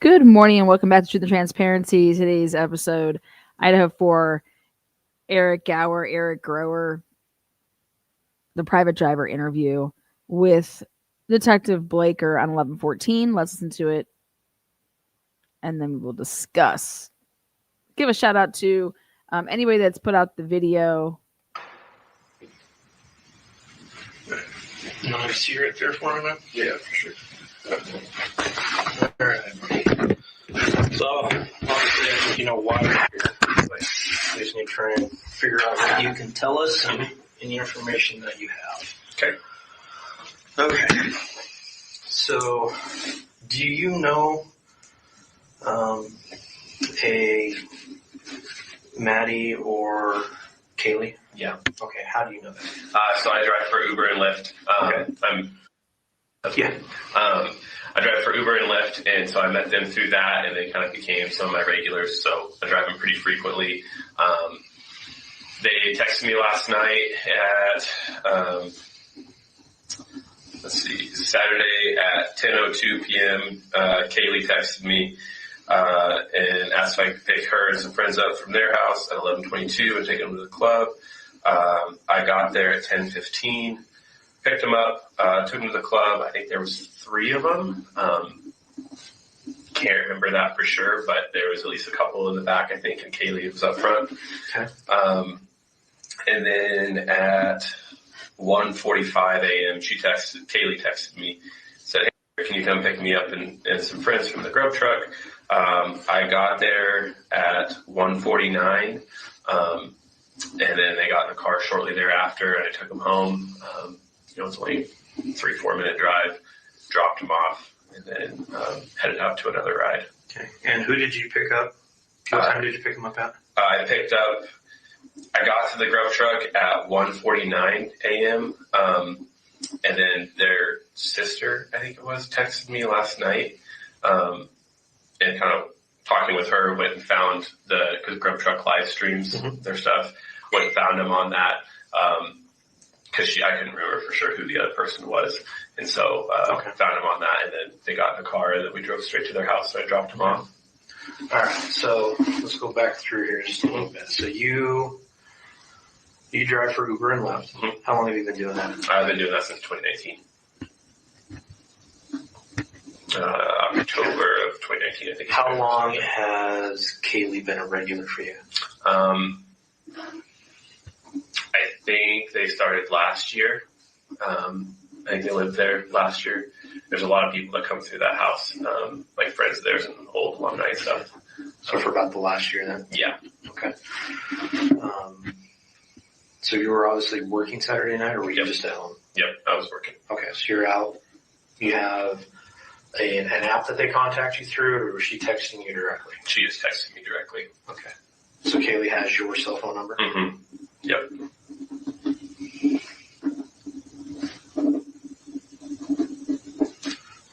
Good morning and welcome back to Truth and Transparency. Today's episode, Idaho4, Eric Grower, the private driver interview with Detective Blaker on 1114. Let's listen to it and then we will discuss. Give a shout out to anybody that's put out the video. You want me to see right there for me, man? Yeah, for sure. All right. So, obviously, I think you know why we're here. Like, we just need to try and figure out what you can tell us and any information that you have. Okay. So, do you know a Maddie or Kaylee? Yeah. Okay, how do you know that? So I drive for Uber and Lyft. I drive for Uber and Lyft, and so I met them through that, and they kind of became some of my regulars, so I drive them pretty frequently. They texted me last night at, Saturday at 10:02 p.m. Kaylee texted me and asked if I could pick her and some friends up from their house at 11:22 and take them to the club. I got there at 10:15, picked them up, took them to the club. I think there was 3 of them. Can't remember that for sure, but there was at least a couple in the back, I think, and Kaylee was up front. Okay. And then at 1:45 a.m., Kaylee texted me, said, "Hey, can you come pick me up and some friends from the grub truck?" I got there at 1:49, and then they got in the car shortly thereafter, and I took them home. It's only a 3-4 minute drive, dropped them off, and then headed out to another ride. Okay. And who did you pick up? What time did you pick them up at? I got to the grub truck at 1:49 a.m., and then their sister, I think it was, texted me last night, and kind of talking with her, went and found because grub truck live streams their stuff, went and found them on that, because I couldn't remember for sure who the other person was, and so found them on that, and then they got in the car, and then we drove straight to their house, so I dropped them off. All right, so let's go back through here just a little bit. So you drive for Uber and Lyft. Mm-hmm. How long have you been doing that? I've been doing that since 2019. October of 2019, I think. How long has Kaylee been a regular for you? I think they started last year. I think they lived there last year. There's a lot of people that come through that house, like friends of theirs and old alumni stuff. So for about the last year then? Yeah. Okay. So you were obviously working Saturday night, or were you just at home? Yep, I was working. Okay, so you're out. You have an app that they contact you through, or was she texting you directly? She is texting me directly. Okay. So Kaylee has your cell phone number? Mm-hmm. Yep.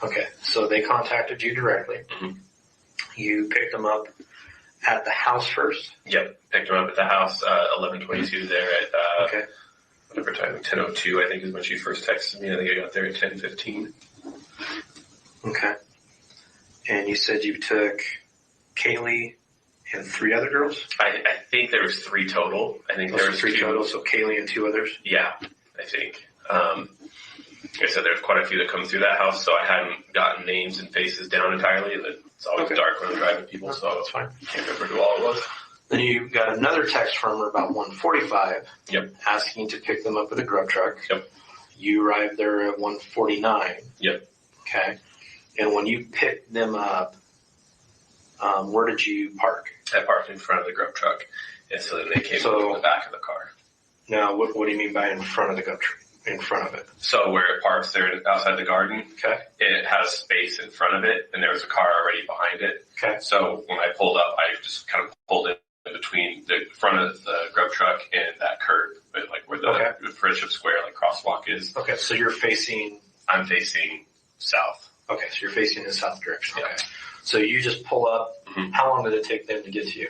Okay, so they contacted you directly. Mm-hmm. You picked them up at the house first? Yep, picked them up at the house, 11:22 there at, whatever time, 10:02 I think is when she first texted me. I think I got there at 10:15. Okay. And you said you took Kaylee and 3 other girls? I think there was 3 total. I think there was 3 total, so Kaylee and 2 others? Yeah, I think. Like I said, there's quite a few that come through that house, so I hadn't gotten names and faces down entirely. It's always dark when I'm driving people, so that's fine. I can't remember who all it was. Then you got another text from her about 1:45. Yep. Asking to pick them up with a grub truck. Yep. You arrived there at 1:49. Yep. Okay. And when you picked them up, where did you park? I parked in front of the grub truck, and so then they came from the back of the car. Now, what do you mean by in front of the grub truck? In front of it? So where it parks there outside the garden, okay, it has space in front of it, and there was a car already behind it. Okay. So when I pulled up, I just kind of pulled in between the front of the grub truck and that curb, like where the Friendship Square crosswalk is. Okay, so you're facing... I'm facing south. Okay, so you're facing the south direction. Yeah. Okay. So you just pull up. Mm-hmm. How long did it take them to get to you?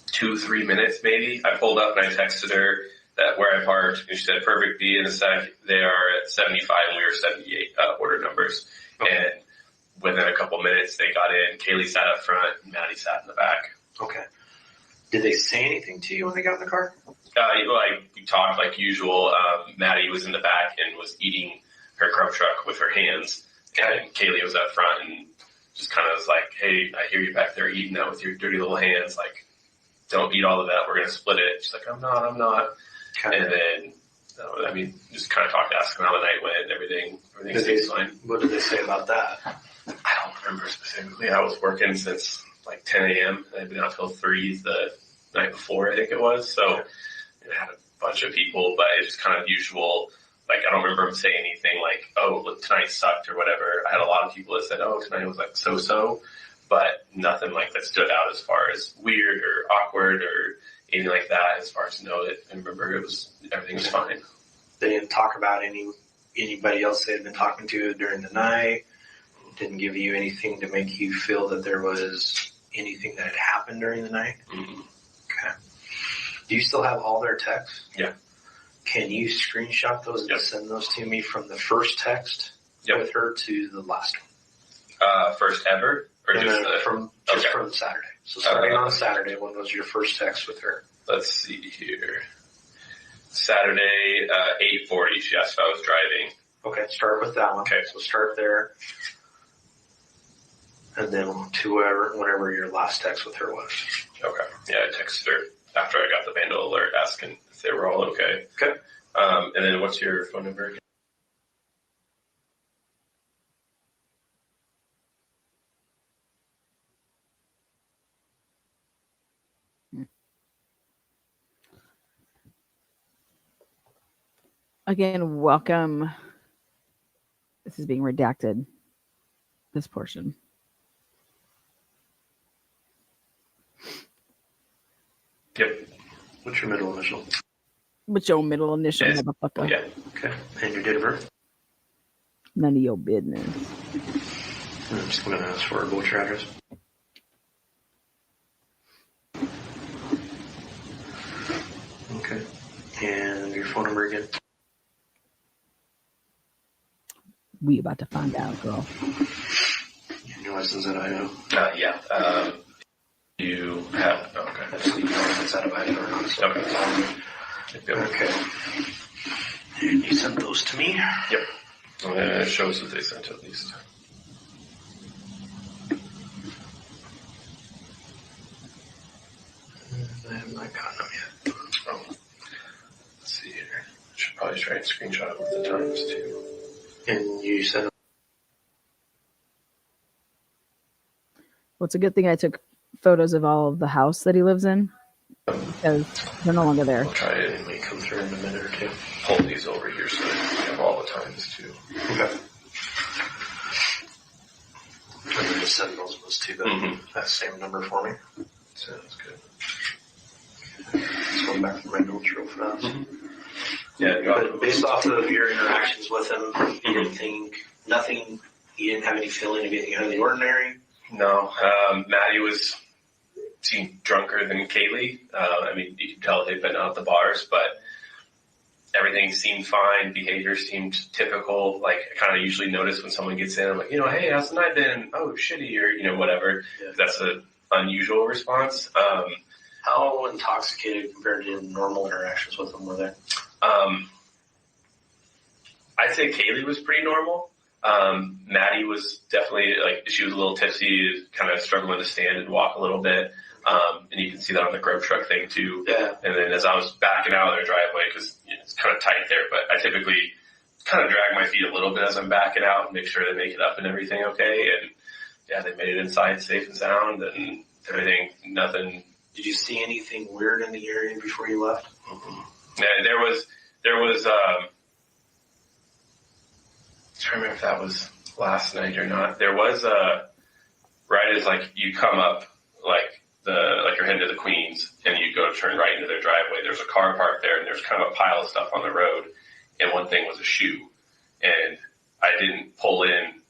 2-3 minutes maybe. I pulled up and I texted her that where I parked, and she said, "Perfect, be in a sec." They are at 75 and we were 78 order numbers. Okay. And within a couple minutes, they got in. Kaylee sat up front, and Maddie sat in the back. Okay. Did they say anything to you when they got in the car? We talked like usual. Maddie was in the back and was eating her grub truck with her hands. And Kaylee was up front and just kind of was like, hey, I hear you back there eating that with your dirty little hands. Like, don't eat all of that. We're going to split it. She's like, I'm not. Okay. And then, just kind of talked, asking how the night went and everything. Everything stays fine. What did they say about that? I don't remember specifically. I was working since like 10 a.m. I'd been out till 3 the night before, I think it was. So I had a bunch of people, but it's just kind of usual. Like, I don't remember him saying anything like, oh, look, tonight sucked or whatever. I had a lot of people that said, oh, tonight was like so-so, but nothing like that stood out as far as weird or awkward or anything like that. As far as I remember everything was fine. They didn't talk about anybody else they had been talking to during the night. Didn't give you anything to make you feel that there was anything that had happened during the night? Mm-hmm. Okay. Do you still have all their texts? Yeah. Can you screenshot those and send those to me from the first text with her to the last one? First ever? Or from Saturday. So starting on Saturday, when was your first text with her? Let's see here. Saturday, 8:40. She asked if I was driving. Okay, start with that one. Okay. So start there. And then to whatever your last text with her was. Okay. Yeah, I texted her after I got the vandal alert asking if they were all okay. Okay. And then what's your phone number again? Again, welcome. This is being redacted, this portion. Yep. What's your middle initial? What's your middle initial, motherfucker? Yeah. Okay. And your date of birth? None of your business. I'm just going to ask for what's your address? Okay. And your phone number again? We about to find out, girl. And your license at Idaho? Yeah. You have, okay. That's the license out of Idaho or not. Okay. Okay. And you sent those to me? Yep. It shows that they sent at least. I have not gotten them yet. Oh. Let's see here. Should probably try and screenshot it with the times too. And you sent. Well, it's a good thing I took photos of all of the house that he lives in because they're no longer there. I'll try it It may come through in a minute or two. pull these over here so that we have all the times too. Okay. I'm going to send those to that same number for me. Sounds good. Just going back to my notes real fast. Yeah. But based off of your interactions with him, you didn't think nothing. You didn't have any feeling of anything out of the ordinary. No. Maddie seemed drunker than Kaylee. You could tell they've been out at the bars, but everything seemed fine. Behavior seemed typical. Like, I kind of usually notice when someone gets in, I'm like, hey, how's the night been? Oh, shitty, or, whatever. Yeah. That's an unusual response. How intoxicated compared to normal interactions with them were they? I'd say Kaylee was pretty normal. Maddie was definitely, she was a little tipsy, kind of struggling to stand and walk a little bit. And you can see that on the grub truck thing too. Yeah. And then as I was backing out of their driveway, because it's kind of tight there, but I typically kind of drag my feet a little bit as I'm backing out and make sure they make it up and everything okay. And yeah, they made it inside safe and sound and everything, nothing. Did you see anything weird in the area before you left? Mm-hmm. Yeah, there was, I'm trying to remember if that was last night or not. There was right as you come up, you're heading to the Queens and you go turn right into their driveway. There's a car parked there and there's kind of a pile of stuff on the road. And one thing was a shoe. And I didn't pull in.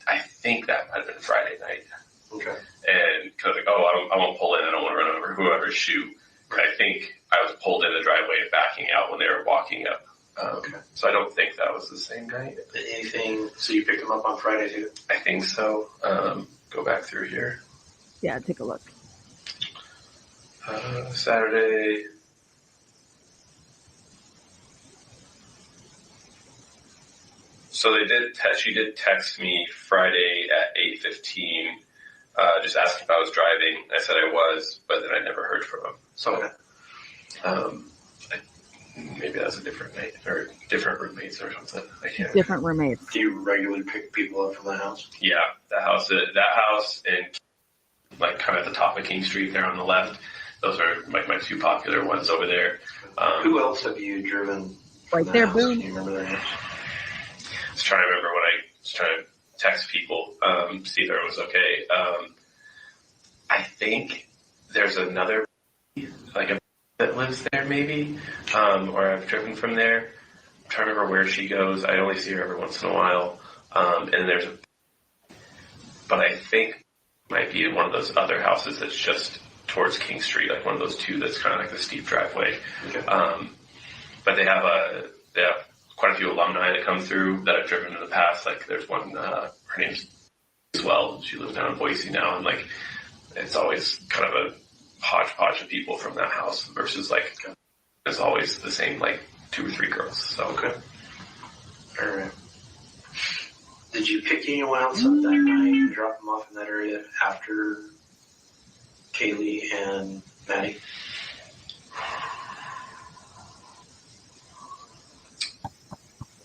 I think that might have been Friday night. Okay. And because I won't pull in. I don't want to run over whoever's shoe. But I think I was pulled in the driveway backing out when they were walking up Okay. So I don't think that was the same night. Anything? So you picked him up on Friday too? I think so. Go back through here. Yeah, take a look. Saturday. So she did text me Friday at 8:15, just asking if I was driving. I said I was, but then I never heard from him. So, maybe that's a different night or different roommates or something. I can't. Different roommates. Do you regularly pick people up from the house? Yeah, that house, and like kind of at the top of King Street there on the left. Those are like my two popular ones over there. Who else have you driven? Right there, boom. Do you remember their names? I was trying to remember when I was trying to text people, see if everyone was okay. I think there's another, like a that lives there maybe, or I've driven from there. I'm trying to remember where she goes. I only see her every once in a while. And but I think it might be in one of those other houses that's just towards King Street, like one of those two that's kind of like the steep driveway. Okay. But they have quite a few alumni that come through that I've driven in the past. Like there's one, her name's as well. She lives down in Boise now, and like it's always kind of a hodgepodge of people from that house versus like it's always the same like 2 or 3 girls. So okay. All right. Did you pick anyone else up that night and drop them off in that area after Kaylee and Maddie?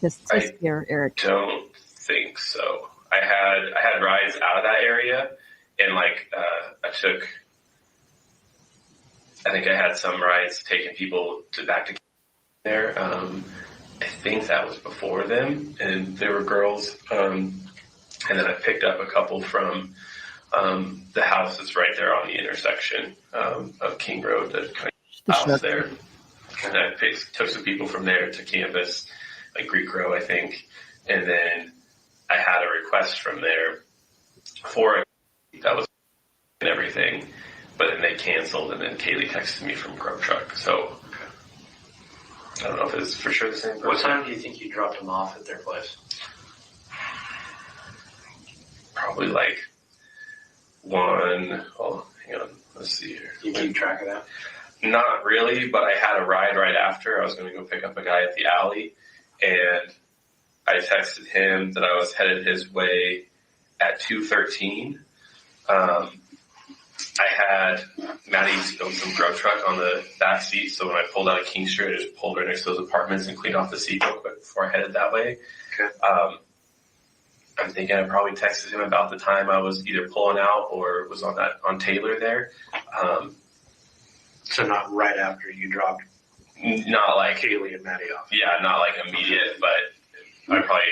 Just here, Eric. Don't think so. I had rides out of that area, and like I think I had some rides taking people back to there. I think that was before them, and there were girls. And then I picked up a couple from the house that's right there on the intersection of King Road, that kind of house there. And I took some people from there to campus, like Greek Row, I think. And then I had a request from there for it that was and everything, but then they canceled, and then Kaylee texted me from Grub Truck. So I don't know if it's for sure the same person. What time do you think you dropped them off at their place? Probably like 1. Oh, hang on. Let's see here. You keep track of that? Not really, but I had a ride right after. I was going to go pick up a guy at the alley, and I texted him that I was headed his way at 2:13. I had Maddie's some Grub Truck on the back seat, so when I pulled out of King Street, I just pulled her next to those apartments and cleaned off the seat real quick before I headed that way. Okay. I'm thinking I probably texted him about the time I was either pulling out or was on Taylor there. So not right after you dropped not like Kaylee and Maddie off. Yeah, not like immediate, but I probably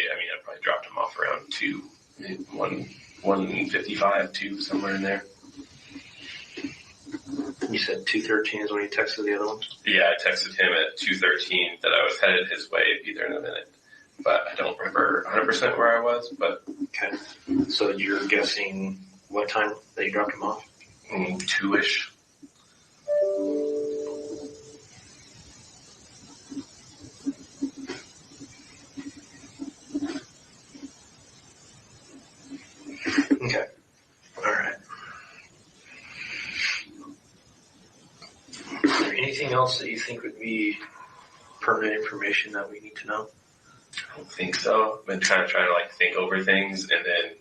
dropped him off around 1:55, 2, somewhere in there. You said 2:13 is when you texted the other one? Yeah, I texted him at 2:13 that I was headed his way, be there in a minute. But I don't remember 100% where I was, but... Okay. So you're guessing what time that you dropped him off? 2-ish. Okay. All right. Is there anything else that you think would be pertinent information that we need to know? I don't think so. I've been kind of trying to like think over things, and then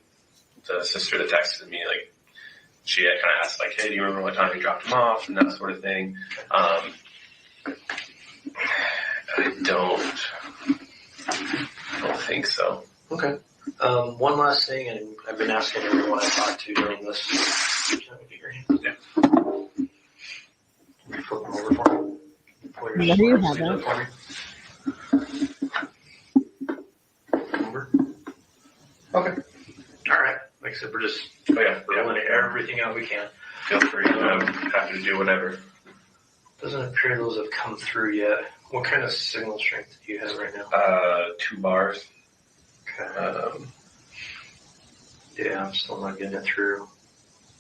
the sister that texted me, like, she had kind of asked, like, hey, do you remember what time you dropped him off, and that sort of thing. I don't think so. Okay. One last thing, and I've been asking everyone I talked to during this. Can I get your hand? Yeah. Flip them over for me. Yeah, you have that. For me. Over. Okay. All right. Like I said, we're just rolling everything out we can. Feel free. I'm happy to do whatever. Doesn't appear those have come through yet. What kind of signal strength do you have right now? 2 bars. Okay. Yeah, I'm still not getting it through.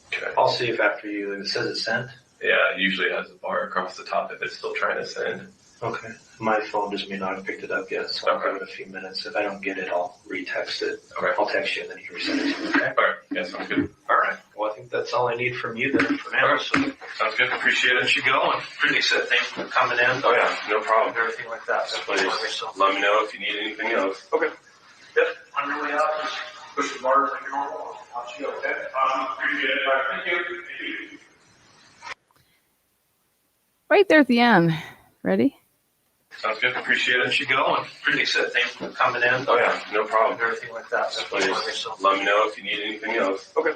Okay. I'll see if after you, it says it's sent. Yeah, it usually has a bar across the top if it's still trying to send. Okay. My phone just may not have picked it up yet, so I'll give it a few minutes. If I don't get it, I'll retext it. Okay. I'll text you and then you can resend it to me, okay? All right. Yeah, sounds good. All right. Well, I think that's all I need from you then for now. Okay. So Sounds good. Appreciate let it. you go. I'm pretty excited. Thanks for coming in. Oh yeah, no problem. And everything like that. So Please let me know if you need anything else. Okay. Yep. I'm really out. Just push the bar like normal. I'll see you, okay? Appreciate it. Thank you. Thank you. Right there at the end. Ready? Sounds good. Appreciate it. Let you go. I'm pretty excited. Thanks for coming in. Oh yeah, no problem. And everything like that. So Please let me know if you need anything else. Okay.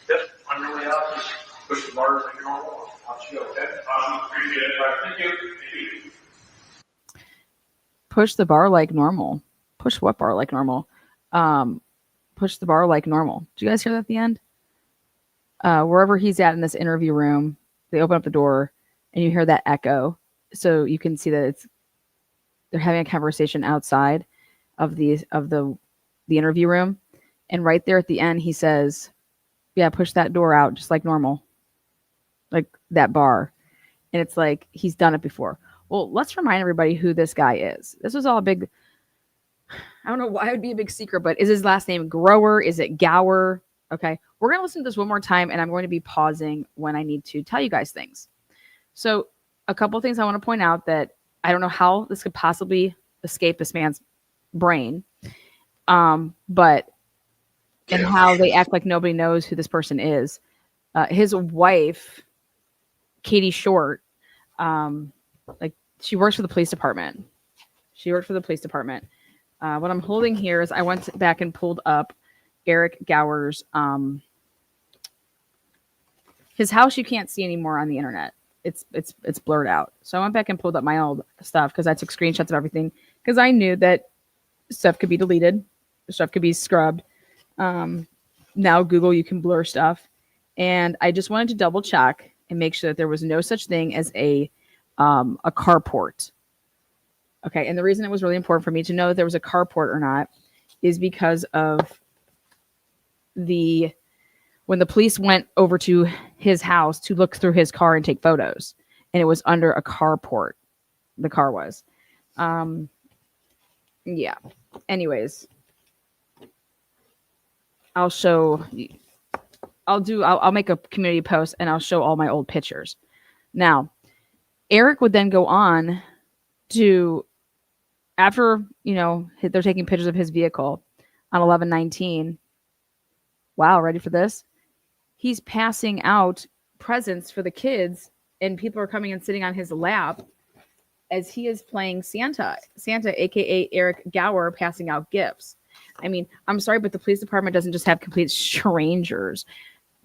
Yep. I'm really out. Just push the bar like normal. I'll see you, okay? Appreciate it. Thank you. Thank you. Push the bar like normal. Push what bar like normal? Push the bar like normal. Did you guys hear that at the end? Wherever he's at in this interview room, they open up the door and you hear that echo. So you can see that they're having a conversation outside of the interview room. And right there at the end, he says, yeah, push that door out just like normal. Like that bar. And it's like, he's done it before. Well, let's remind everybody who this guy is. This was all a big, I don't know why it would be a big secret, but is his last name Grower? Is it Gower? Okay. We're going to listen to this one more time, and I'm going to be pausing when I need to tell you guys things. So a couple of things I want to point out that I don't know how this could possibly escape this man's brain. But and how they act like nobody knows who this person is. His wife, Katie Short, like she works for the police department. What I'm holding here is I went back and pulled up Eric Gower's his house. You can't see anymore on the internet. It's blurred out. So I went back and pulled up my old stuff because I took screenshots of everything because I knew that stuff could be deleted, stuff could be scrubbed. Now Google, you can blur stuff, and I just wanted to double check and make sure that there was no such thing as a carport. Okay, and the reason it was really important for me to know if there was a carport or not is because of when the police went over to his house to look through his car and take photos, and it was under a carport. The car was. Yeah. Anyways, I'll make a community post and I'll show all my old pictures. Now, Eric would then go on to, after, they're taking pictures of his vehicle on 11/19. Wow, ready for this? He's passing out presents for the kids, and people are coming and sitting on his lap as he is playing Santa, aka Eric Gower, passing out gifts. I mean, I'm sorry, but the police department doesn't just have complete strangers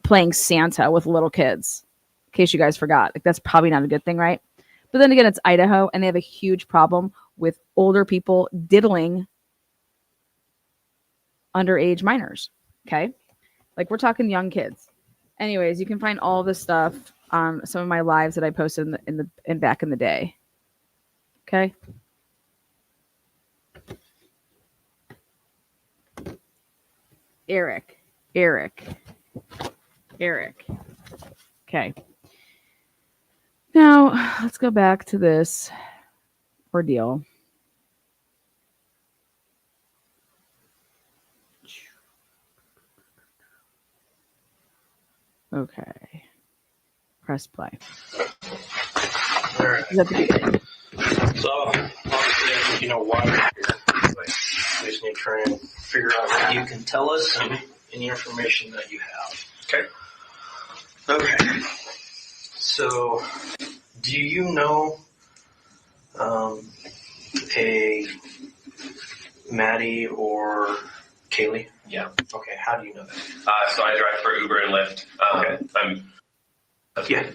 playing Santa with little kids. In case you guys forgot, like that's probably not a good thing, right? But then again, it's Idaho, and they have a huge problem with older people diddling underage minors. Okay, like we're talking young kids. Anyways, you can find all this stuff on some of my lives that I posted in back in the day. Okay. Eric. Okay. Now, let's go back to this ordeal. Okay. Press play. All right. Is that the beginning? So, obviously, you know why we're here. We just need to try and figure out what you can tell us and any information that you have. Okay. So, do you know a Maddie or Kaylee? Yeah. Okay. How do you know that? So I drive for Uber and Lyft. Yeah.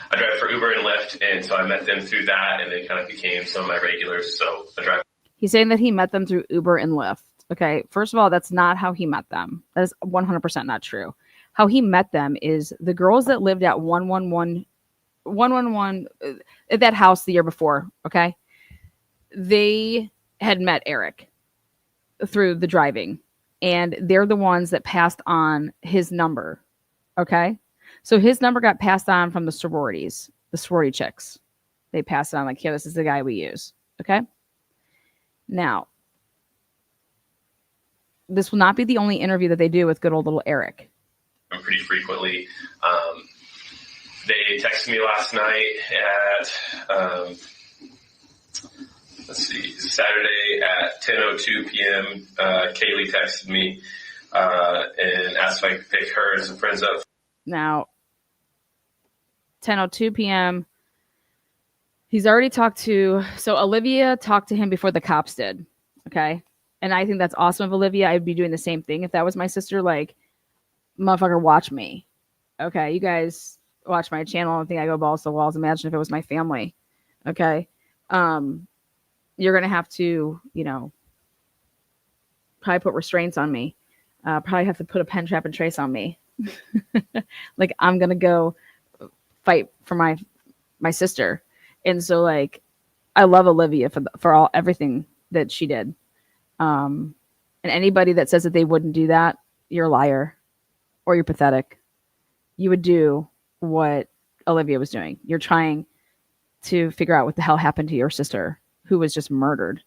I drive for Uber and Lyft, and so I met them through that, and they kind of became some of my regulars. So I drive. He's saying that he met them through Uber and Lyft. Okay, first of all, that's not how he met them. That is 100% not true. How he met them is the girls that lived at 111 at that house the year before, okay? They had met Eric through the driving, and they're the ones that passed on his number, okay? So his number got passed on from the sorority chicks, They pass it on like, here, this is the guy we use. Okay. Now, this will not be the only interview that they do with good old little Eric. Pretty frequently. They texted me last night at, Saturday at 10:02 p.m. Kaylee texted me and asked if I could pick her and some friends up. Now, 10:02 p.m. He's already talked to, so Olivia talked to him before the cops did. Okay. And I think that's awesome of Olivia. I'd be doing the same thing if that was my sister. Like, motherfucker, watch me. Okay. You guys watch my channel and think I go balls to the walls. Imagine if it was my family. Okay. You're going to have to, probably put restraints on me. Probably have to put a pen trap and trace on me. Like, I'm going to go fight for my sister. And so, like, I love Olivia for everything that she did. And anybody that says that they wouldn't do that, you're a liar or you're pathetic. You would do what Olivia was doing. You're trying to figure out what the hell happened to your sister who was just murdered.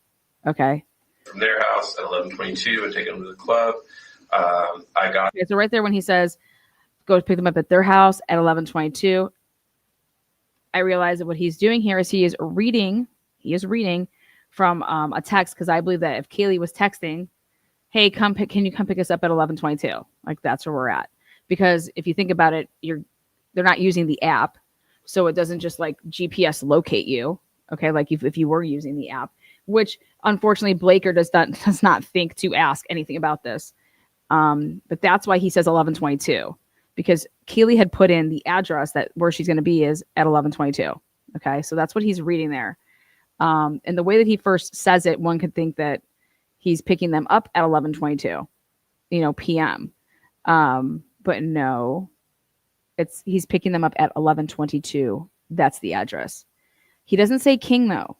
Okay. From their house at 11:22 and take them to the club. Okay, so right there when he says, go pick them up at their house at 11:22, I realize that what he's doing here is he is reading from a text, because I believe that if Kaylee was texting, hey, can you come pick us up at 11:22? Like, that's where we're at. Because if you think about it, they're not using the app, so it doesn't just like GPS locate you. Okay, like if you were using the app, which unfortunately Blaker does not think to ask anything about this. But that's why he says 11:22, because Kaylee had put in the address that where she's going to be is at 11:22. Okay, so that's what he's reading there. And the way that he first says it, one could think that he's picking them up at 11:22, p.m. But no, he's picking them up at 11:22. That's the address. He doesn't say king though.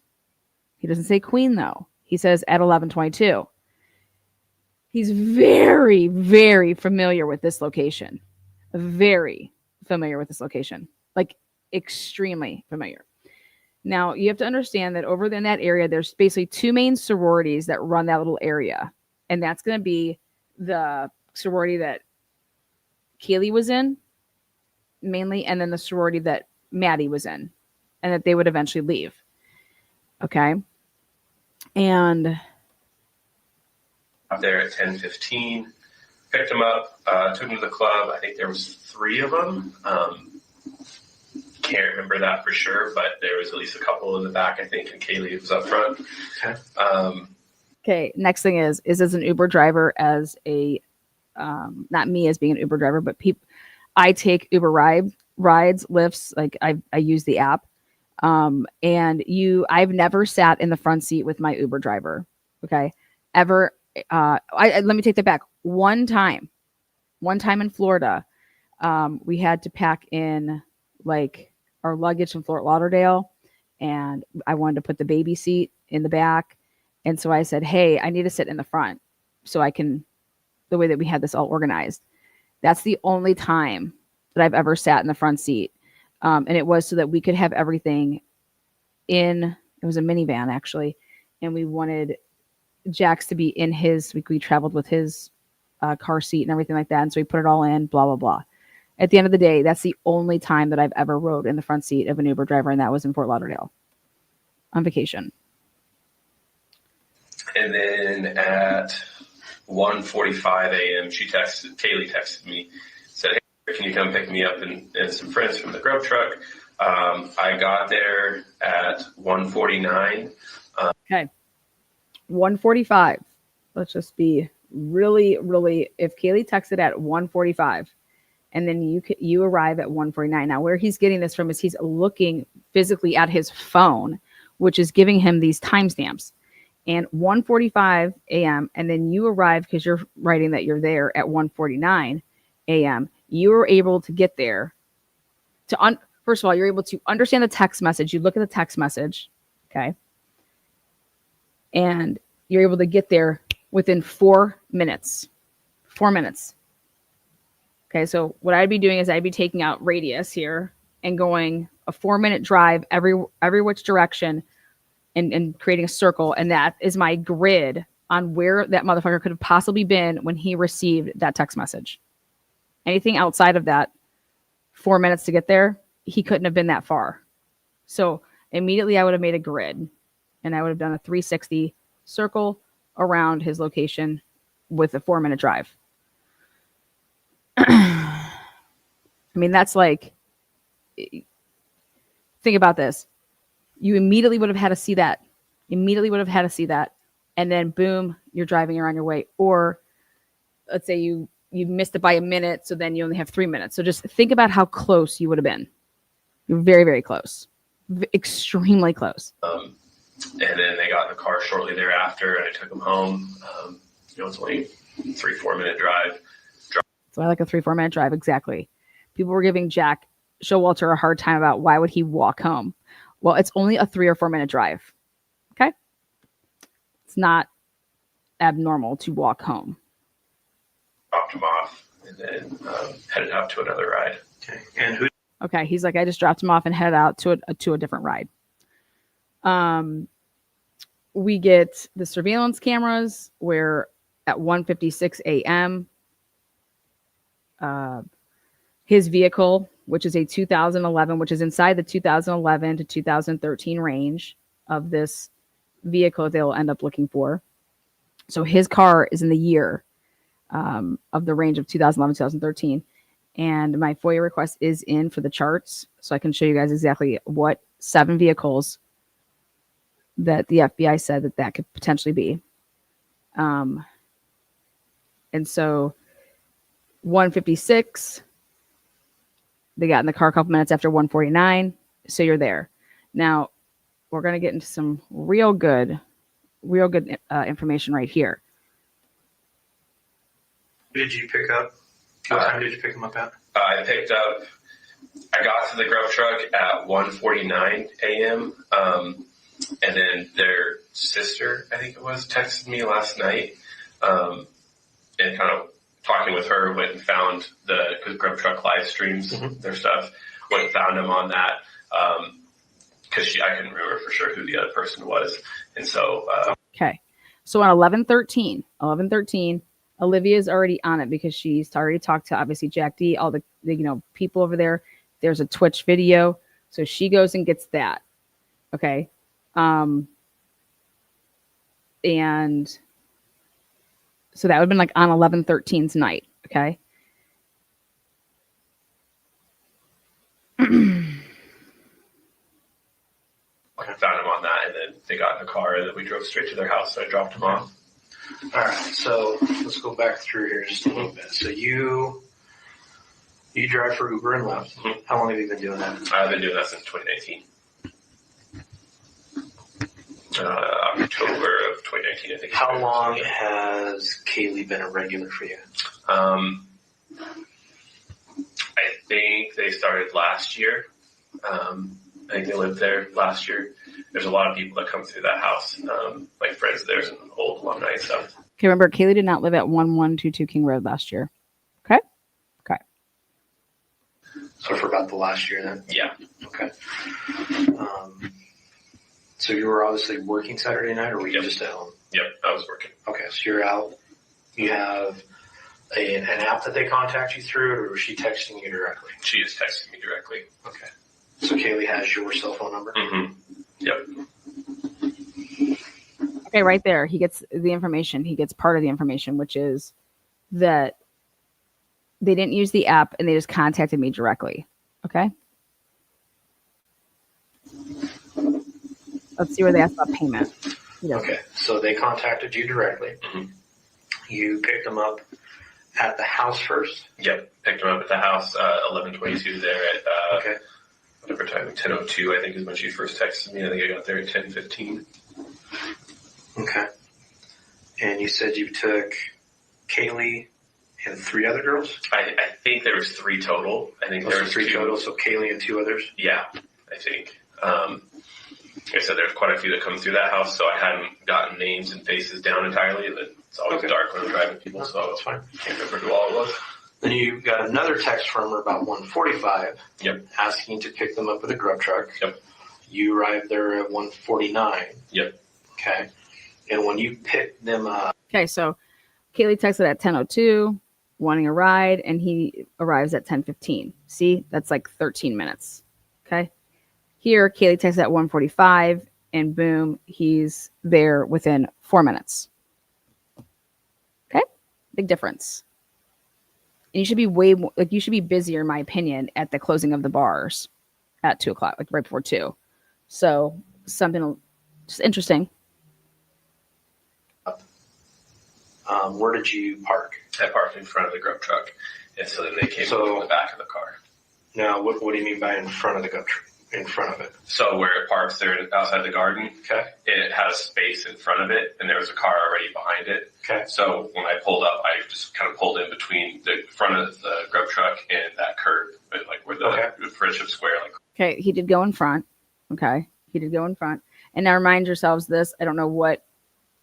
He doesn't say queen though. He says at 11:22. He's very, very familiar with this location. Very familiar with this location. Like, extremely familiar. Now, you have to understand that over in that area, there's basically two main sororities that run that little area. And that's going to be the sorority that Kaylee was in, mainly, and then the sorority that Maddie was in, and that they would eventually leave. Okay? And out there at 10:15, picked them up, took them to the club. I think there was 3 of them. Can't remember that for sure, but there was at least a couple in the back, I think, and Kaylee was up front. Okay. Okay. Next thing is as an Uber driver, as a not me as being an Uber driver, but I take Uber rides, lifts. Like I use the app, and I've never sat in the front seat with my Uber driver. Okay, ever. Let me take that back. One time in Florida, we had to pack in like our luggage from Fort Lauderdale, and I wanted to put the baby seat in the back. And so I said, hey, I need to sit in the front so I can, the way that we had this all organized. That's the only time that I've ever sat in the front seat. And it was so that we could have everything it was a minivan actually. And we wanted Jax to be in we traveled with his car seat and everything like that. And so we put it all in, blah, blah, blah. At the end of the day, that's the only time that I've ever rode in the front seat of an Uber driver, and that was in Fort Lauderdale on vacation. And then at 1:45 a.m., Kaylee texted me, said, hey, can you come pick me up and some friends from the grub truck? I got there at 1:49. Okay. 1:45. Let's just be really, really, if Kaylee texted at 1:45, and then you arrive at 1:49. Now, where he's getting this from is he's looking physically at his phone, which is giving him these timestamps. And 1:45 a.m., and then you arrive because you're writing that you're there at 1:49 a.m. You were able to get there first of all, you're able to understand the text message. You look at the text message, okay? And you're able to get there within 4 minutes. 4 minutes. Okay, so what I'd be doing is I'd be taking out radius here, and going a 4-minute drive every which direction and creating a circle. And that is my grid on where that motherfucker could have possibly been when he received that text message. Anything outside of that 4 minutes to get there, he couldn't have been that far. So immediately I would have made a grid and I would have done a 360 circle around his location with a 4-minute drive. I mean, that's like, think about this. You immediately would have had to see that. And then boom, you're driving, you're on your way. Or let's say you missed it by a minute, so then you only have 3 minutes. So just think about how close you would have been. You're very, very close. Extremely close. And then they got in the car shortly thereafter, and I took them home. It's only 3-4 minute drive. So I like a 3-4 minute drive. Exactly. People were giving Jack Showalter a hard time about why would he walk home. Well, it's only a 3 or 4 minute drive. Okay. It's not abnormal to walk home. Dropped him off and then headed out to another ride. Okay. And who? Okay. He's like, I just dropped him off and headed out to a different ride. We get the surveillance cameras where at 1:56 a.m., his vehicle, which is a 2011, which is inside the 2011 to 2013 range of this vehicle they'll end up looking for. So his car is in the year of the range of 2011, 2013. And my FOIA request is in for the charts. So I can show you guys exactly what 7 vehicles that the FBI said that could potentially be. And so 1:56, they got in the car a couple minutes after 1:49. So you're there. Now we're going to get into some real good information right here. Did you pick up? What time did you pick him up at? I got to the grub truck at 1:49 a.m. And then their sister, I think it was, texted me last night, and kind of talking with her, went and found because grub truck live streams their stuff, went and found them on that, because I couldn't remember for sure who the other person was. And so, okay. So on 11:13, Olivia's already on it because she's already talked to obviously Jack D, all the people over there. There's a Twitch video. So she goes and gets that. Okay. And so that would have been like on 11:13 tonight. Okay. I found him on that, and then they got in the car, and then we drove straight to their house. So I dropped him off. All right, so let's go back through here just a little bit. So you drive for Uber and Lyft. Mm-hmm. How long have you been doing that? I've been doing that since 2019. October of 2019, I think. How long has Kaylee been a regular for you? I think they started last year. I think they lived there last year. There's a lot of people that come through that house, like friends of theirs and old alumni and stuff. Okay, remember, Kaylee did not live at 1122 King Road last year. Okay? Okay. So for about the last year then? Yeah. Okay. So you were obviously working Saturday night, or were you just at home? Yep, I was working. Okay, so you're out. You have an app that they contact you through, or was she texting you directly? She is texting me directly. Okay. So Kaylee has your cell phone number? Mm-hmm. Yep. Okay, right there. He gets the information. He gets part of the information, which is that they didn't use the app and they just contacted me directly. Okay. Let's see where they asked about payment. Okay, so they contacted you directly. Mm-hmm. You picked them up at the house first? Yep, picked them up at the house, 11:22 there at okay. Whatever time, 10:02 I think is when she first texted me. I think I got there at 10:15. Okay. And you said you took Kaylee and 3 other girls? I think there was 3 total. I think there was 3 total, so Kaylee and 2 others? Yeah, I think. Like I said, there's quite a few that come through that house, so I hadn't gotten names and faces down entirely. It's always dark when I'm driving people, so that's fine. I can't remember who all it was. Then you got another text from her about 1:45. Yep. Asking to pick them up with a grub truck. Yep. You arrived there at 1:49. Yep. Okay. And when you picked them up. Okay, so Kaylee texted at 10:02, wanting a ride, and he arrives at 10:15. See, that's like 13 minutes. Okay. Here, Kaylee texted at 1:45, and boom, he's there within 4 minutes. Okay, big difference. And you should be way more, like, you should be busier, in my opinion, at the closing of the bars at 2:00, like right before 2. So something just interesting. Where did you park? I parked in front of the grub truck, and so then they came So- from the back of the car. Now, what do you mean by in front of the grub truck? In front of it. So where it parks there outside the garden, Okay. it had a space in front of it, and there was a car already behind it. Okay. So when I pulled up, I just kind of pulled in between the front of the grub truck and that curb, like where the friendship square, like. Okay, he did go in front. Okay, he did go in front. And now remind yourselves this. I don't know what.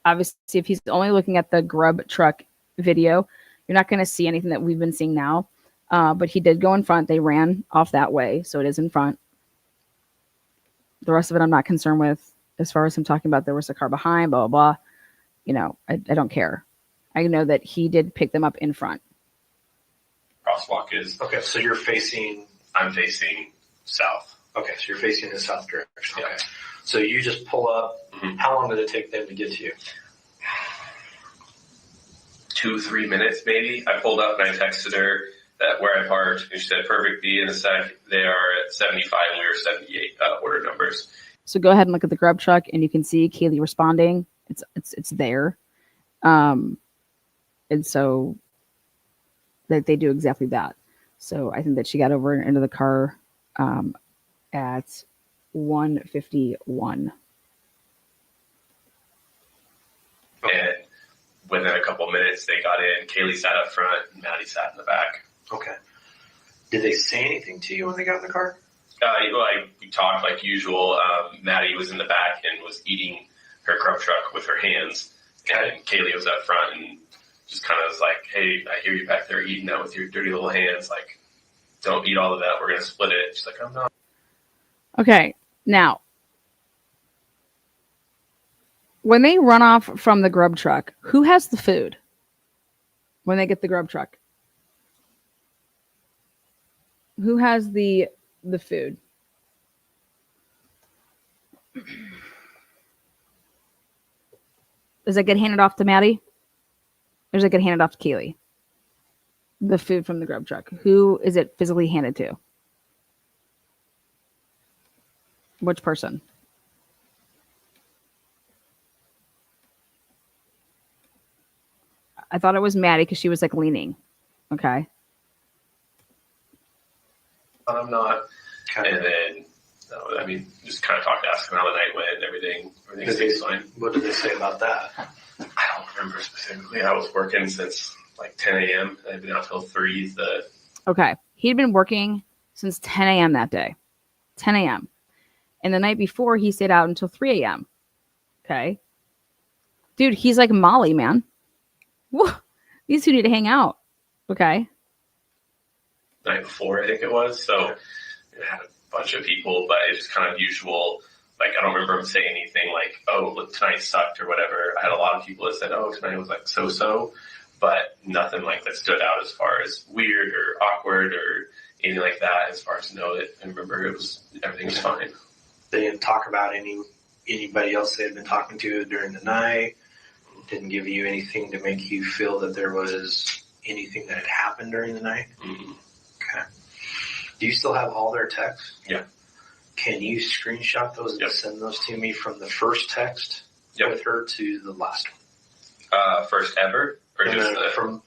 Obviously, if he's only looking at the grub truck video, you're not going to see anything that we've been seeing now. But he did go in front. They ran off that way, so it is in front. The rest of it, I'm not concerned with. As far as him talking about there was a car behind, blah, blah, blah. You know, I don't care. I know that he did pick them up in front. Crosswalk is. Okay, so you're facing. I'm facing south. Okay, so you're facing the south direction. Yeah. Okay. So you just pull up. Mhm. How long did it take them to get to you? 2-3 minutes maybe. I pulled up and I texted her that where I parked, and she said, "Perfect, be in a sec." They are at 75 and we were 78 order numbers. So go ahead and look at the grub truck, and you can see Kaylee responding. It's there, and so that they do exactly that. So I think that she got over into the car at 1:51. And within a couple minutes, they got in. Kaylee sat up front, and Maddie sat in the back. Okay. Did they say anything to you when they got in the car? We talked like usual. Maddie was in the back and was eating her grub truck with her hands, and Kaylee was up front and just kind of was like, "Hey, I hear you back there eating that with your dirty little hands. Like, don't eat all of that. We're gonna split it." She's like, "I'm not." Okay, now when they run off from the grub truck, who has the food when they get the grub truck? Who has the food? Does it get handed off to Maddie? Or does it get handed off to Kaylee? The food from the grub truck. Who is it physically handed to? Which person? I thought it was Maddie because she was like leaning. Okay. I'm not. And then, no, I mean, just kind of talked, asking how the night went and everything. Everything seems fine. What did they say about that? I don't remember specifically. I was working since like 10 a.m. I've been out till 3. Okay. He'd been working since 10 a.m. that day. 10 a.m. And the night before, he stayed out until 3 a.m. Okay. Dude, he's like Molly, man. Woo. These two need to hang out. Okay. Night before, I think it was. So it had a bunch of people, but it's just kind of usual. Like, I don't remember him saying anything like, "Oh, look, tonight sucked," or whatever. I had a lot of people that said, "Oh, tonight was like so-so," but nothing like that stood out as far as weird or awkward or anything like that. As far as I remember everything was fine. They didn't talk about anybody else they had been talking to during the night. Didn't give you anything to make you feel that there was anything that had happened during the night. Mm-hmm. Okay. Do you still have all their texts? Yeah. Can you screenshot those and send those to me from the first text with her to the last one? First ever, or from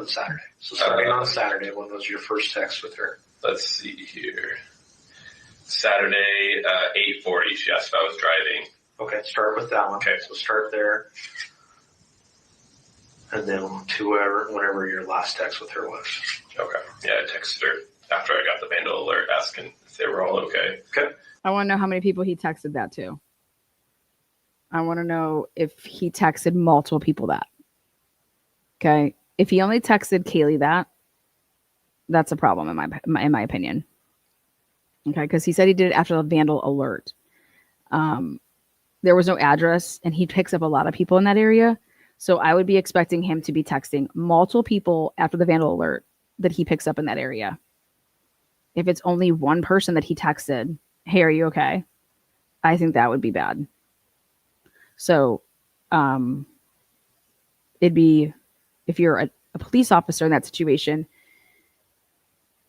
Saturday. So starting on Saturday, when was your first text with her? Let's see here. Saturday, 8:40. She asked if I was driving. Okay, start with that one. Okay. So start there. And then to whenever your last text with her was. Okay. Yeah, I texted her after I got the vandal alert asking if they were all okay. Okay. I want to know how many people he texted that to. I want to know if he texted multiple people that. Okay. If he only texted Kaylee that, That's a problem in my opinion. Okay, because he said he did it after the vandal alert. There was no address, and he picks up a lot of people in that area. So I would be expecting him to be texting multiple people after the vandal alert that he picks up in that area. If it's only one person that he texted, hey, are you okay? I think that would be bad. So it'd be, if you're a police officer in that situation,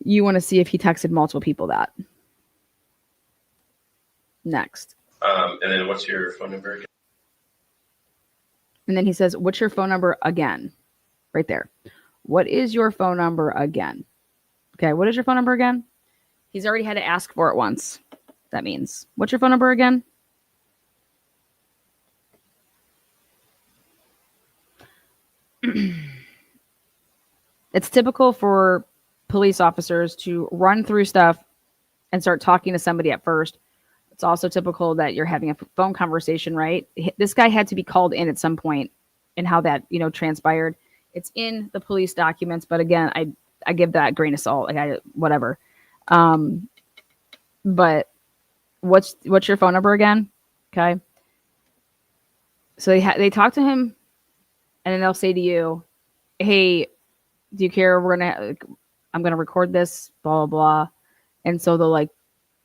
you want to see if he texted multiple people that. Next. And then what's your phone number again? And then he says, what's your phone number again? Right there. What is your phone number again? Okay, what is your phone number again? He's already had to ask for it once. That means, what's your phone number again? It's typical for police officers to run through stuff and start talking to somebody at first. It's also typical that you're having a phone conversation, right? This guy had to be called in at some point, and how that, transpired. It's in the police documents, but again, I give that a grain of salt, whatever. But what's your phone number again? Okay. So they talk to him, and then they'll say to you, hey, do you care? I'm gonna record this, blah blah blah. And so they'll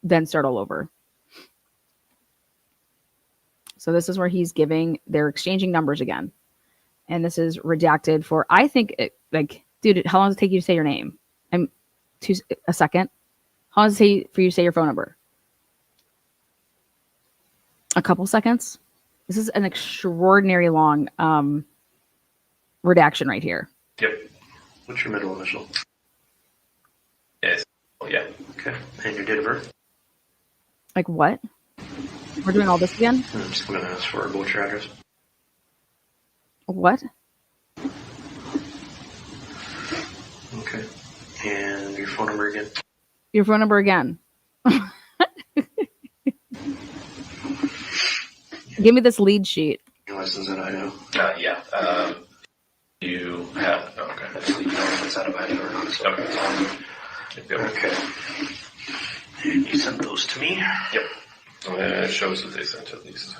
then start all over. So this is where they're exchanging numbers again. And this is redacted for, I think, dude, how long does it take you to say your name? A second. How long does it take for you to say your phone number? A couple seconds. This is an extraordinary long redaction right here. Yep. What's your middle initial? Yes. Oh, yeah. Okay. And your date of birth? Like what? We're doing all this again? I'm just going to ask for what's your address? What? Okay. And your phone number again? Your phone number again. Give me this lead sheet. Your license in Idaho? Yeah. You have... Oh, okay. That's legal. It's out of Idaho or not. So okay. And you sent those to me? Yep. It shows that they sent at least.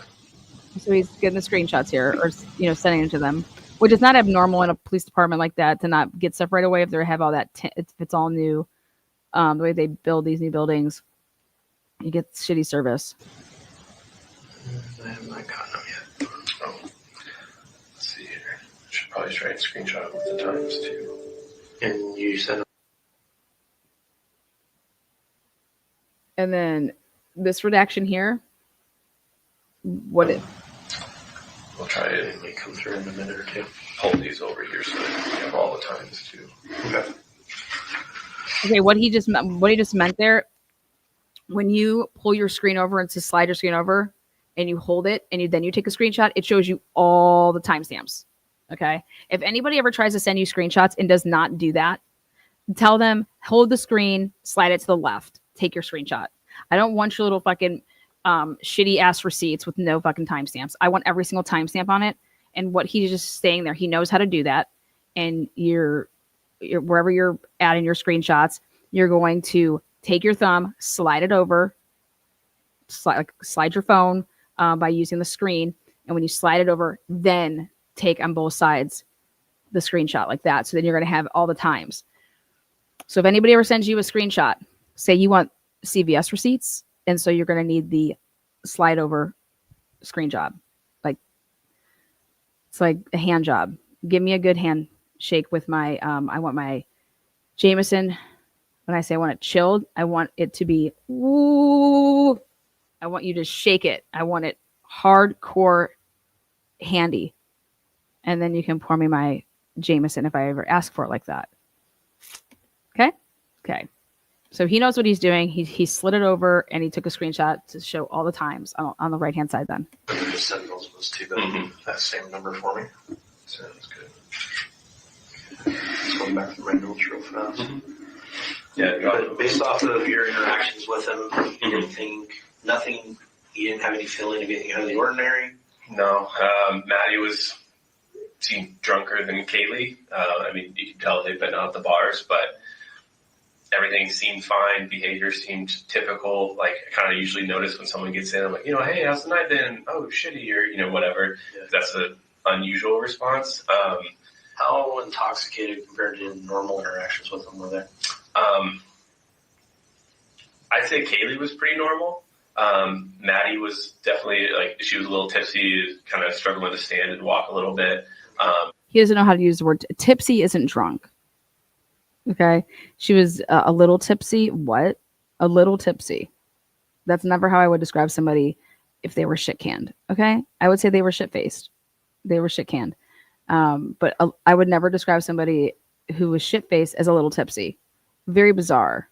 So he's getting the screenshots here, or sending them to them, which is not abnormal in a police department like that to not get stuff right away if they have all that. If it's all new, the way they build these new buildings, you get shitty service. I have not gotten them yet. Oh, let's see here. I should probably try and screenshot with the times too. And you sent. And then this redaction here. What it? We'll try it. It may come through in a minute or two. Hold these over here so that we have all the times too. Okay. Okay, what he just meant there, when you pull your screen over and to slide your screen over and you hold it and then you take a screenshot, it shows you all the timestamps. Okay. If anybody ever tries to send you screenshots and does not do that, tell them, hold the screen, slide it to the left, take your screenshot. I don't want your little fucking shitty ass receipts with no fucking timestamps. I want every single timestamp on it. And what he's just saying there, he knows how to do that. And you're wherever you're adding your screenshots, you're going to take your thumb, slide it over, slide your phone by using the screen. And when you slide it over, then take on both sides the screenshot like that. So then you're going to have all the times. So if anybody ever sends you a screenshot, say you want CVS receipts, and so you're going to need the slide over screen job. It's like a hand job. Give me a good hand shake with my, I want my Jameson. When I say I want it chilled, I want it to be, woo. I want you to shake it. I want it hardcore handy. And then you can pour me my Jameson if I ever ask for it like that. Okay? Okay. So he knows what he's doing. He slid it over and he took a screenshot to show all the times on the right-hand side then. Just send those to that same number for me. Sounds good. Just going back to my notes real fast. Yeah, but based off of your interactions with him, nothing, you didn't have any feeling of anything out of the ordinary? No. Maddie seemed drunker than Kaylee. I mean, you can tell they've been out at the bars, but everything seemed fine. Behavior seemed typical. Like I kind of usually notice when someone gets in, I'm like, hey, how's the night been? Oh, shitty, or whatever. Yeah. That's an unusual response. How intoxicated compared to normal interactions with them were they? I'd say Kaylee was pretty normal. Maddie was definitely she was a little tipsy, kind of struggling to stand and walk a little bit. He doesn't know how to use the word tipsy. Isn't drunk. Okay, she was a little tipsy. What? A little tipsy. That's never how I would describe somebody if they were shit canned. Okay, I would say they were shit faced. They were shit canned. But I would never describe somebody who was shit faced as a little tipsy. Very bizarre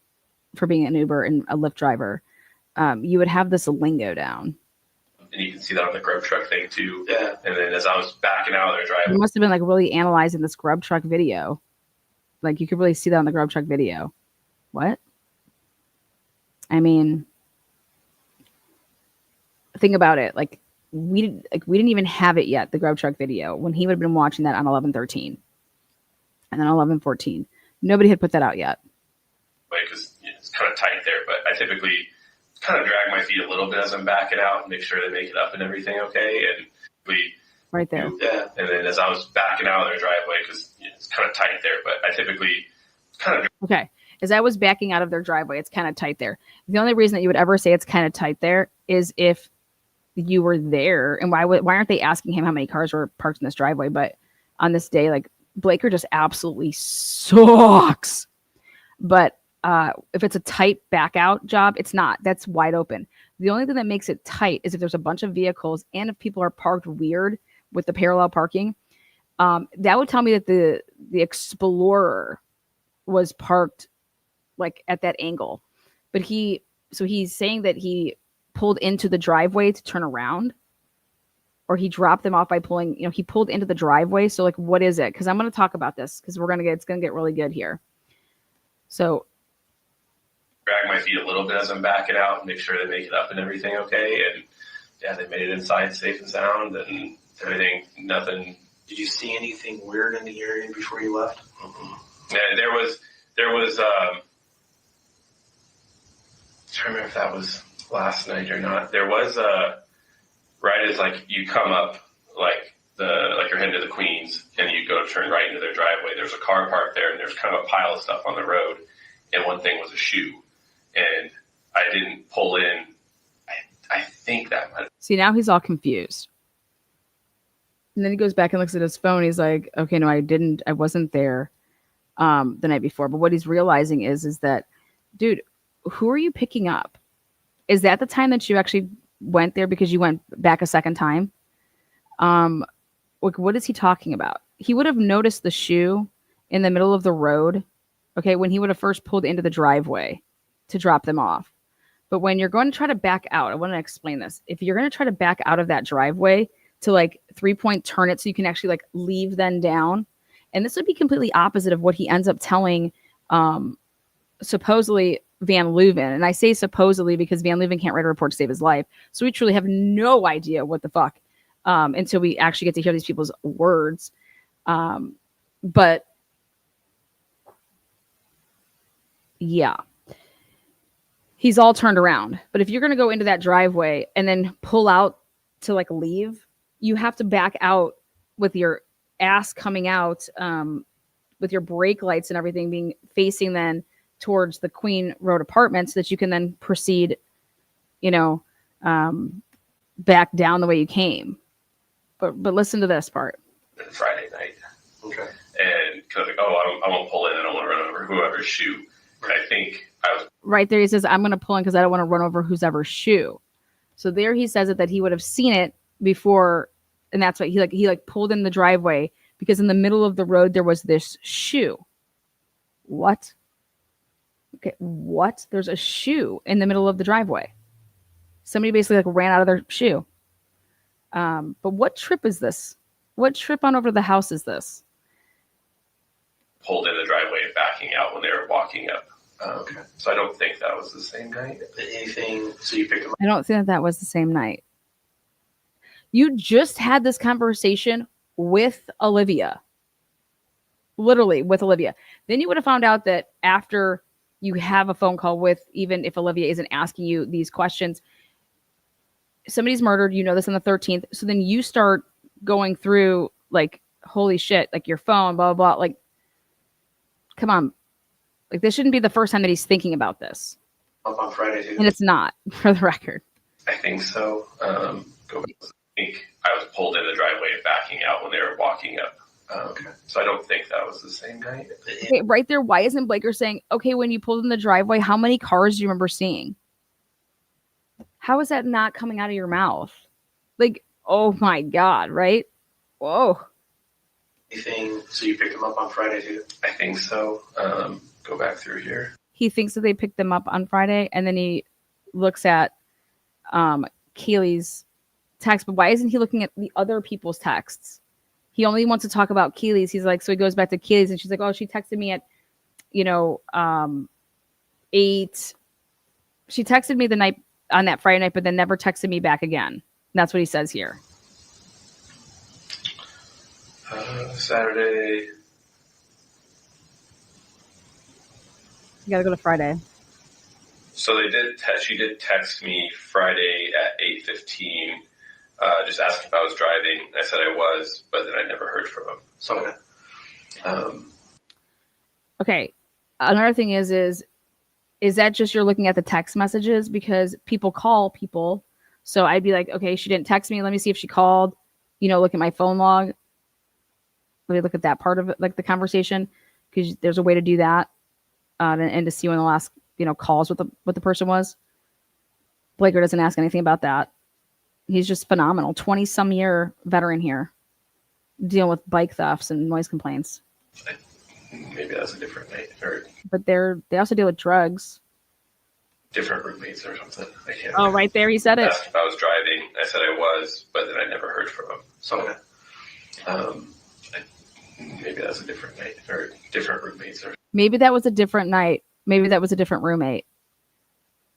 for being an Uber and a Lyft driver. You would have this lingo down. And you can see that on the grub truck thing too. Yeah. And then as I was backing out of their driveway, You must have been like really analyzing this grub truck video. Like you could really see that on the grub truck video. What? I mean, think about it. Like we didn't even have it yet, the grub truck video, when he would have been watching that on 11/13 and then 11/14. Nobody had put that out yet. Because it's kind of tight there, but I typically kind of drag my feet a little bit as I'm backing out and make sure they make it up and everything okay. And we Right there. Yeah. And then as I was backing out of their driveway, because it's kind of tight there, but I typically kind of Okay. As I was backing out of their driveway, it's kind of tight there. The only reason that you would ever say it's kind of tight there is if you were there. And why aren't they asking him how many cars were parked in this driveway? But on this day, like Blaker just absolutely sucks. But if it's a tight back out job, it's not. That's wide open. The only thing that makes it tight is if there's a bunch of vehicles and if people are parked weird with the parallel parking. That would tell me that the Explorer was parked like at that angle. But he's saying that he pulled into the driveway to turn around, or he dropped them off by pulling, he pulled into the driveway. So like, what is it? Because I'm going to talk about this because it's going to get really good here. So drag my feet a little bit as I'm backing out and make sure they make it up and everything okay. And yeah, they made it inside safe and sound and everything. Nothing. Did you see anything weird in the area before you left? Mm-hmm. And there was. I'm trying to remember if that was last night or not. There was right as like you come up like you're heading to the Queens and you go turn right into their driveway. There's a car parked there and there's kind of a pile of stuff on the road. And one thing was a shoe. And I didn't pull in. I think that might. See, now he's all confused. And then he goes back and looks at his phone. He's like, okay, no, I wasn't there the night before. But what he's realizing is that, dude, who are you picking up? Is that the time that you actually went there because you went back a second time? Like, what is he talking about? He would have noticed the shoe in the middle of the road, okay, when he would have first pulled into the driveway to drop them off. But when you're going to try to back out, I want to explain this. If you're going to try to back out of that driveway to like 3-point turn it so you can actually like leave then down, and this would be completely opposite of what he ends up telling supposedly Van Leuven. And I say supposedly because Van Leuven can't write a report to save his life. So we truly have no idea what the fuck until we actually get to hear these people's words. But yeah, he's all turned around. But if you're going to go into that driveway and then pull out to like leave, you have to back out with your ass coming out, with your brake lights and everything being facing then towards the Queen Road apartment so that you can then proceed, back down the way you came. But listen to this part. Friday night. Okay. And because I won't pull in. I don't want to run over whoever's shoe. I think I was right there. He says, I'm going to pull in because I don't want to run over who's ever shoe. So there he says it that he would have seen it before. And that's why he pulled in the driveway because in the middle of the road, there was this shoe. What? Okay. What? There's a shoe in the middle of the driveway. Somebody basically ran out of their shoe. But what trip is this? What trip on over to the house is this? Pulled in the driveway and backing out when they were walking up. Okay. So I don't think that was the same night. Anything? So you picked them up? I don't think that was the same night. You just had this conversation with Olivia. Literally with Olivia. Then you would have found out that after you have a phone call with, even if Olivia isn't asking you these questions. Somebody's murdered, you know this on the 13th. So then you start going through like, holy shit, like your phone, blah, blah, blah. Like, come on. Like, this shouldn't be the first time that he's thinking about this. Up on Friday too. And it's not, for the record. I think so. I think I was pulled in the driveway and backing out when they were walking up. Okay. So I don't think that was the same night. Okay, right there, why isn't Blaker saying, okay, when you pulled in the driveway, how many cars do you remember seeing? How is that not coming out of your mouth? Like, oh my God, right? Whoa. Anything? So you picked him up on Friday too? I think so. Go back through here. He thinks that they picked them up on Friday, and then he looks at Kaylee's text. But why isn't he looking at the other people's texts? He only wants to talk about Kaylee's. He's like, so he goes back to Kaylee's, and she's like, oh, she texted me at, 8. She texted me the night on that Friday night, but then never texted me back again. That's what he says here. Saturday. You got to go to Friday. So they did. She did text me Friday at 8:15, just asking if I was driving. I said I was, but then I never heard from him. So, okay. Another thing is that just you're looking at the text messages, because people call people. So I'd be like, okay, she didn't text me. Let me see if she called. Look at my phone log. Let me look at that part of it, like the conversation, because there's a way to do that, and to see when the last calls with the person was. Blaker doesn't ask anything about that. He's just phenomenal. 20-some year veteran here, dealing with bike thefts and noise complaints. Maybe that's a different night, or but they also deal with drugs. Different roommates or something. I can't. Oh, right there, he said it. Asked if I was driving. I said I was, but then I never heard from him. So, maybe that's a different night, or different roommates, or maybe that was a different night. Maybe that was a different roommate.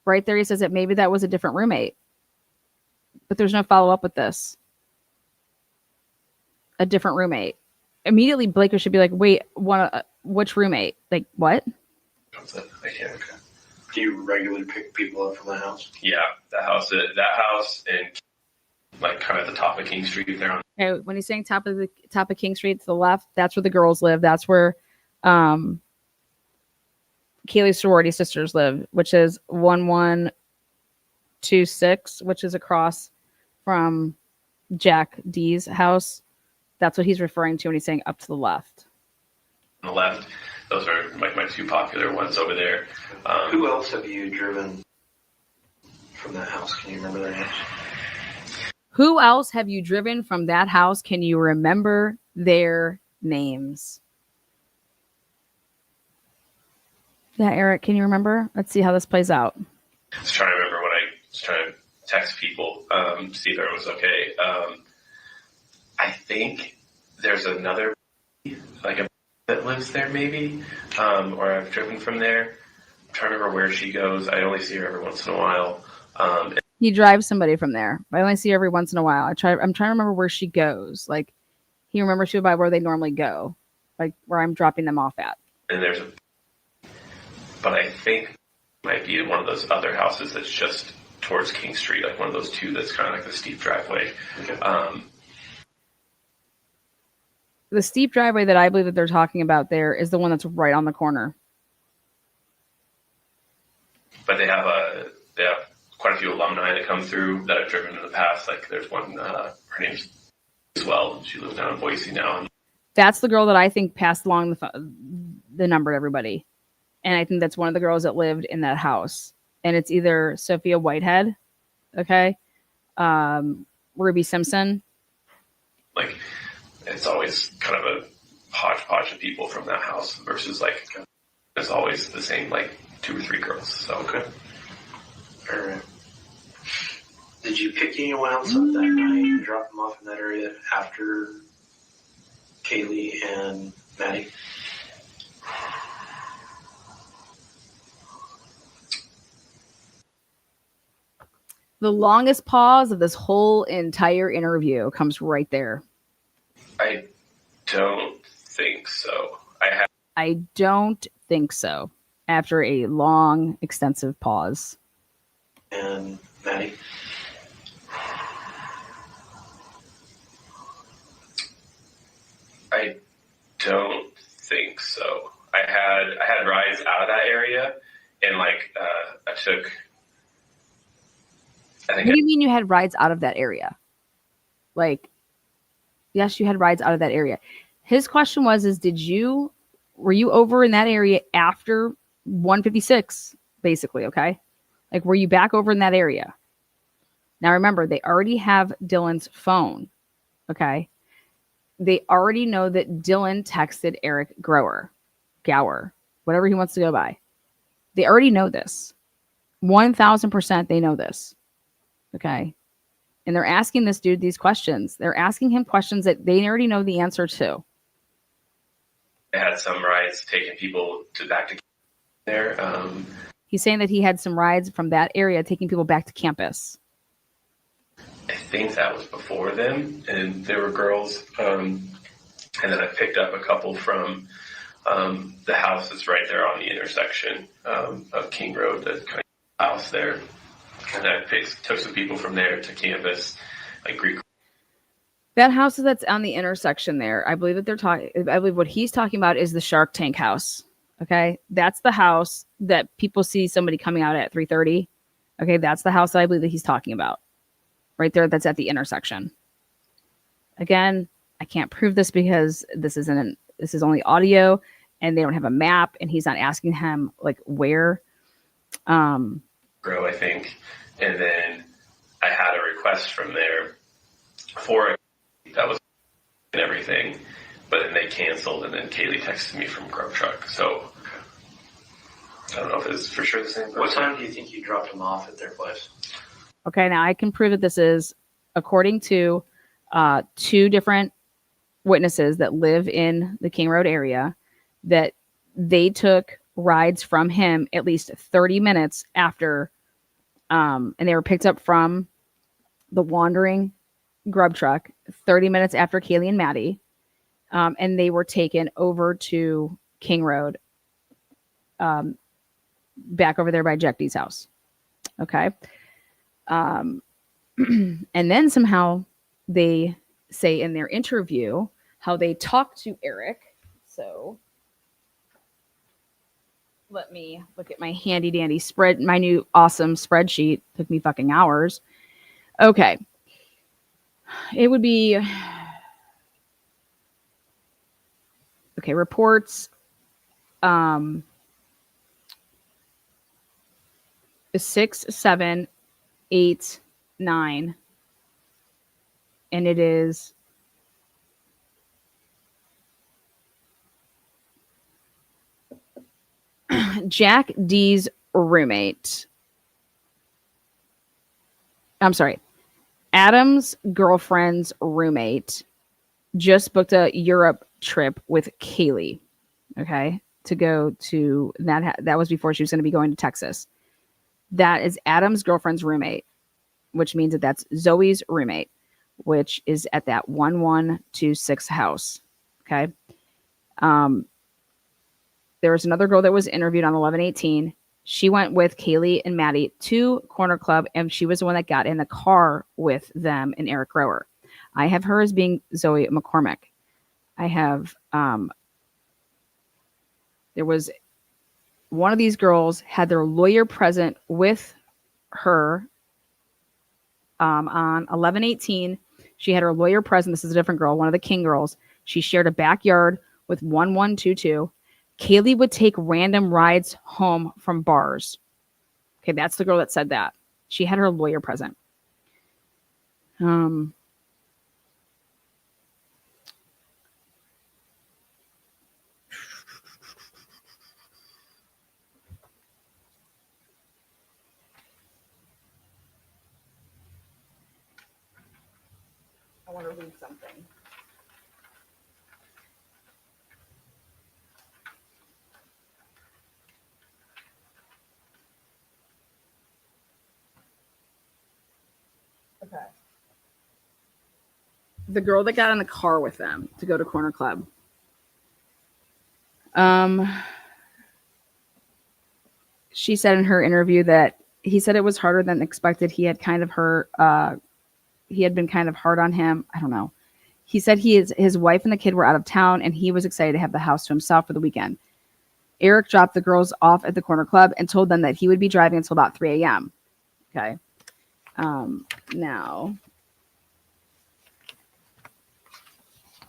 Right there, he says that maybe that was a different roommate. But there's no follow up with this. A different roommate. Immediately, Blaker should be like, "Wait, which roommate? Like what?" I can't. Okay. Do you regularly pick people up from the house? Yeah, that house, and like kind of at the top of King Street there. Okay, when he's saying top of King Street to the left, that's where the girls live. That's where Kaylee's sorority sisters live, which is 1126, which is across from Jack D's house. That's what he's referring to when he's saying up to the left. On the left, those are like my two popular ones over there. Who else have you driven from that house? Can you remember their names? Who else have you driven from that house? Can you remember their names? Yeah, Eric, can you remember? Let's see how this plays out. I was trying to remember when I was trying to text people, see if everyone was okay. I think there's another, like that lives there maybe, or I've driven from there. I'm trying to remember where she goes. I only see her every once in a while. He drives somebody from there. I only see her every once in a while. I'm trying to remember where she goes. Like, he remembers by where they normally go, like where I'm dropping them off at. And but I think it might be in one of those other houses that's just towards King Street, like one of those two that's kind of like the steep driveway. Okay. The steep driveway that I believe that they're talking about there is the one that's right on the corner. But they have quite a few alumni that come through that I've driven in the past. Like there's one, her name's as well. She lives down in Boise now. That's the girl that I think passed along the number to everybody. And I think that's one of the girls that lived in that house. And it's either Sophia Whitehead, okay, Ruby Simpson. Like, it's always kind of a hodgepodge of people from that house versus like it's always the same like 2 or 3 girls. So okay. All right. Did you pick anyone else up that night and drop them off in that area after Kaylee and Maddie? The longest pause of this whole entire interview comes right there. I don't think so. I don't think so. after a long, extensive pause. And Maddie? I don't think so. I had rides out of that area, and like I took. What do you mean you had rides out of that area? Like, yes, you had rides out of that area. His question was, were you over in that area after 156, basically, okay? Like, were you back over in that area? Now, remember, they already have Dylan's phone, okay? They already know that Dylan texted Eric Gower, whatever he wants to go by. They already know this. 1,000% they know this, okay? And they're asking this dude these questions. They're asking him questions that they already know the answer to. I had some rides taking people back to there. He's saying that he had some rides from that area taking people back to campus. I think that was before them, and there were girls. And then I picked up a couple from the house that's right there on the intersection of King Road, the kind of house there. And I took some people from there to campus, like Greek. That house that's on the intersection there, I believe that they're talking. I believe what he's talking about is the Shark Tank house. Okay, that's the house that people see somebody coming out at 3:30. Okay, that's the house that I believe that he's talking about, right there. That's at the intersection. Again, I can't prove this because this is only audio, and they don't have a map, and he's not asking him like where. Grow, I think, and then I had a request from there for it that was and everything, but then they canceled, and then Kaylee texted me from Grub Truck. So I don't know if it's for sure the same person. What time do you think you dropped them off at their place? Okay, now I can prove that this is according to two different witnesses that live in the King Road area, that they took rides from him at least 30 minutes after, and they were picked up from the wandering grub truck 30 minutes after Kaylee and Maddie, and they were taken over to King Road, back over there by Jack D's house. Okay. And then somehow they say in their interview how they talked to Eric. So let me look at my handy dandy spread, my new awesome spreadsheet. Took me fucking hours. Okay. It would be okay, reports 6, 7, 8, 9, and it is Jack D's roommate. I'm sorry. Adam's girlfriend's roommate just booked a Europe trip with Kaylee. Okay. To go to that was before she was going to be going to Texas. That is Adam's girlfriend's roommate, which means that that's Zoe's roommate, which is at that 1126 house. Okay. There was another girl that was interviewed on 1118. She went with Kaylee and Maddie to Corner Club, and she was the one that got in the car with them and Eric Gower. I have her as being Zoe McCormick. I have there was one of these girls had their lawyer present with her on 1118. She had her lawyer present. This is a different girl, one of the King girls. She shared a backyard with 1122. Kaylee would take random rides home from bars. Okay, that's the girl that said that. She had her lawyer present. I want to read something. Okay. The girl that got in the car with them to go to Corner Club. she said in her interview that he said it was harder than expected. He had kind of he had been kind of hard on him. I don't know. He said his wife and the kid were out of town and he was excited to have the house to himself for the weekend. Eric dropped the girls off at the corner club and told them that he would be driving until about 3 a.m. Okay. Now,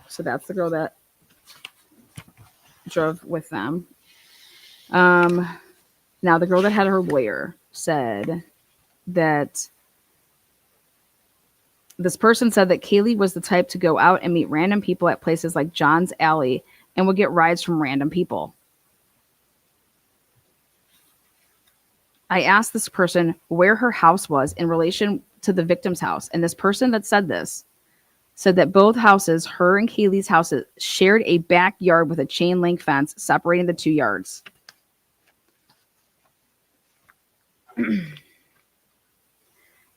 so that's the girl that drove with them. Now, the girl that had her lawyer said that this person said that Kaylee was the type to go out and meet random people at places like John's Alley and would get rides from random people. I asked this person where her house was in relation to the victim's house. And this person that said this said that both houses, her and Kaylee's houses, shared a backyard with a chain link fence separating the 2 yards.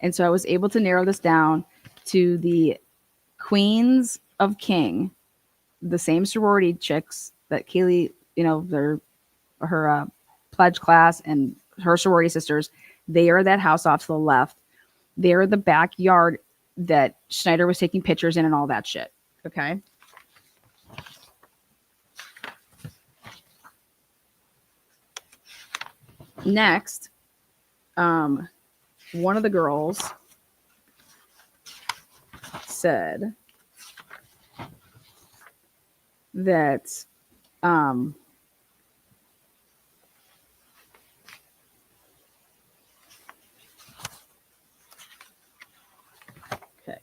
And so I was able to narrow this down to the Queens of King, the same sorority chicks that Kaylee, they're her pledge class and her sorority sisters. They are that house off to the left. They're the backyard that Schneider was taking pictures in and all that shit. Okay. Next, one of the girls said that okay.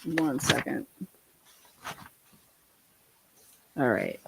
1 second. All right.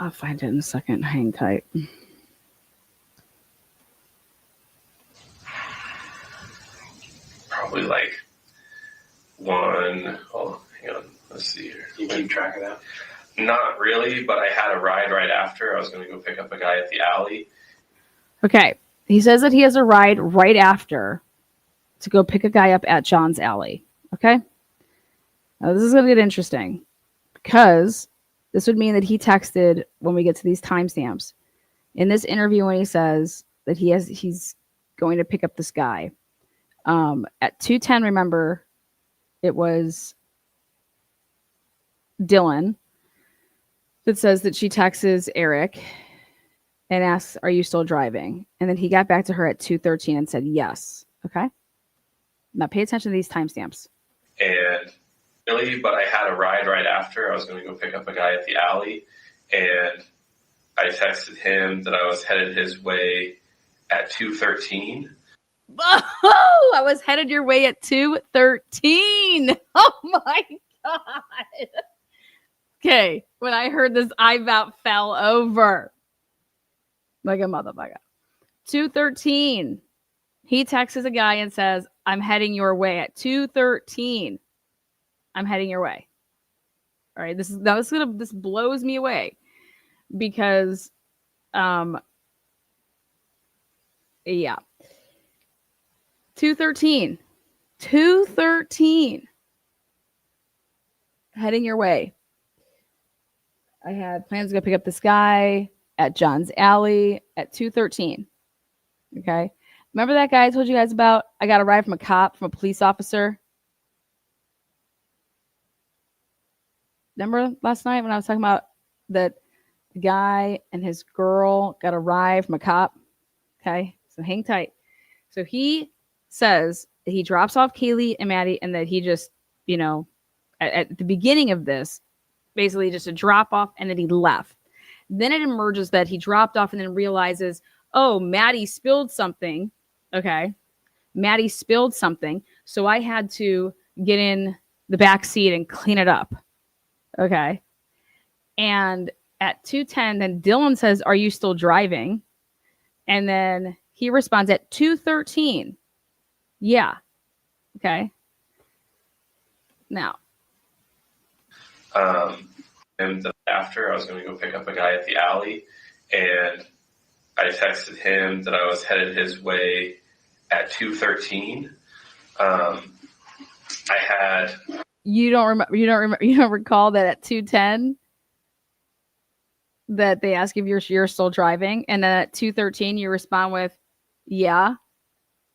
I'll find it in a second. Hang tight. Probably like one. Oh, hang on. Let's see here. You keep track of that? Not really, but I had a ride right after. I was going to go pick up a guy at the alley. Okay. He says that he has a ride right after to go pick a guy up at John's Alley. Okay. Now, this is going to get interesting because this would mean that he texted when we get to these timestamps. In this interview, when he says that he's going to pick up this guy. At 2:10, remember, it was Dylan that says that she texts Eric and asks, "Are you still driving?" And then he got back to her at 2:13 and said, "Yes." Okay. Now pay attention to these timestamps. And really, but I had a ride right after. I was going to go pick up a guy at the alley, and I texted him that I was headed his way at 2:13. Oh, I was headed your way at 2:13. Oh my God. Okay, when I heard this, I about fell over like a motherfucker. 2:13. He texts a guy and says, "I'm heading your way at 2:13. I'm heading your way." All right, this blows me away because, yeah, 2:13, 2:13, heading your way. I had plans to go pick up this guy at John's Alley at 2:13. Okay. Remember that guy I told you guys about? I got a ride from a police officer. Remember last night when I was talking about that guy and his girl got a ride from a cop? Okay. So hang tight. So he says that he drops off Kaylee and Maddie and that he just, at the beginning of this, basically just a drop off and then he left. Then it emerges that he dropped off and then realizes, oh, Maddie spilled something. Okay. Maddie spilled something. So I had to get in the back seat and clean it up. Okay. And at 2:10, then Dylan says, "Are you still driving?" And then he responds at 2:13. Yeah. Okay. Now. And after, I was going to go pick up a guy at the alley, and I texted him that I was headed his way at 2:13. I had. You don't recall that at 2:10 that they ask if you're still driving, and then at 2:13 you respond with, "Yeah,"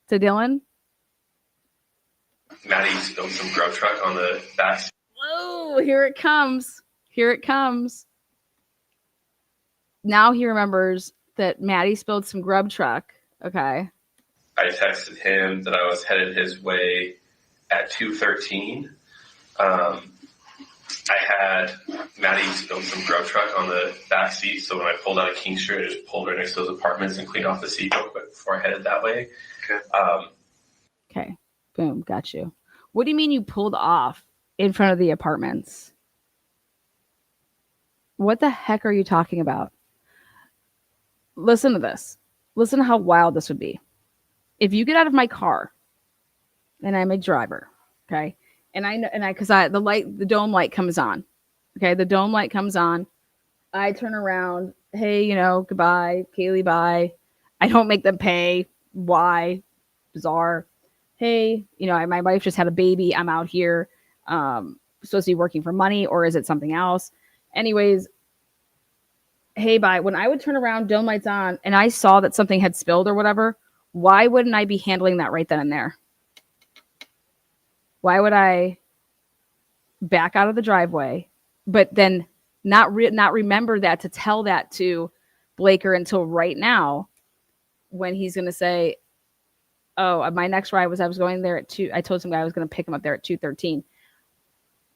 to Dylan. Maddie spilled some grub truck on the back. Oh, here it comes. Here it comes. Now he remembers that Maddie spilled some grub truck. Okay. I texted him that I was headed his way at 2:13. I had Maddie spilled some grub truck on the back seat, so when I pulled out of King Street, I just pulled right next to those apartments and cleaned off the seat real quick before I headed that way. Okay. Okay. Boom. Got you. What do you mean you pulled off in front of the apartments? What the heck are you talking about? Listen to this. Listen to how wild this would be. If you get out of my car and I'm a driver, okay, the dome light comes on. Okay, the dome light comes on. I turn around. Hey, goodbye, Kaylee, bye. I don't make them pay. Why? Bizarre. Hey, my wife just had a baby. I'm out here. Supposed to be working for money, or is it something else? Anyways, hey, bye. When I would turn around, dome lights on, and I saw that something had spilled or whatever, why wouldn't I be handling that right then and there? Why would I back out of the driveway, but then not remember that to tell that to Blaker until right now, when he's going to say, "Oh, my next ride was I was going there at 2. I told some guy I was going to pick him up there at 2:13."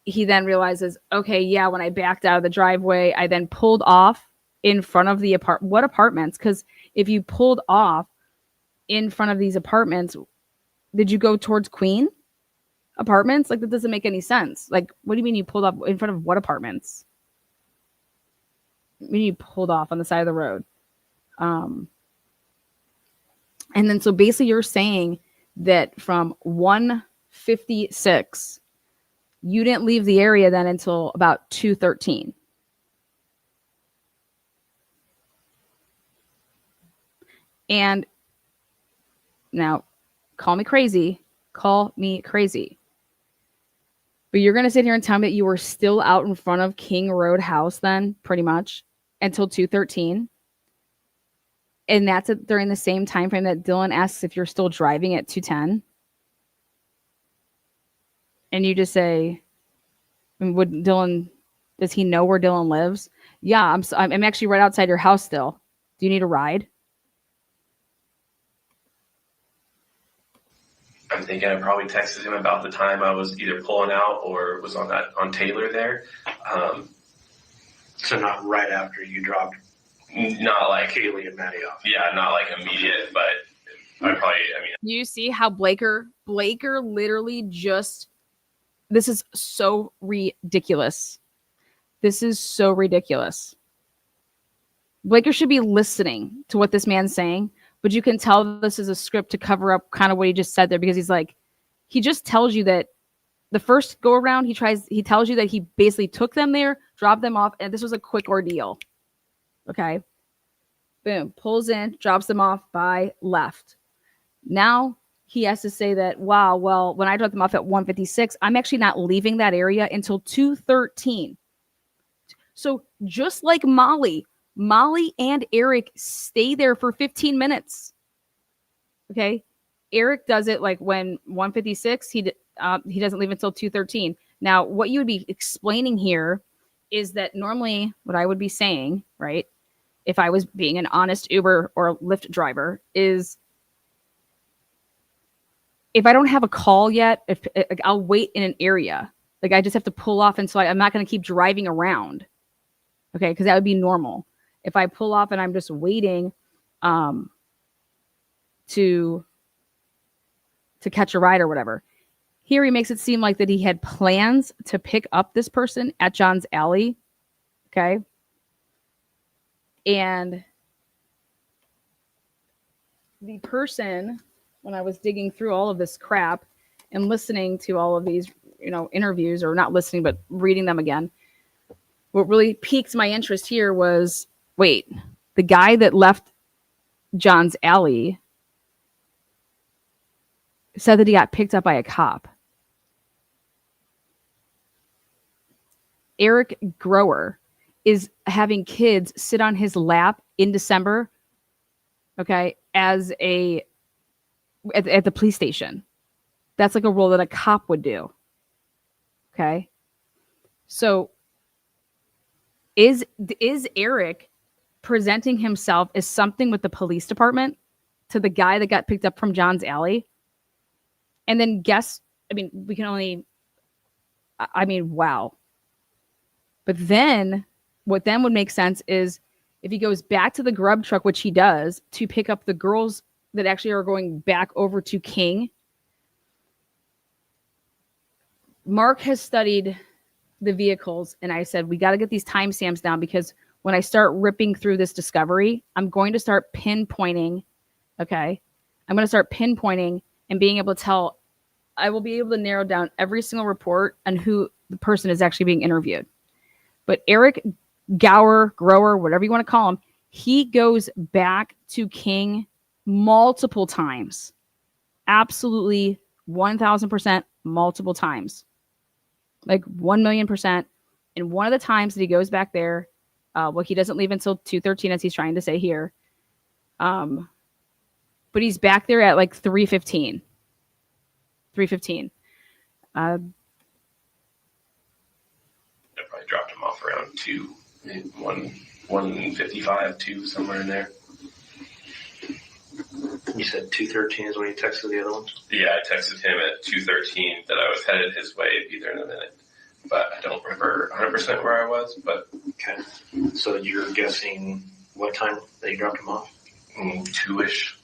He then realizes, okay, yeah, when I backed out of the driveway, I then pulled off in front of the what apartments? Because if you pulled off in front of these apartments, did you go towards Queen apartments? Like, that doesn't make any sense. Like, what do you mean you pulled off in front of what apartments? I mean, you pulled off on the side of the road. And then so basically you're saying that from 1:56, you didn't leave the area then until about 2:13. And now, call me crazy. But you're going to sit here and tell me that you were still out in front of King Road House then, pretty much, until 2:13. And that's during the same time frame that Dylan asks if you're still driving at 2:10. And you just say, does he know where Dylan lives? Yeah, I'm actually right outside your house still. Do you need a ride? I'm thinking I probably texted him about the time I was either pulling out or was on Taylor there. So not right after you dropped Not like Kaylee and Maddie off. Yeah, not like immediate, but I mean. You see how Blaker literally just This is so ridiculous. This is so ridiculous. Blaker should be listening to what this man's saying, but you can tell this is a script to cover up kind of what he just said there, because he's like, he just tells you that the first go around, he tells you that he basically took them there, dropped them off, and this was a quick ordeal. Okay. Boom. Pulls in, drops them off, by left. Now he has to say that, wow, well, when I dropped them off at 1:56, I'm actually not leaving that area until 2:13. So just like Molly and Eric stay there for 15 minutes. Okay. Eric does it like when 1:56, he doesn't leave until 2:13. Now, what you would be explaining here is that normally what I would be saying, right, if I was being an honest Uber or Lyft driver, is if I don't have a call yet, if I'll wait in an area, like I just have to pull off, and so I'm not going to keep driving around. Okay, because that would be normal. If I pull off and I'm just waiting to catch a ride or whatever. Here he makes it seem like that he had plans to pick up this person at John's Alley. Okay. And the person, when I was digging through all of this crap and listening to all of these, interviews, or not listening, but reading them again, what really piqued my interest here was, wait, the guy that left John's Alley said that he got picked up by a cop. Eric Grower is having kids sit on his lap in December, okay, at the police station. That's like a role that a cop would do. Okay. So is Eric presenting himself as something with the police department to the guy that got picked up from John's Alley? And then wow. But then what then would make sense is if he goes back to the grub truck, which he does, to pick up the girls that actually are going back over to King. Mark has studied the vehicles, and I said, we got to get these timestamps down, because when I start ripping through this discovery, I'm going to start pinpointing. Okay. I'm going to start pinpointing and being able to tell, I will be able to narrow down every single report on who the person is actually being interviewed. But Eric Grower, whatever you want to call him, he goes back to King multiple times. Absolutely 1,000% multiple times. Like 1,000,000%. And one of the times that he goes back there, he doesn't leave until 2:13, as he's trying to say here. But he's back there at like 3:15. 3:15. I probably dropped him off around 1:55, 2, somewhere in there. You said 2:13 is when you texted the other ones? Yeah, I texted him at 2:13 that I was headed his way, be there in a minute. But I don't remember 100% where I was. But okay. So you're guessing what time that you dropped him off? 2-ish.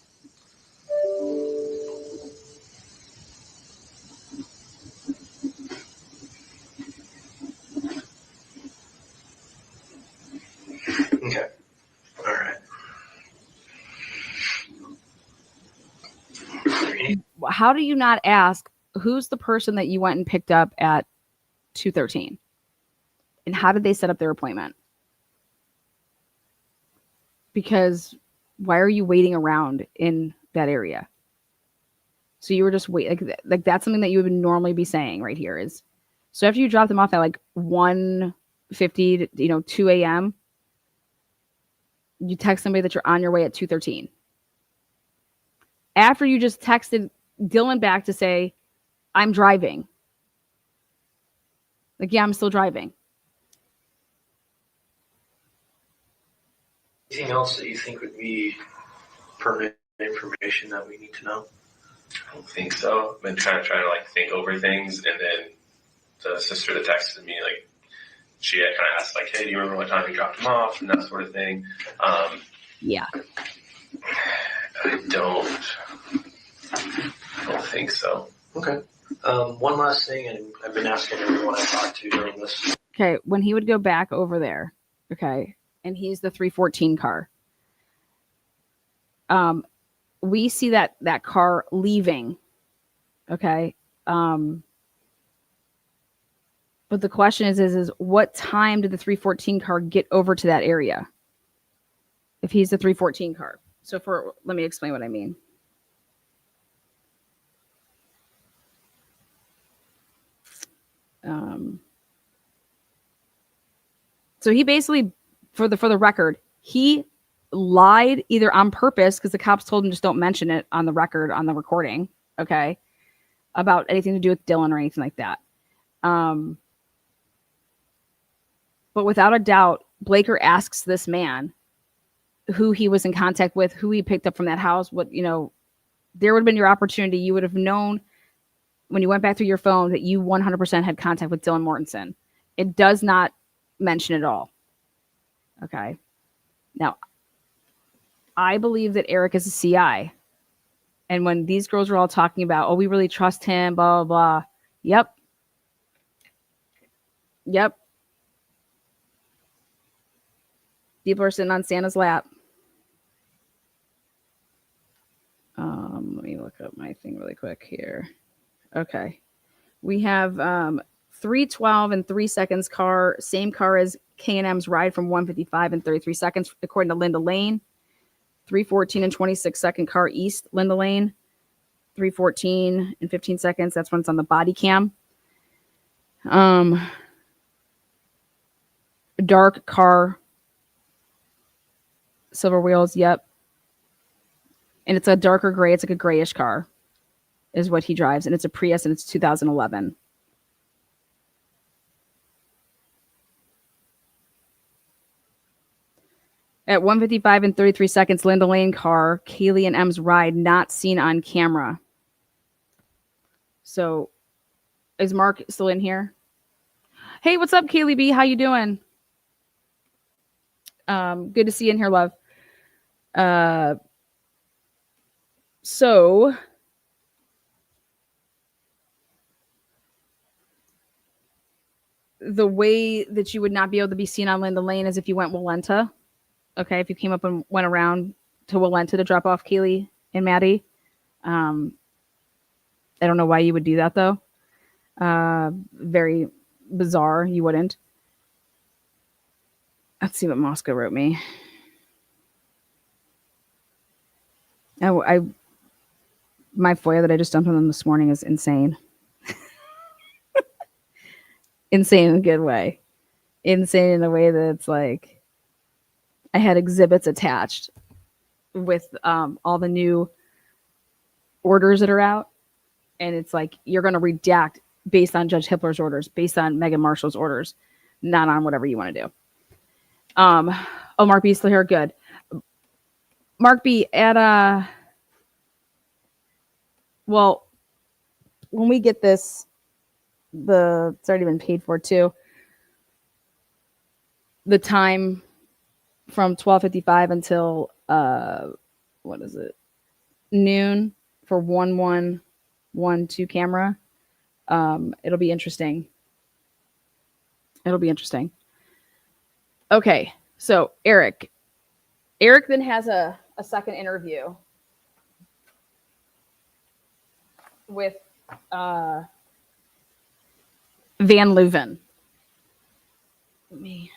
Okay. All right. How do you not ask who's the person that you went and picked up at 2:13? And how did they set up their appointment? Because why are you waiting around in that area? So you were just waiting. Like that's something that you would normally be saying right here is, so after you drop them off at like 1:50 to 2 a.m., you text somebody that you're on your way at 2:13. After you just texted Dylan back to say, I'm driving. Like, yeah, I'm still driving. Anything else that you think would be pertinent information that we need to know? I don't think so. I've been trying to like think over things, and then the sister that texted me, like, she had kind of asked, like, hey, do you remember what time you dropped him off, and that sort of thing. Yeah. I don't think so. Okay. One last thing, and I've been asking everyone I talked to during this. Okay, when he would go back over there, okay, and he's the 314 car. We see that car leaving, okay. But the question is what time did the 314 car get over to that area? If he's the 314 car. So let me explain what I mean. So he basically, for the record, he lied either on purpose because the cops told him just don't mention it on the record, on the recording, okay, about anything to do with Dylan or anything like that. But without a doubt, Blaker asks this man who he was in contact with, who he picked up from that house, what, there would have been your opportunity. You would have known when you went back through your phone that you 100% had contact with Dylan Mortensen. It does not mention it all. Okay. Now, I believe that Eric is a CI. And when these girls were all talking about, oh, we really trust him, blah, blah, blah. Yep. People are sitting on Santa's lap. Let me look up my thing really quick here. Okay. We have 3:12 and 3 seconds car, same car as K&M's ride from 1:55 and 33 seconds, according to Linda Lane. 3:14 and 26 second car east, Linda Lane. 3:14 and 15 seconds. That's when it's on the body cam. Dark car, silver wheels. Yep. And it's a darker gray. It's like a grayish car is what he drives. And it's a Prius and it's 2011. At 1:55 and 33 seconds, Linda Lane car, Kaylee and M's ride, not seen on camera. So is Mark still in here? Hey, what's up, Kaylee B? How you doing? Good to see you in here, love. So the way that you would not be able to be seen on Linda Lane is if you went Walenta. Okay, if you came up and went around to Walenta to drop off Kaylee and Maddie. I don't know why you would do that, though. Very bizarre. You wouldn't. Let's see what Moscow wrote me. My FOIA that I just dumped on them this morning is insane. Insane in a good way. Insane in a way that it's like I had exhibits attached with all the new orders that are out. And it's like, you're going to redact based on Judge Hippler's orders, based on Megan Marshall's orders, not on whatever you want to do. Oh, Mark B. still here. Good. Mark B. Well, when we get this, it's already been paid for too. The time from 12:55 until what is it? Noon for 1112 camera. It'll be interesting. Okay, so Eric then has a second interview with Van Leuven. Let me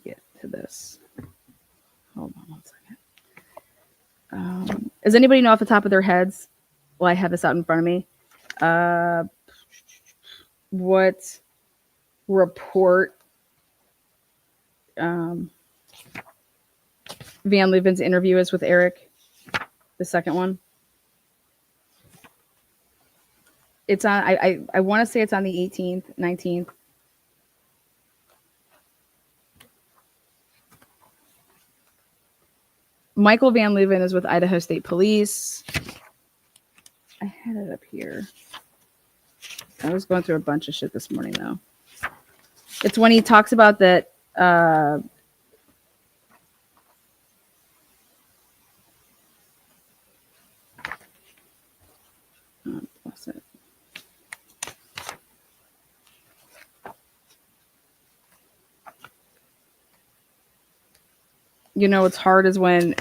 get to this. Hold on one second. Does anybody know off the top of their heads? Well, I have this out in front of me. What report Van Leuven's interview is with Eric? The second one. It's on. I want to say it's on the 18th, 19th. Michael Van Leuven is with Idaho State Police. I had it up here. I was going through a bunch of shit this morning, though. It's when he talks about that. What's hard is when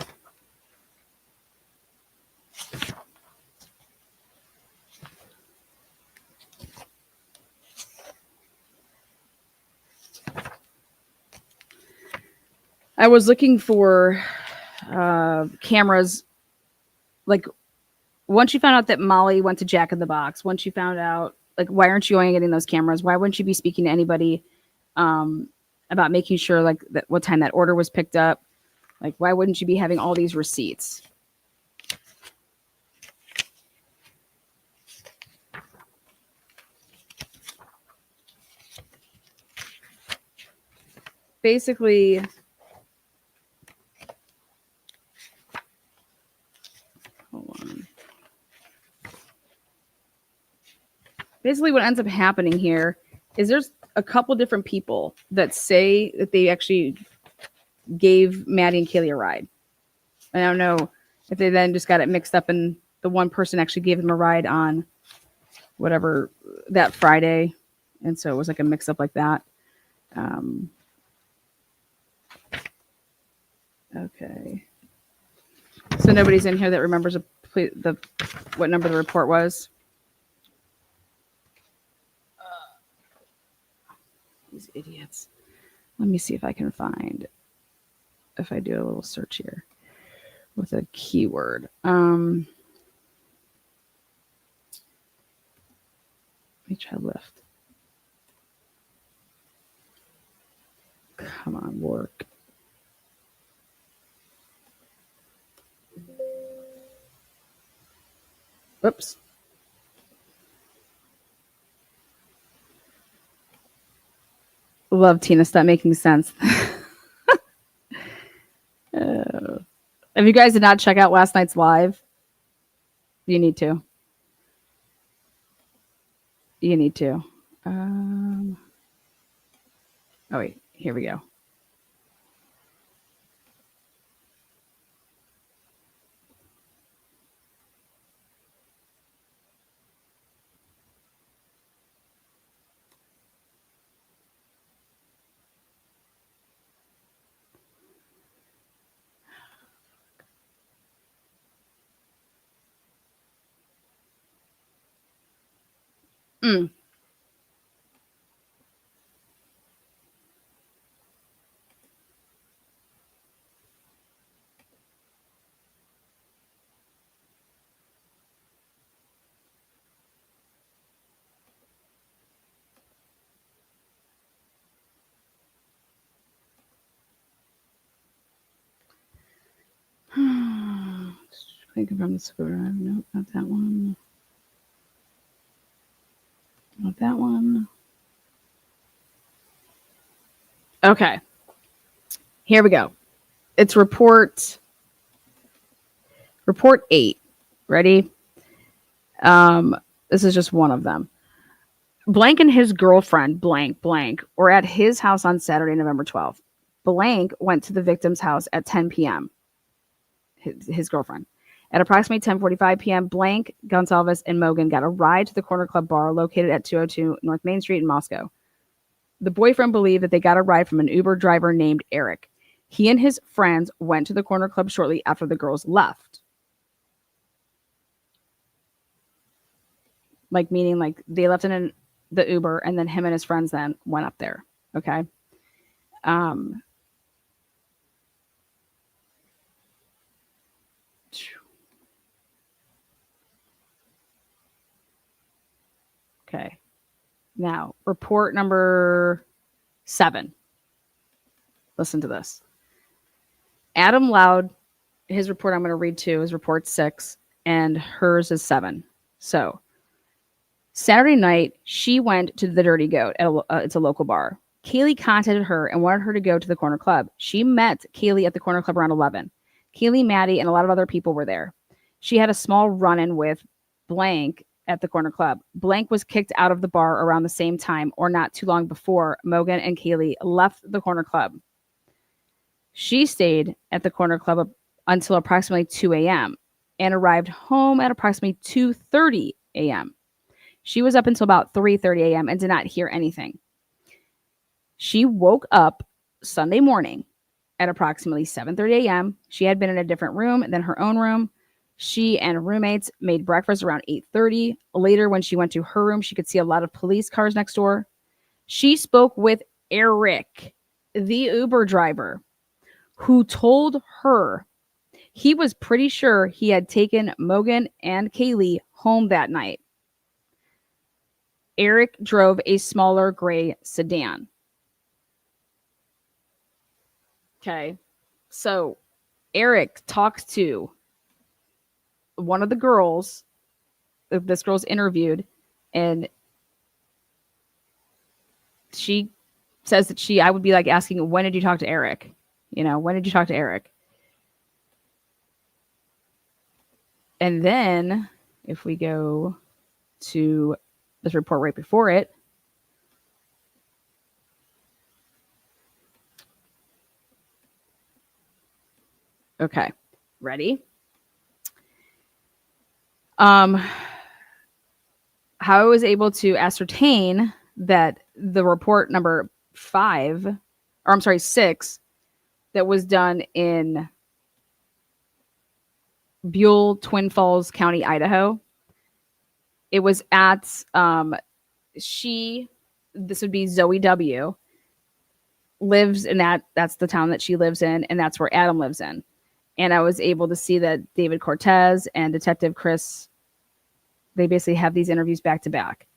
I was looking for cameras. Like, once you found out that Molly went to Jack in the Box, once you found out, like, why aren't you going and getting those cameras? Why wouldn't you be speaking to anybody about making sure, like, that what time that order was picked up? Like, why wouldn't you be having all these receipts? Basically, hold on. Basically, what ends up happening here is there's a couple different people that say that they actually gave Maddie and Kaylee a ride. I don't know if they then just got it mixed up and the one person actually gave them a ride on whatever that Friday. And so it was like a mix up like that. Okay. So nobody's in here that remembers what number the report was. These idiots. Let me see if I can find, if I do a little search here with a keyword. Let me try lift. Come on, work. Whoops. Love Tina, stop making sense. If you guys did not check out last night's live, you need to. You need to. Oh, wait. Here we go. Mm. Think from the scooter. Nope, not that one. Not that one. Okay. Here we go. It's report 8. Ready? This is just one of them. Blank and his girlfriend, blank, were at his house on Saturday, November 12th. Blank went to the victim's house at 10 p.m. His girlfriend. At approximately 10:45 p.m., Blank, Gonsalves, and Mogan got a ride to the Corner Club bar located at 202 North Main Street in Moscow. The boyfriend believed that they got a ride from an Uber driver named Eric. He and his friends went to the Corner Club shortly after the girls left. Like, meaning, like, they left in the Uber, and then him and his friends then went up there. Okay. Okay. Now, report number 7. Listen to this. Adam Loud, his report I'm going to read too is report 6, and hers is 7. So, Saturday night, she went to the Dirty Goat. It's a local bar. Kaylee contacted her and wanted her to go to the Corner Club. She met Kaylee at the Corner Club around 11. Kaylee, Maddie, and a lot of other people were there. She had a small run-in with Blank at the Corner Club. Blank was kicked out of the bar around the same time or not too long before Mogan and Kaylee left the Corner Club. She stayed at the Corner Club until approximately 2 a.m. and arrived home at approximately 2:30 a.m. She was up until about 3:30 a.m. and did not hear anything. She woke up Sunday morning at approximately 7:30 a.m. She had been in a different room than her own room. She and roommates made breakfast around 8:30. Later, when she went to her room, she could see a lot of police cars next door. She spoke with Eric, the Uber driver, who told her he was pretty sure he had taken Mogan and Kaylee home that night. Eric drove a smaller gray sedan. Okay, so Eric talks to one of the girls. This girl's interviewed, and she says that I would be like asking, when did you talk to Eric? When did you talk to Eric? And then if we go to this report right before it, okay, ready? How I was able to ascertain that the report number 6 that was done in Buell, Twin Falls County, Idaho. It was at this would be Zoe W. lives in that's the town that she lives in, and that's where Adam lives in. And I was able to see that David Cortez and Detective Chris, they basically have these interviews back to back.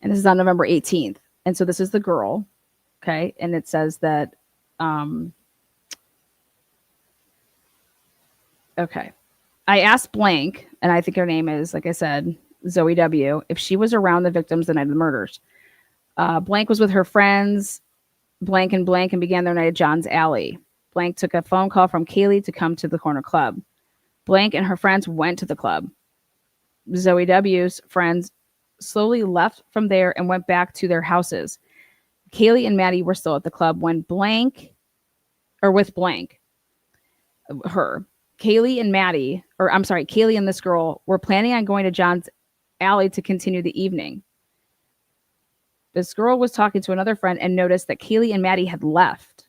And this is on November 18th. And so this is the girl. Okay. And it says that, okay. I asked Blank, and I think her name is, like I said, Zoe W., if she was around the victims the night of the murders. Blank was with her friends, Blank, and began their night at John's Alley. Blank took a phone call from Kaylee to come to the corner club. Blank and her friends went to the club. Zoe W.'s friends slowly left from there and went back to their houses. Kaylee and Maddie were still at the club when Kaylee and this girl were planning on going to John's Alley to continue the evening. This girl was talking to another friend and noticed that Kaylee and Maddie had left.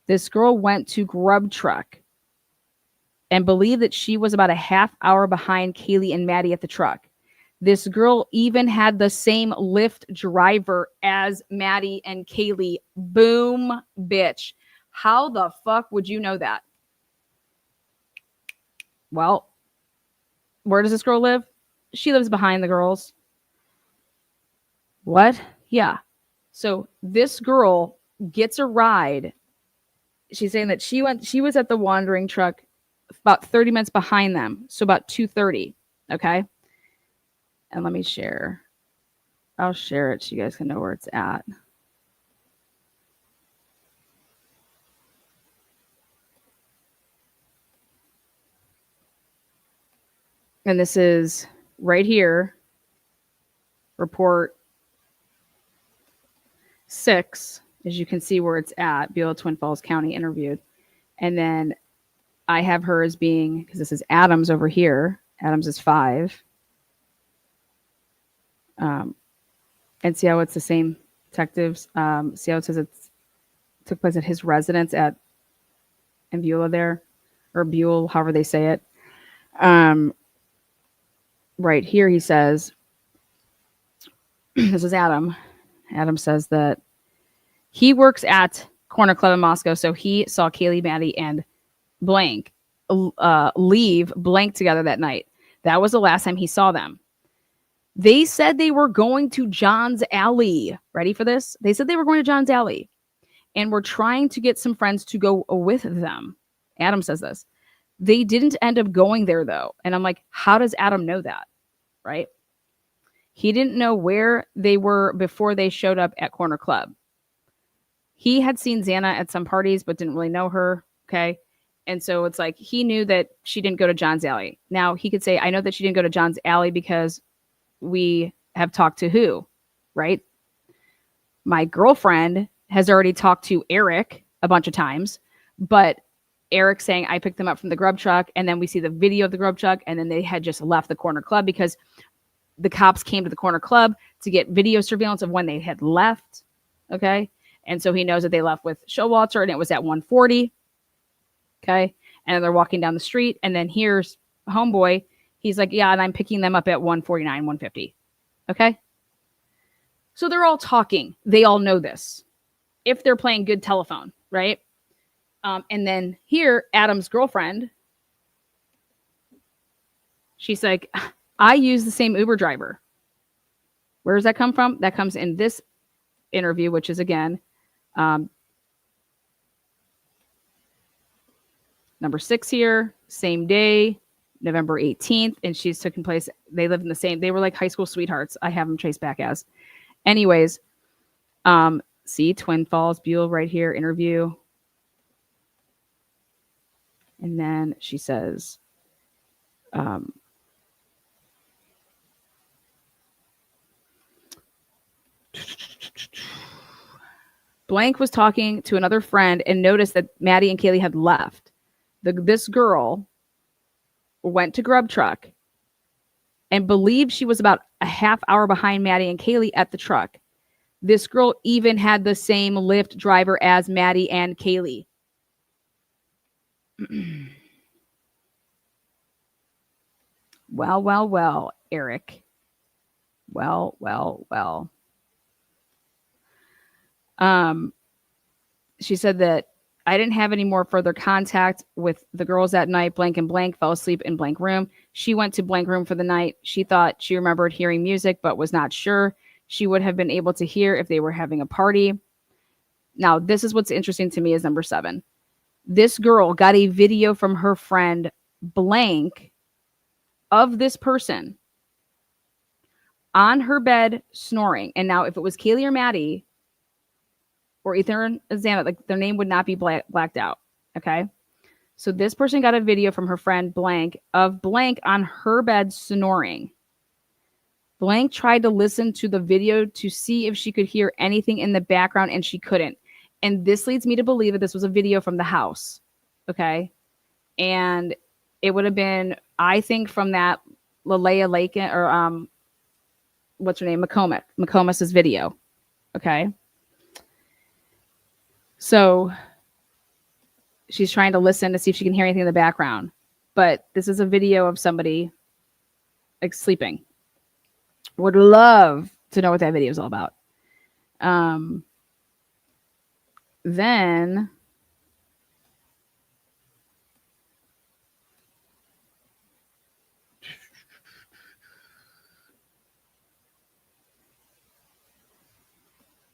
This girl went to Grub Truck and believed that she was about a half hour behind Kaylee and Maddie at the truck. This girl even had the same Lyft driver as Maddie and Kaylee. Boom, bitch. How the fuck would you know that? Well, where does this girl live? She lives behind the girls. What? Yeah. So this girl gets a ride. She's saying that she was at the wandering truck about 30 minutes behind them. So about 2:30. Okay. And let me share. I'll share it so you guys can know where it's at. And this is right here. Report 6, as you can see where it's at, Buell, Twin Falls County interviewed. And then I have her as being, because this is Adams over here. Adams is 5. And see how it's the same detectives. See how it says it took place at his residence in Beulah there, or Buell, however they say it. Right here, he says, this is Adam. Adam says that he works at Corner Club in Moscow, so he saw Kaylee, Maddie, and Blank leave Blank together that night. That was the last time he saw them. They said they were going to John's Alley. Ready for this? They said they were going to John's Alley and were trying to get some friends to go with them. Adam says this. They didn't end up going there, though. And I'm like, how does Adam know that? Right? He didn't know where they were before they showed up at Corner Club. He had seen Xana at some parties, but didn't really know her. Okay. And so it's like he knew that she didn't go to John's Alley. Now, he could say, I know that she didn't go to John's Alley because we have talked to who, right? My girlfriend has already talked to Eric a bunch of times, but Eric saying, I picked them up from the Grub Truck, and then we see the video of the Grub Truck, and then they had just left the Corner Club because the cops came to the Corner Club to get video surveillance of when they had left, okay? And so he knows that they left with Showalter and it was at 1:40. Okay. And they're walking down the street. And then here's homeboy. He's like, yeah, and I'm picking them up at 1:49, 1:50. Okay. So they're all talking. They all know this. If they're playing good telephone, right? And then here, Adam's girlfriend, she's like, I use the same Uber driver. Where does that come from? That comes in this interview, which is again, number 6 here, same day, November 18th. And she's taking place. They live in the same, they were like high school sweethearts. I have them traced back as. Anyways, see Twin Falls, Buell right here, interview. And then she says, blank was talking to another friend and noticed that Maddie and Kaylee had left. This girl went to Grub Truck and believed she was about a half hour behind Maddie and Kaylee at the truck. This girl even had the same Lyft driver as Maddie and Kaylee. Well, Eric. Well. She said that I didn't have any more further contact with the girls that night. Blank and blank fell asleep in blank room. She went to blank room for the night. She thought she remembered hearing music, but was not sure. She would have been able to hear if they were having a party. Now, this is what's interesting to me is number 7. This girl got a video from her friend blank of this person on her bed snoring. And now if it was Kaylee or Maddie or Ethan or Xana, like their name would not be blacked out. Okay. So this person got a video from her friend blank of blank on her bed snoring. Blank tried to listen to the video to see if she could hear anything in the background and she couldn't. And this leads me to believe that this was a video from the house. Okay. And it would have been, I think, from that Lalea Lake or what's her name? McComas's video. Okay. So she's trying to listen to see if she can hear anything in the background. But this is a video of somebody like sleeping. Would love to know what that video is all about. Then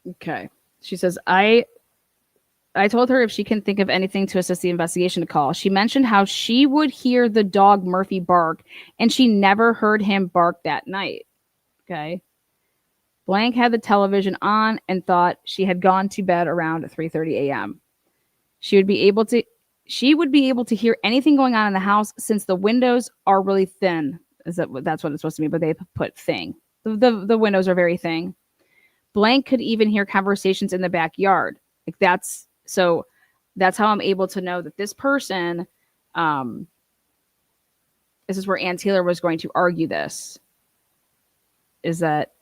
okay. She says, I told her if she can think of anything to assist the investigation to call. She mentioned how she would hear the dog Murphy bark and she never heard him bark that night. Okay. Blank had the television on and thought she had gone to bed around 3:30 a.m. She would be able to hear anything going on in the house since the windows are really thin. That's what it's supposed to mean, but they put thing. The windows are very thin. Blank could even hear conversations in the backyard. Like that's how I'm able to know that this person, this is where Ann Taylor was going to argue this, is that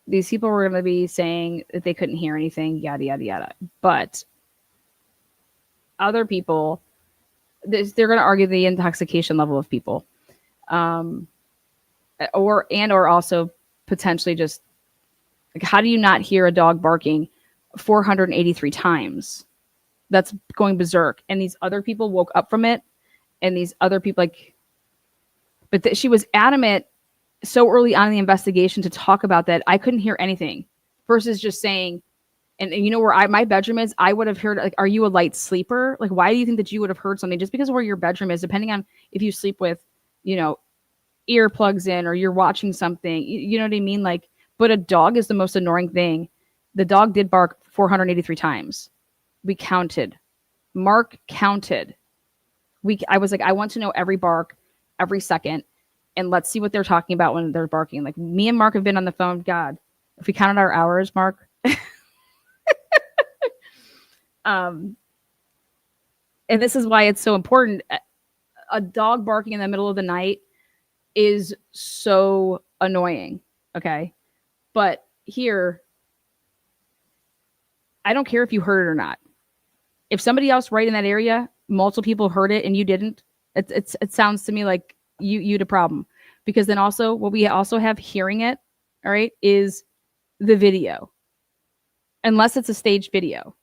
these people were going to be saying that they couldn't hear anything, yada, yada, yada. But other people, they're going to argue the intoxication level of people. Or also potentially just, like, how do you not hear a dog barking 483 times? That's going berserk. And these other people woke up from it. And these other people, she was adamant so early on in the investigation to talk about that. I couldn't hear anything versus just saying, and you know where my bedroom is, I would have heard, like, are you a light sleeper? Like, why do you think that you would have heard something just because of where your bedroom is, depending on if you sleep with, earplugs in or you're watching something, you know what I mean? Like, but a dog is the most annoying thing. The dog did bark 483 times. We counted. Mark counted. I was like, I want to know every bark, every second, and let's see what they're talking about when they're barking. Like, me and Mark have been on the phone. God, if we counted our hours, Mark. And this is why it's so important. A dog barking in the middle of the night is so annoying. Okay. But here, I don't care if you heard it or not. If somebody else right in that area, multiple people heard it and you didn't, it sounds to me like you had a problem. Because then also what we also have hearing it, all right, is the video. Unless it's a staged video,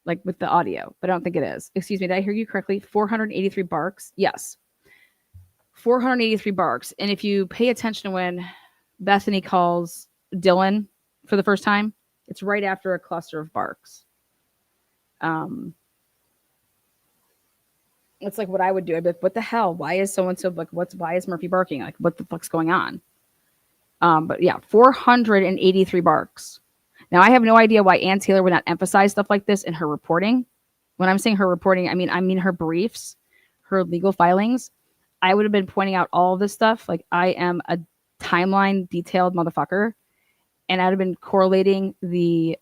like with the audio, but I don't think it is. Excuse me, did I hear you correctly? 483 barks? Yes. 483 barks. And if you pay attention to when Bethany calls Dylan for the first time, it's right after a cluster of barks. It's like what I would do. I'd be like, what the hell? Why is so-and-so like, why is Murphy barking? Like, what the fuck's going on? But yeah, 483 barks. Now, I have no idea why Ann Taylor would not emphasize stuff like this in her reporting. When I'm saying her reporting, I mean her briefs, her legal filings. I would have been pointing out all of this stuff. Like, I am a timeline detailed motherfucker. And I'd have been correlating the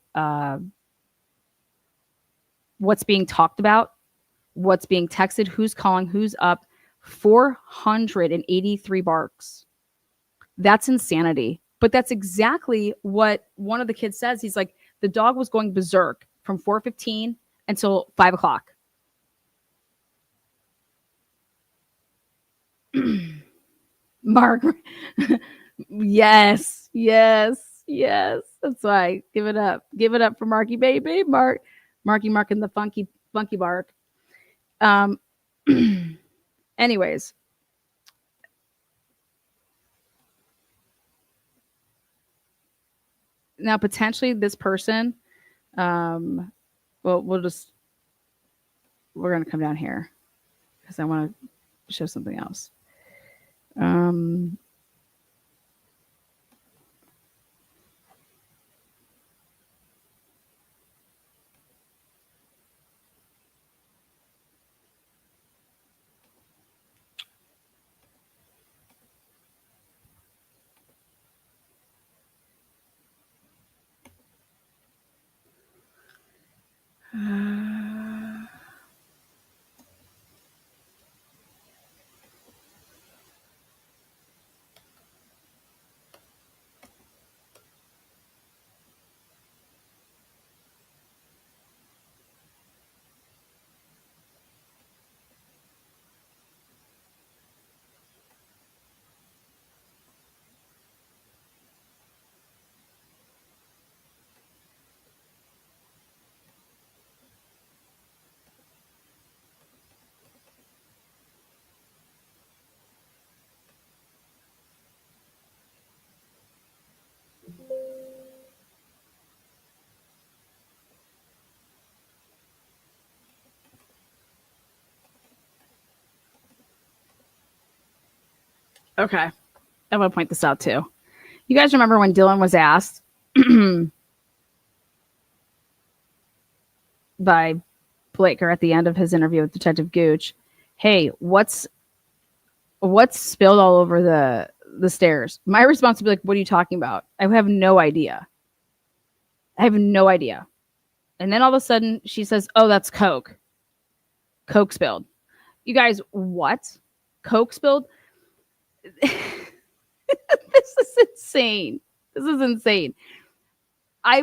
what's being talked about, what's being texted, who's calling, who's up. 483 barks. That's insanity. But that's exactly what one of the kids says. He's like, the dog was going berserk from 4:15 until 5 o'clock. Mark, yes. That's why. Give it up for Marky baby. Marky and the funky bark. Anyways. Now, potentially this person, well, we're going to come down here because I want to show something else. Okay. I want to point this out too. You guys remember when Dylan was asked by Blaker at the end of his interview with Detective Gooch, hey, what's spilled all over the stairs? My response would be like, what are you talking about? I have no idea. And then all of a sudden she says, oh, that's Coke. Coke spilled. You guys, what? Coke spilled? This is insane.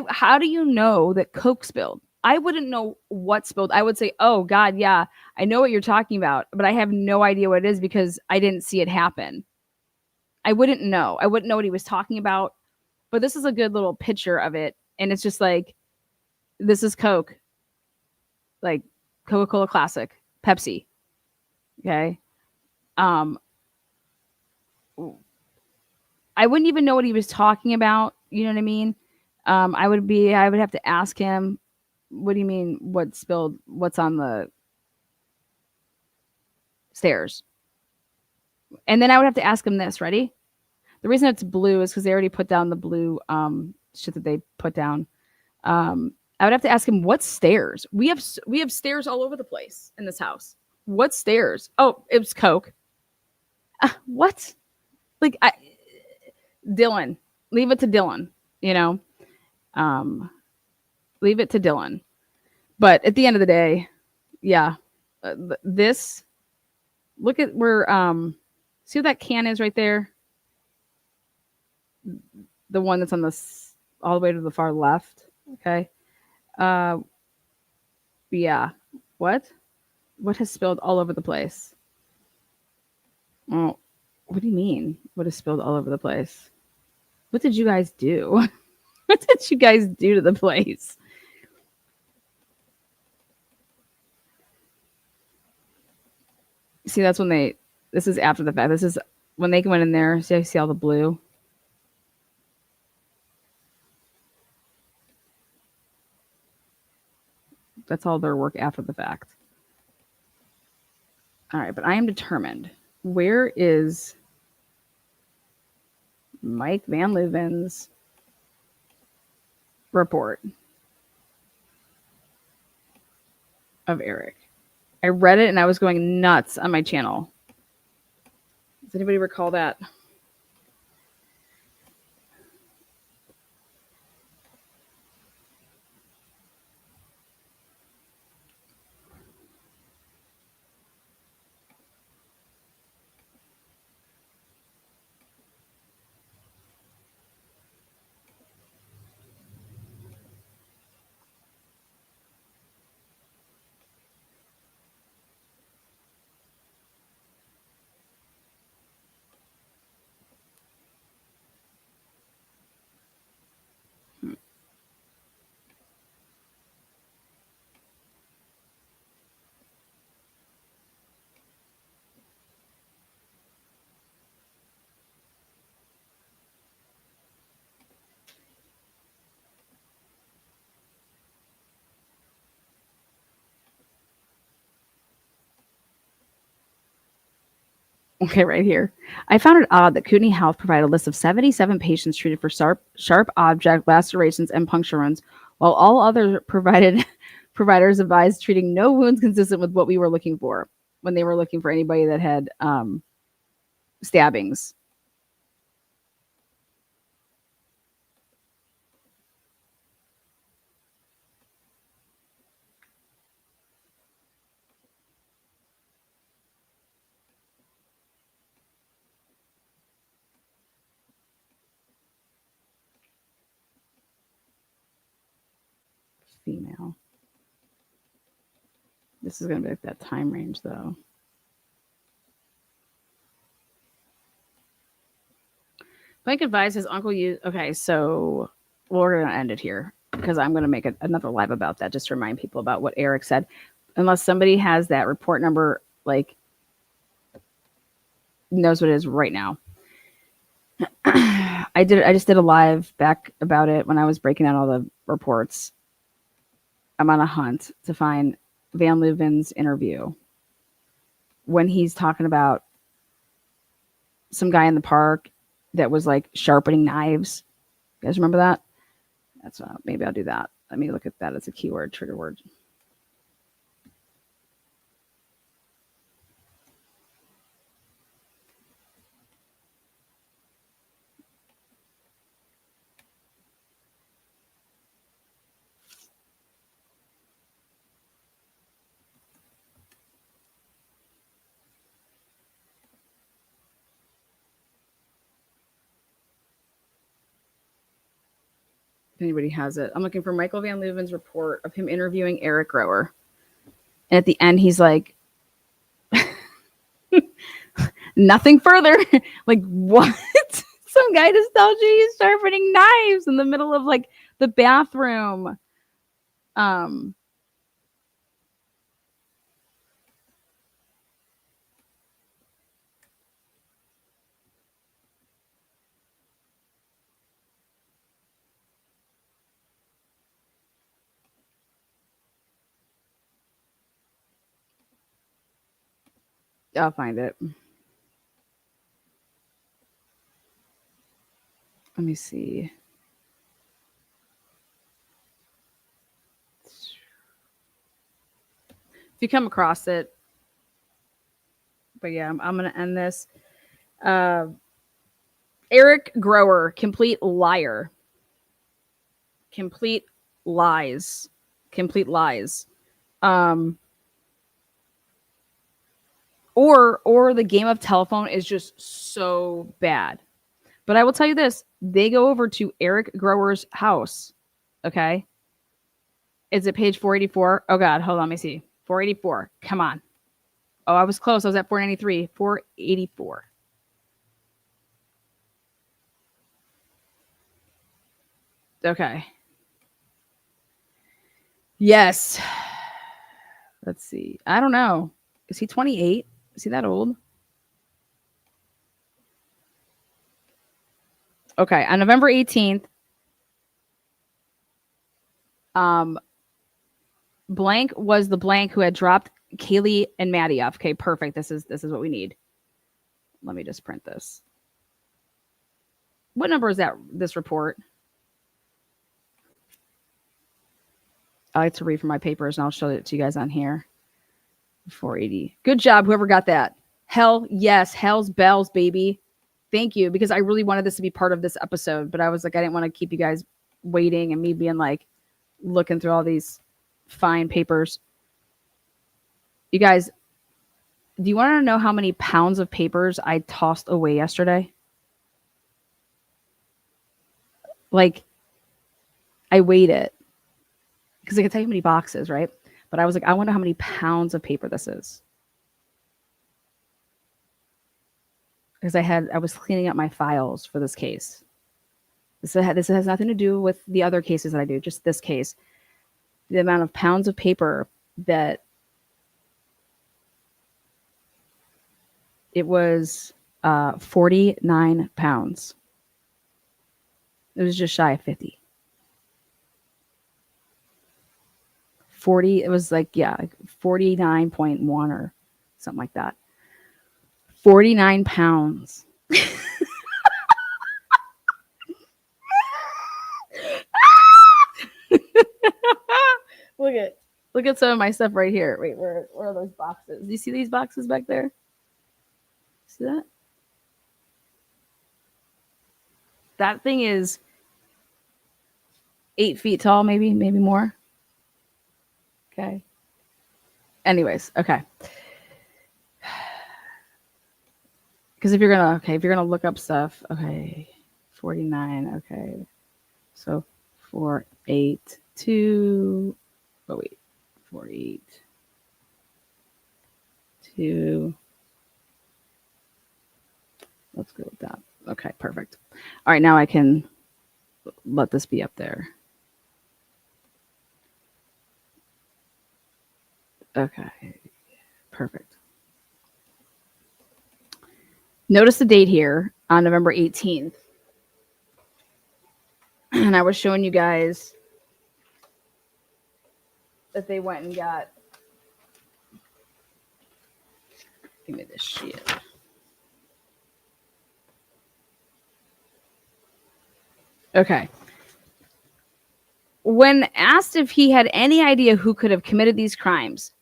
How do you know that Coke spilled? I wouldn't know what spilled. I would say, oh God, yeah, I know what you're talking about, but I have no idea what it is because I didn't see it happen. I wouldn't know what he was talking about, but this is a good little picture of it. And it's just like, this is Coke, like Coca-Cola Classic, Pepsi. Okay. I wouldn't even know what he was talking about. You know what I mean? I would have to ask him, what do you mean? What spilled? What's on the stairs? And then I would have to ask him this. Ready? The reason it's blue is because they already put down the blue shit that they put down. I would have to ask him, what stairs? We have stairs all over the place in this house. What stairs? Oh, it was Coke. What? Like, Dylan, leave it to Dylan, you know? Leave it to Dylan. But at the end of the day, yeah, this, look at where, see what that can is right there? The one that's on all the way to the far left. Okay. Uh, yeah. What? What has spilled all over the place? Oh, what do you mean? What has spilled all over the place? What did you guys do? What did you guys do to the place? See, that's when they. This is after the fact. This is when they went in there. See all the blue. That's all their work after the fact. All right, but I am determined. Where is Mike Van Leeuwen's report of Eric? I read it and I was going nuts on my channel. Does anybody recall that? Okay, right here. I found it odd that Kootenai Health provided a list of 77 patients treated for sharp object lacerations and puncture wounds, while all other providers advised treating no wounds consistent with what we were looking for when they were looking for anybody that had stabbings. Female. This is going to be like that time range, though. Mike advised his uncle use. Okay, so we're going to end it here because I'm going to make another live about that just to remind people about what Eric said. Unless somebody has that report number, like, knows what it is right now. I just did a live back about it when I was breaking out all the reports. I'm on a hunt to find Van Leeuwen's interview when he's talking about some guy in the park that was like sharpening knives. You guys remember that? That's maybe I'll do that. Let me look at that as a keyword, trigger word. If anybody has it. I'm looking for Michael Van Leeuwen's report of him interviewing Eric Grower. And at the end, he's like, nothing further. Like, what? Some guy just tells you he's sharpening knives in the middle of like the bathroom. I'll find it. Let me see. If you come across it, but yeah, I'm going to end this. Eric Grower, complete liar. Complete lies. Complete lies. Or the game of telephone is just so bad. But I will tell you this, they go over to Eric Grower's house. Okay? Is it page 484? Oh God, hold on, let me see. 484. Come on. Oh, I was close. I was at 493. 484. Okay. Yes. Let's see. I don't know. Is he 28? Is he that old? Okay. On November 18th, blank was the blank who had dropped Kaylee and Maddie off. Okay, perfect. This is what we need. Let me just print this. What number is that? This report? I like to read from my papers, and I'll show it to you guys on here. 480. Good job, whoever got that. Hell yes, hell's bells, baby. Thank you, because I really wanted this to be part of this episode, but I was like, I didn't want to keep you guys waiting and me being like looking through all these fine papers. You guys, do you want to know how many pounds of papers I tossed away yesterday? Like, I weighed it because I can tell you how many boxes, right? But I was like, I wonder how many pounds of paper this is. Because I was cleaning up my files for this case. This has nothing to do with the other cases that I do, just this case. The amount of pounds of paper that it was 49 pounds. It was just shy of 50. 40, it was like 49.1 or something like that. 49 pounds. Look at some of my stuff right here. Wait, where are those boxes? Do you see these boxes back there? See that? That thing is 8 feet tall, maybe more. Okay. Anyways, okay. Because if you're gonna look up stuff, okay, 49, okay. So 482. Oh wait, 482. Let's go with that. Okay, perfect. All right, now I can let this be up there. Okay, perfect. Notice the date here on November 18th. And I was showing you guys that they went and got. Give me this shit. Okay. When asked if he had any idea who could have committed these crimes,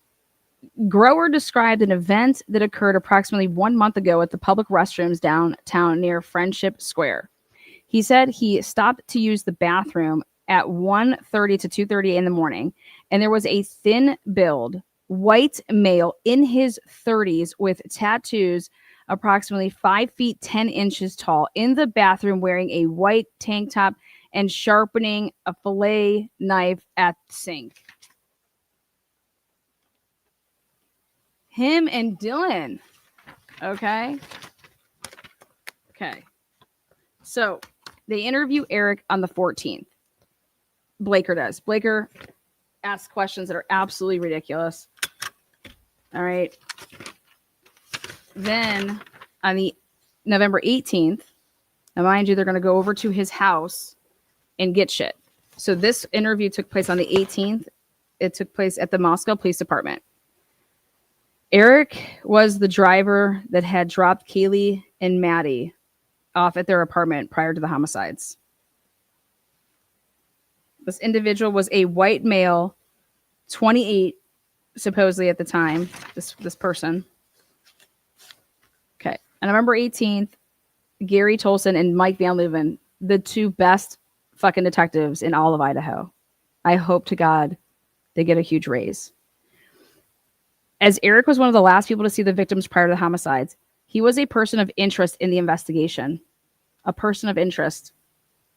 Grower described an event that occurred approximately 1 month ago at the public restrooms downtown near Friendship Square. He said he stopped to use the bathroom at 1:30 to 2:30 in the morning, and there was a thin-build, white male in his 30s with tattoos approximately 5 feet 10 inches tall in the bathroom wearing a white tank top and sharpening a fillet knife at the sink. Him and Dylan. Okay. So they interview Eric on the 14th. Blaker does. Blaker asks questions that are absolutely ridiculous. All right. Then on the November 18th, now mind you, they're going to go over to his house and get shit. So this interview took place on the 18th. It took place at the Moscow Police Department. Eric was the driver that had dropped Kaylee and Maddie off at their apartment prior to the homicides. This individual was a white male, 28, supposedly at the time, this person. Okay. On November 18th, Gary Tolson and Mike Van Leuven, the two best fucking detectives in all of Idaho. I hope to God they get a huge raise. As Eric was one of the last people to see the victims prior to the homicides, he was a person of interest in the investigation. A person of interest.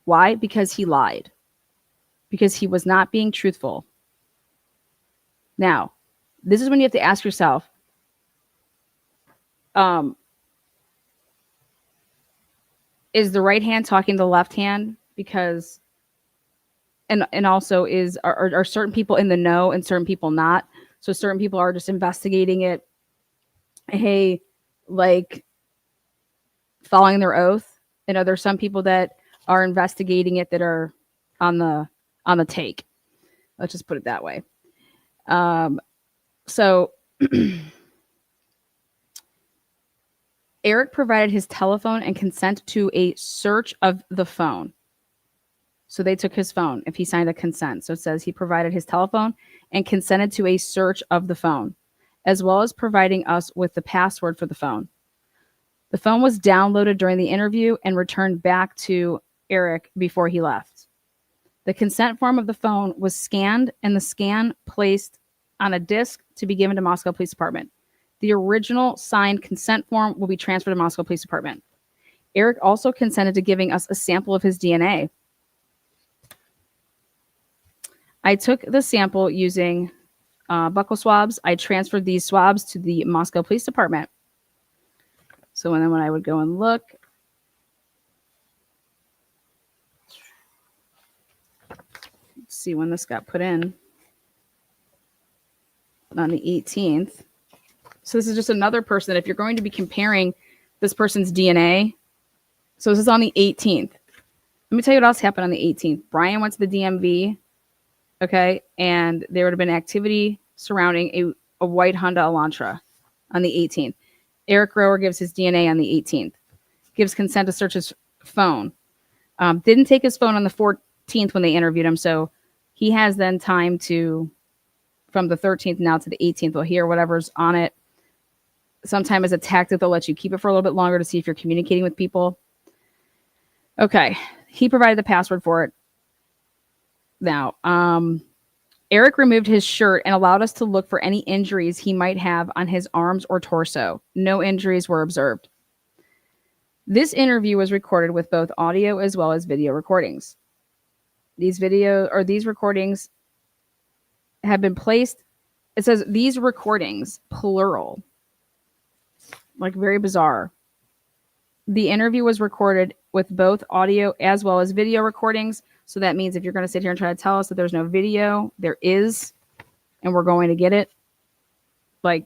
Why? Because he lied. Because he was not being truthful. Now, this is when you have to ask yourself, is the right hand talking to the left hand? Because and also are certain people in the know and certain people not? So certain people are just investigating it. Hey, like following their oath. And are there some people that are investigating it that are on the take? Let's just put it that way. So Eric provided his telephone and consent to a search of the phone. So they took his phone if he signed a consent. So it says he provided his telephone and consented to a search of the phone, as well as providing us with the password for the phone. The phone was downloaded during the interview and returned back to Eric before he left. The consent form of the phone was scanned and the scan placed on a disc to be given to Moscow Police Department. The original signed consent form will be transferred to Moscow Police Department. Eric also consented to giving us a sample of his DNA. I took the sample using buccal swabs. I transferred these swabs to the Moscow Police Department. So then when I would go and look, let's see when this got put in on the 18th. So this is just another person that if you're going to be comparing this person's DNA, so this is on the 18th. Let me tell you what else happened on the 18th. Brian went to the DMV, okay, and there would have been activity surrounding a white Honda Elantra on the 18th. Eric Grower gives his DNA on the 18th, gives consent to search his phone. Didn't take his phone on the 14th when they interviewed him, so he has then time to, from the 13th now to the 18th, they'll hear whatever's on it. Sometimes as a tactic, they'll let you keep it for a little bit longer to see if you're communicating with people. Okay, he provided the password for it. Now, Eric removed his shirt and allowed us to look for any injuries he might have on his arms or torso. No injuries were observed. This interview was recorded with both audio as well as video recordings. These recordings have been placed. It says these recordings, plural. Like very bizarre. The interview was recorded with both audio as well as video recordings. So that means if you're going to sit here and try to tell us that there's no video, there is, and we're going to get it like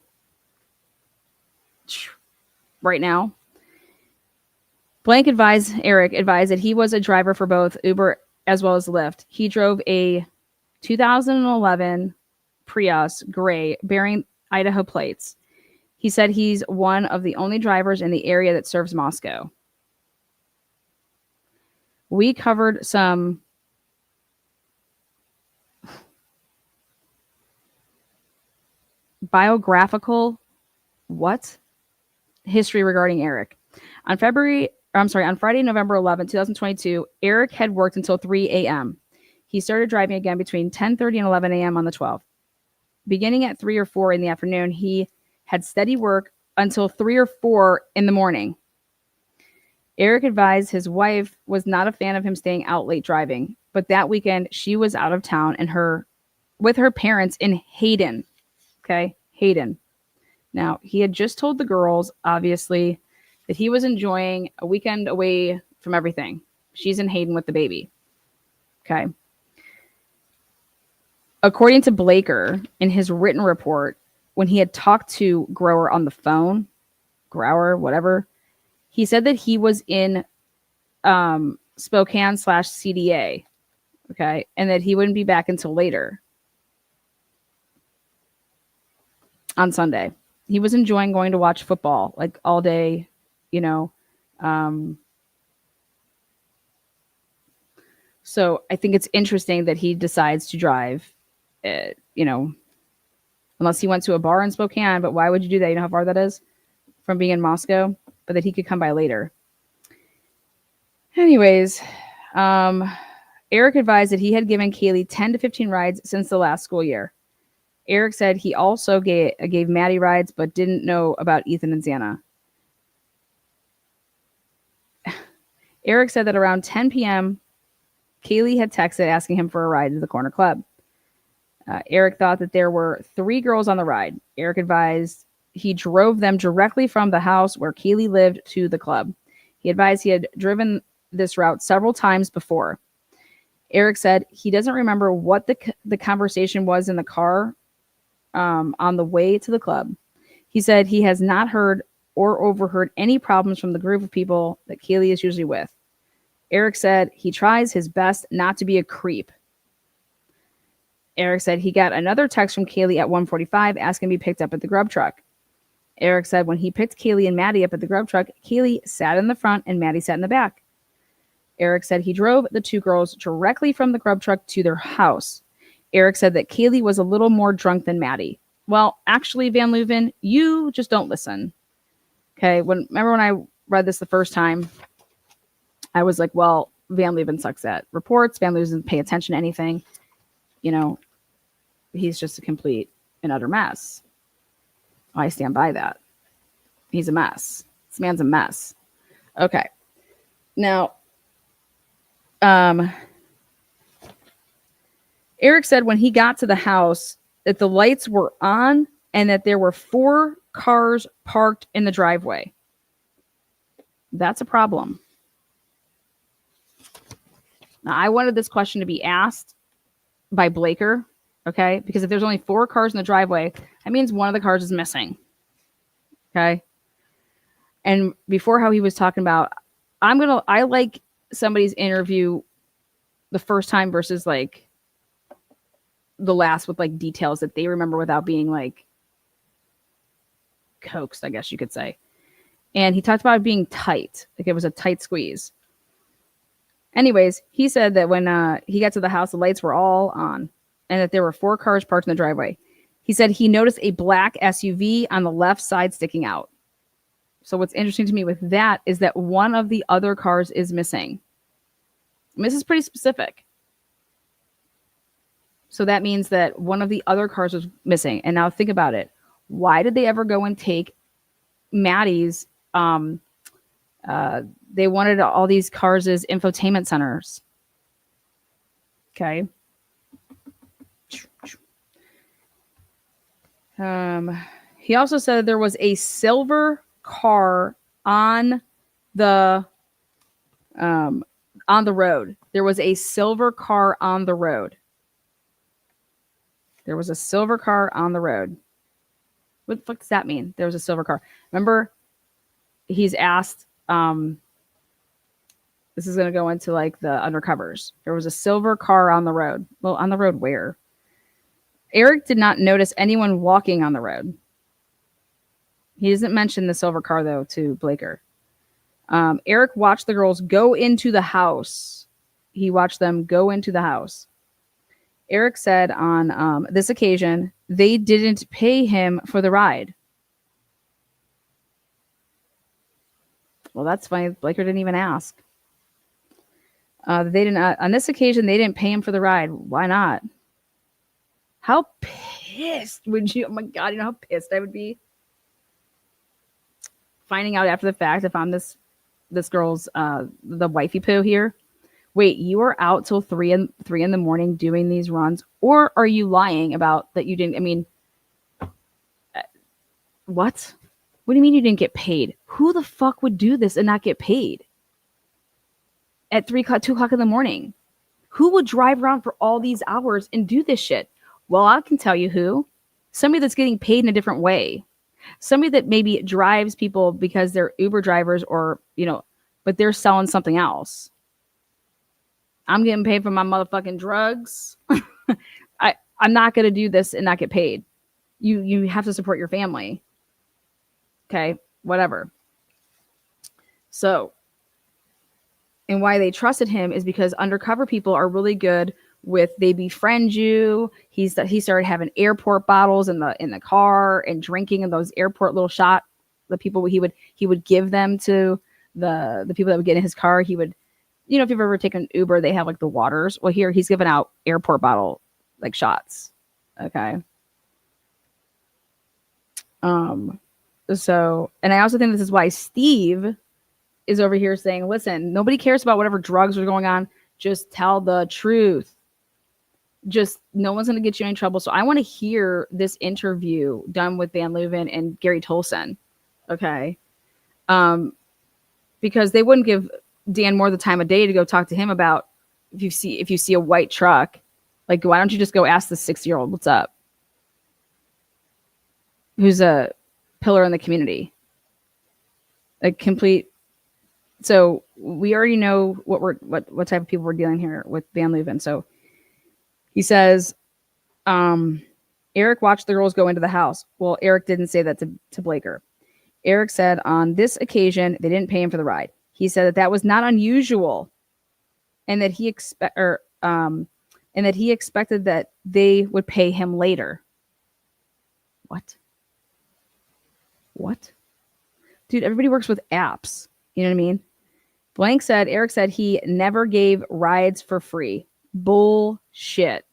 right now. Eric advised that he was a driver for both Uber as well as Lyft. He drove a 2011 Prius gray bearing Idaho plates. He said he's one of the only drivers in the area that serves Moscow. We covered some biographical history regarding Eric. On Friday, November 11, 2022, Eric had worked until 3 a.m. He started driving again between 10:30 and 11 a.m. on the 12th. Beginning at 3 or 4 in the afternoon, he had steady work until 3 or 4 in the morning. Eric advised his wife was not a fan of him staying out late driving, but that weekend she was out of town and with her parents in Hayden. Okay, Hayden. Now, he had just told the girls, obviously, that he was enjoying a weekend away from everything. She's in Hayden with the baby. Okay. According to Blaker, in his written report, when he had talked to Grower on the phone, Grower, whatever, he said that he was in Spokane/CDA, okay, and that he wouldn't be back until later on Sunday. He was enjoying going to watch football like all day, you know. So I think it's interesting that he decides to drive, unless he went to a bar in Spokane. But why would you do that? You know how far that is from being in Moscow? But that he could come by later. Anyways, Eric advised that he had given Kaylee 10 to 15 rides since the last school year. Eric said he also gave Maddie rides, but didn't know about Ethan and Xana. Eric said that around 10 p.m., Kaylee had texted asking him for a ride to the corner club. Eric thought that there were 3 girls on the ride. Eric advised he drove them directly from the house where Kaylee lived to the club. He advised he had driven this route several times before. Eric said he doesn't remember what the conversation was in the car on the way to the club. He said he has not heard or overheard any problems from the group of people that Kaylee is usually with. Eric said he tries his best not to be a creep. Eric said he got another text from Kaylee at 1:45 asking to be picked up at the grub truck. Eric said when he picked Kaylee and Maddie up at the grub truck, Kaylee sat in the front and Maddie sat in the back. Eric said he drove the 2 girls directly from the grub truck to their house. Eric said that Kaylee was a little more drunk than Maddie. Well, actually, Van Leuven, you just don't listen. Okay, remember when I read this the first time, I was like, well, Van Leuven sucks at reports. Van Leuven doesn't pay attention to anything. You know, he's just a complete and utter mess. I stand by that. He's a mess. This man's a mess. Okay. Now, Eric said when he got to the house that the lights were on and that there were 4 cars parked in the driveway. That's a problem. Now, I wanted this question to be asked by Blaker, okay? Because if there's only 4 cars in the driveway, that means one of the cars is missing, okay? And before how he was talking about, I like somebody's interview the first time versus like the last with like details that they remember without being like coaxed, I guess you could say. And he talked about it being tight, like it was a tight squeeze. Anyways, he said that when he got to the house, the lights were all on and that there were 4 cars parked in the driveway. He said he noticed a black SUV on the left side sticking out. So what's interesting to me with that is that one of the other cars is missing. And this is pretty specific. So that means that one of the other cars was missing. And now think about it. Why did they ever go and take Maddie's? They wanted all these cars as infotainment centers. Okay. He also said there was a silver car on the road. There was a silver car on the road. There was a silver car on the road. What the fuck does that mean? There was a silver car. Remember, he's asked, this is going to go into like the undercovers. There was a silver car on the road. Well, on the road where? Eric did not notice anyone walking on the road. He doesn't mention the silver car, though, to Blaker. Eric watched the girls go into the house. He watched them go into the house. Eric said on this occasion, they didn't pay him for the ride. Well, that's funny. Blaker didn't even ask. They didn't. On this occasion, they didn't pay him for the ride. Why not? How pissed would you? Oh my God, you know how pissed I would be finding out after the fact if I'm this girl's the wifey poo here. Wait, you were out till 3 in the morning doing these runs, or are you lying about that you didn't? I mean, what? What do you mean you didn't get paid? Who the fuck would do this and not get paid at 2 o'clock in the morning? Who would drive around for all these hours and do this shit? Well, I can tell you who. Somebody that's getting paid in a different way. Somebody that maybe drives people because they're Uber drivers or, but they're selling something else. I'm getting paid for my motherfucking drugs. I'm not going to do this and not get paid. You have to support your family. Okay, whatever. So, and why they trusted him is because undercover people are really good with, they befriend you. He started having airport bottles in the car and drinking in those airport little shot. The people he would give them to the people that would get in his car. He would, if you've ever taken Uber, they have like the waters. Well, here he's giving out airport bottle like shots. Okay. So, and I also think this is why Steve is over here saying, listen, nobody cares about whatever drugs are going on. Just tell the truth. Just no one's going to get you in trouble. So I want to hear this interview done with Van Leuven and Gary Tolson. Okay. Because they wouldn't give Dan more the time of day to go talk to him about if you see a white truck, like, why don't you just go ask the 6-year-old what's up? Who's a pillar in the community. A complete. So we already know what type of people we're dealing here with Van Leuven. So he says, Eric watched the girls go into the house. Well, Eric didn't say that to Blaker. Eric said on this occasion, they didn't pay him for the ride. He said that was not unusual and that he expected that they would pay him later. What? Dude, everybody works with apps. You know what I mean? Eric said he never gave rides for free. Bullshit.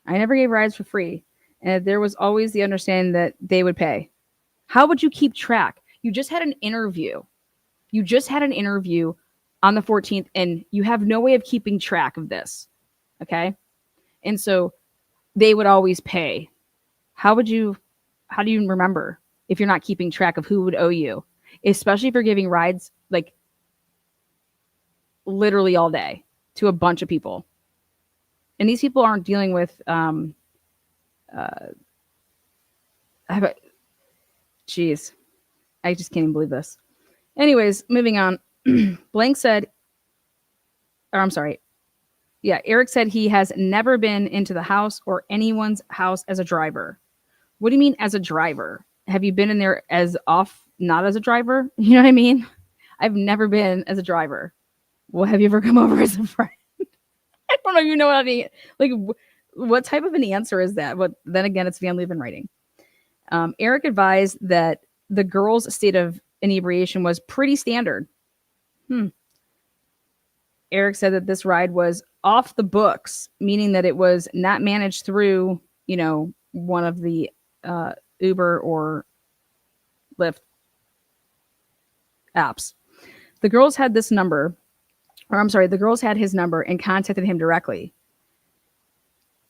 I never gave rides for free. And there was always the understanding that they would pay. How would you keep track? You just had an interview. On the 14th, and you have no way of keeping track of this. Okay? And so they would always pay. How do you remember if you're not keeping track of who would owe you? Especially if you're giving rides like literally all day to a bunch of people. And these people aren't dealing with Jeez. I just can't even believe this. Anyways, moving on. Eric said he has never been into the house or anyone's house as a driver. What do you mean as a driver? Have you been in there not as a driver? You know what I mean? I've never been as a driver. Well, have you ever come over as a friend? I don't know if you know what I mean. Like, what type of an answer is that? But then again, it's Van Leuven writing. Eric advised that the girls' state of inebriation was pretty standard. Eric said that this ride was off the books, meaning that it was not managed through, one of the Uber or Lyft apps. The girls had his number and contacted him directly.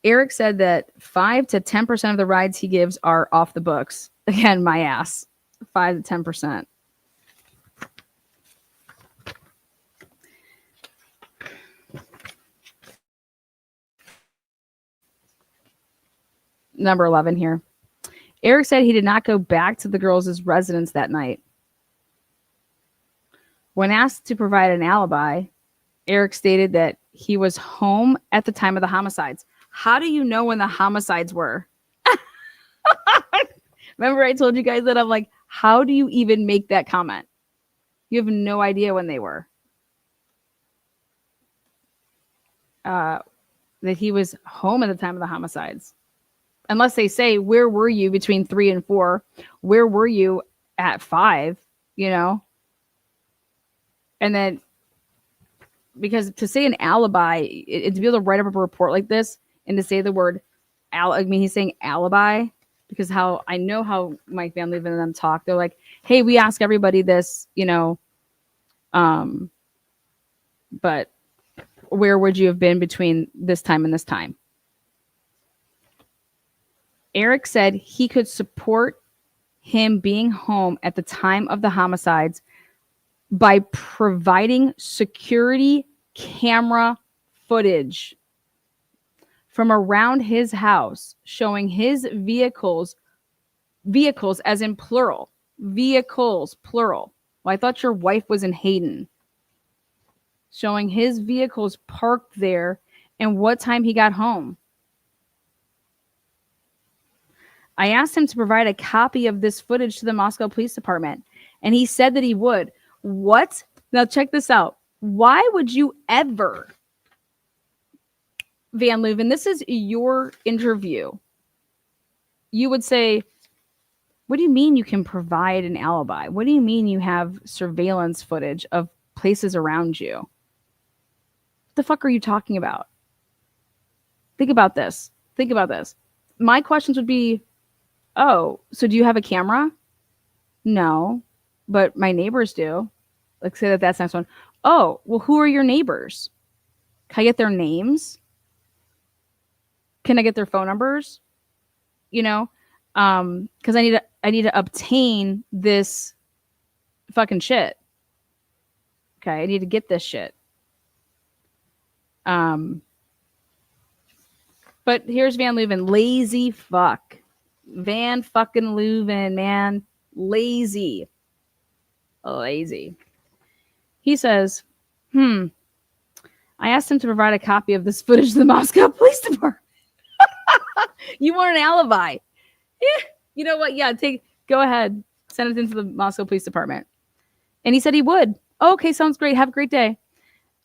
Eric said that 5 to 10% of the rides he gives are off the books. Again, my ass. 5 to 10%. Number 11 here. Eric said he did not go back to the girls' residence that night. When asked to provide an alibi, Eric stated that he was home at the time of the homicides. How do you know when the homicides were? Remember I told you guys that? I'm like, how do you even make that comment? You have no idea when they were. That he was home at the time of the homicides. Unless they say, where were you between 3 and 4? Where were you at 5? And then, because to say an alibi, to be able to write up a report like this and to say the word, he's saying alibi, because I know how Mike Van Leuven and them talk. They're like, hey, we ask everybody this, but where would you have been between this time and this time? Eric said he could support him being home at the time of the homicides by providing security camera footage from around his house showing his vehicles as in plural. Vehicles, plural. Well, I thought your wife was in Hayden. Showing his vehicles parked there and what time he got home. I asked him to provide a copy of this footage to the Moscow Police Department, and he said that he would. What? Now check this out. Why would you ever, Van Leuven, this is your interview. You would say, what do you mean you can provide an alibi? What do you mean you have surveillance footage of places around you? What the fuck are you talking about? Think about this. My questions would be, oh, so do you have a camera? No, but my neighbors do. Like, say that's the next one. Oh, well, who are your neighbors? Can I get their names? Can I get their phone numbers? You know, because I need to obtain this fucking shit. Okay, I need to get this shit. But here's Van Leuven, lazy fuck. Van fucking Leuven, man, lazy. He says, I asked him to provide a copy of this footage to the Moscow Police Department. You want an alibi? Yeah. You know what? Yeah, go ahead. Send it into the Moscow Police Department. And he said he would. Oh, okay, sounds great. Have a great day.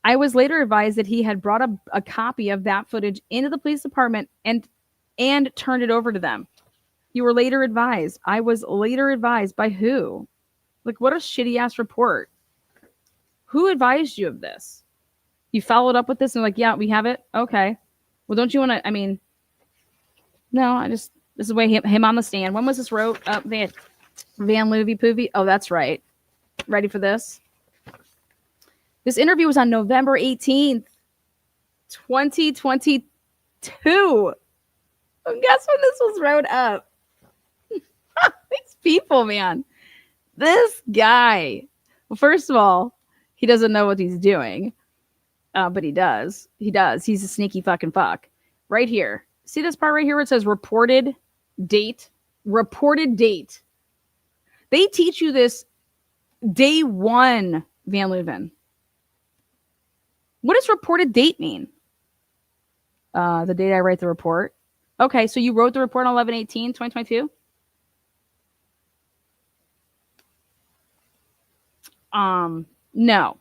I was later advised that he had brought a copy of that footage into the police department and turned it over to them. You were later advised. I was later advised by who? Like, what a shitty ass report. Who advised you of this? You followed up with this and like, yeah, we have it. Okay. Well, don't you want to, I mean, no, this is the way him on the stand. When was this wrote? Van Leuven Poovy. Oh, that's right. Ready for this? This interview was on November 18th, 2022. Guess when this was wrote up? These people, man. This guy. Well, first of all, he doesn't know what he's doing. But he does. He does. He's a sneaky fucking fuck. Right here. See this part right here where it says reported date? Reported date. They teach you this day one, Van Leuven. What does reported date mean? The date I write the report. Okay, so you wrote the report on 11/18/2022? No.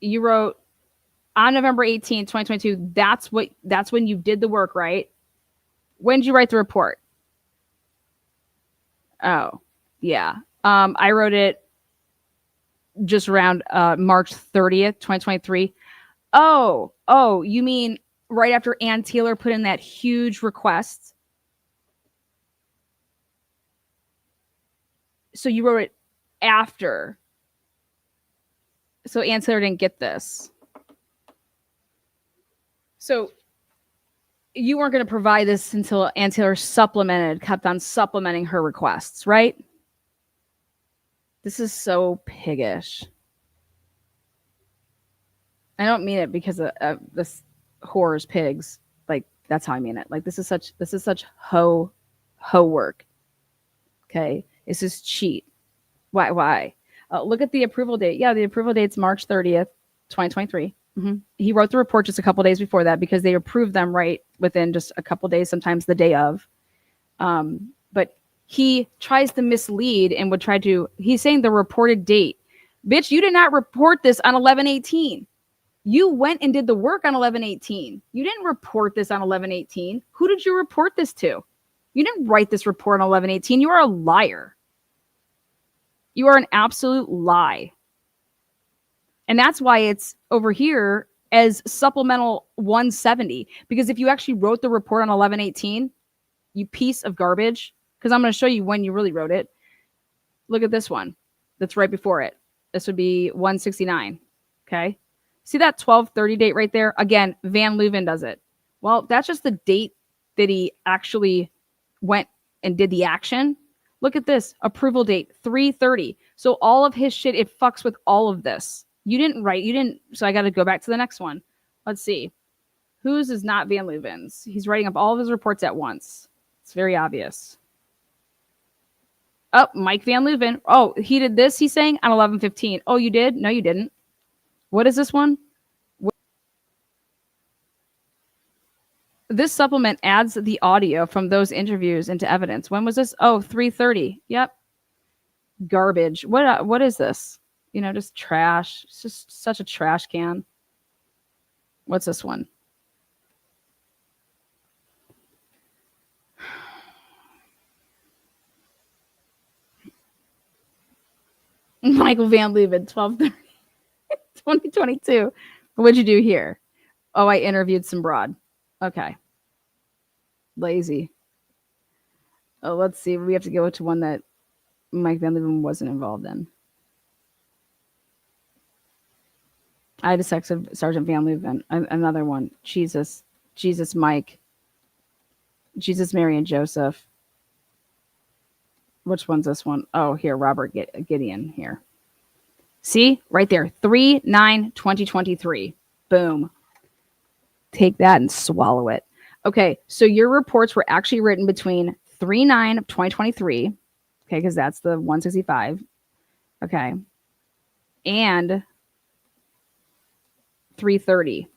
You wrote on November 18th, 2022. That's when you did the work, right? When did you write the report? Oh, yeah. I wrote it just around March 30th, 2023. Oh, you mean right after Ann Taylor put in that huge request? So you wrote it after. So Ann Taylor didn't get this. So you weren't going to provide this until Ann Taylor kept on supplementing her requests, right? This is so piggish. I don't mean it because of this whore's pigs. Like, that's how I mean it. Like, this is such hoe work. Okay, this is cheat. Why? Look at the approval date. Yeah, the approval date's March 30th, 2023. Mm-hmm. He wrote the report just a couple days before that because they approved them right within just a couple days, sometimes the day of. But he tries to mislead and he's saying the reported date. Bitch, you did not report this on 11/18. You went and did the work on 11/18. You didn't report this on 11/18. Who did you report this to? You didn't write this report on 11/18. You are a liar. You are an absolute lie. And that's why it's over here as supplemental 170. Because if you actually wrote the report on 11/18, you piece of garbage, because I'm going to show you when you really wrote it. Look at this one. That's right before it. This would be 169. Okay. See that 12/30 date right there? Again, Van Leuven does it. Well, that's just the date that he actually went and did the action. Look at this. Approval date, 3/30. So all of his shit, it fucks with all of this. So I got to go back to the next one. Let's see. Whose is not Van Leuven's? He's writing up all of his reports at once. It's very obvious. Oh, Mike Van Leuven. Oh, he did this, he's saying, on 11/15. Oh, you did? No, you didn't. What is this one? This supplement adds the audio from those interviews into evidence. When was this? Oh, 3:30. Yep. Garbage. What is this? Just trash. It's just such a trash can. What's this one? Michael Van Leuven, 12/30, 2022. What'd you do here? Oh, I interviewed some broad. Okay. Lazy. Oh, let's see. We have to go to one that Mike Van Leuven wasn't involved in. I had a Sergeant Van Leuven. Another one. Jesus, Mike, Jesus, Mary, and Joseph. Which one's this one? Oh, here, Robert Gideon here. See, right there, 3/9/2023. Boom. Take that and swallow it. Okay, so your reports were actually written between 3/9 of 2023. Okay, because that's the 165. Okay, and 3/30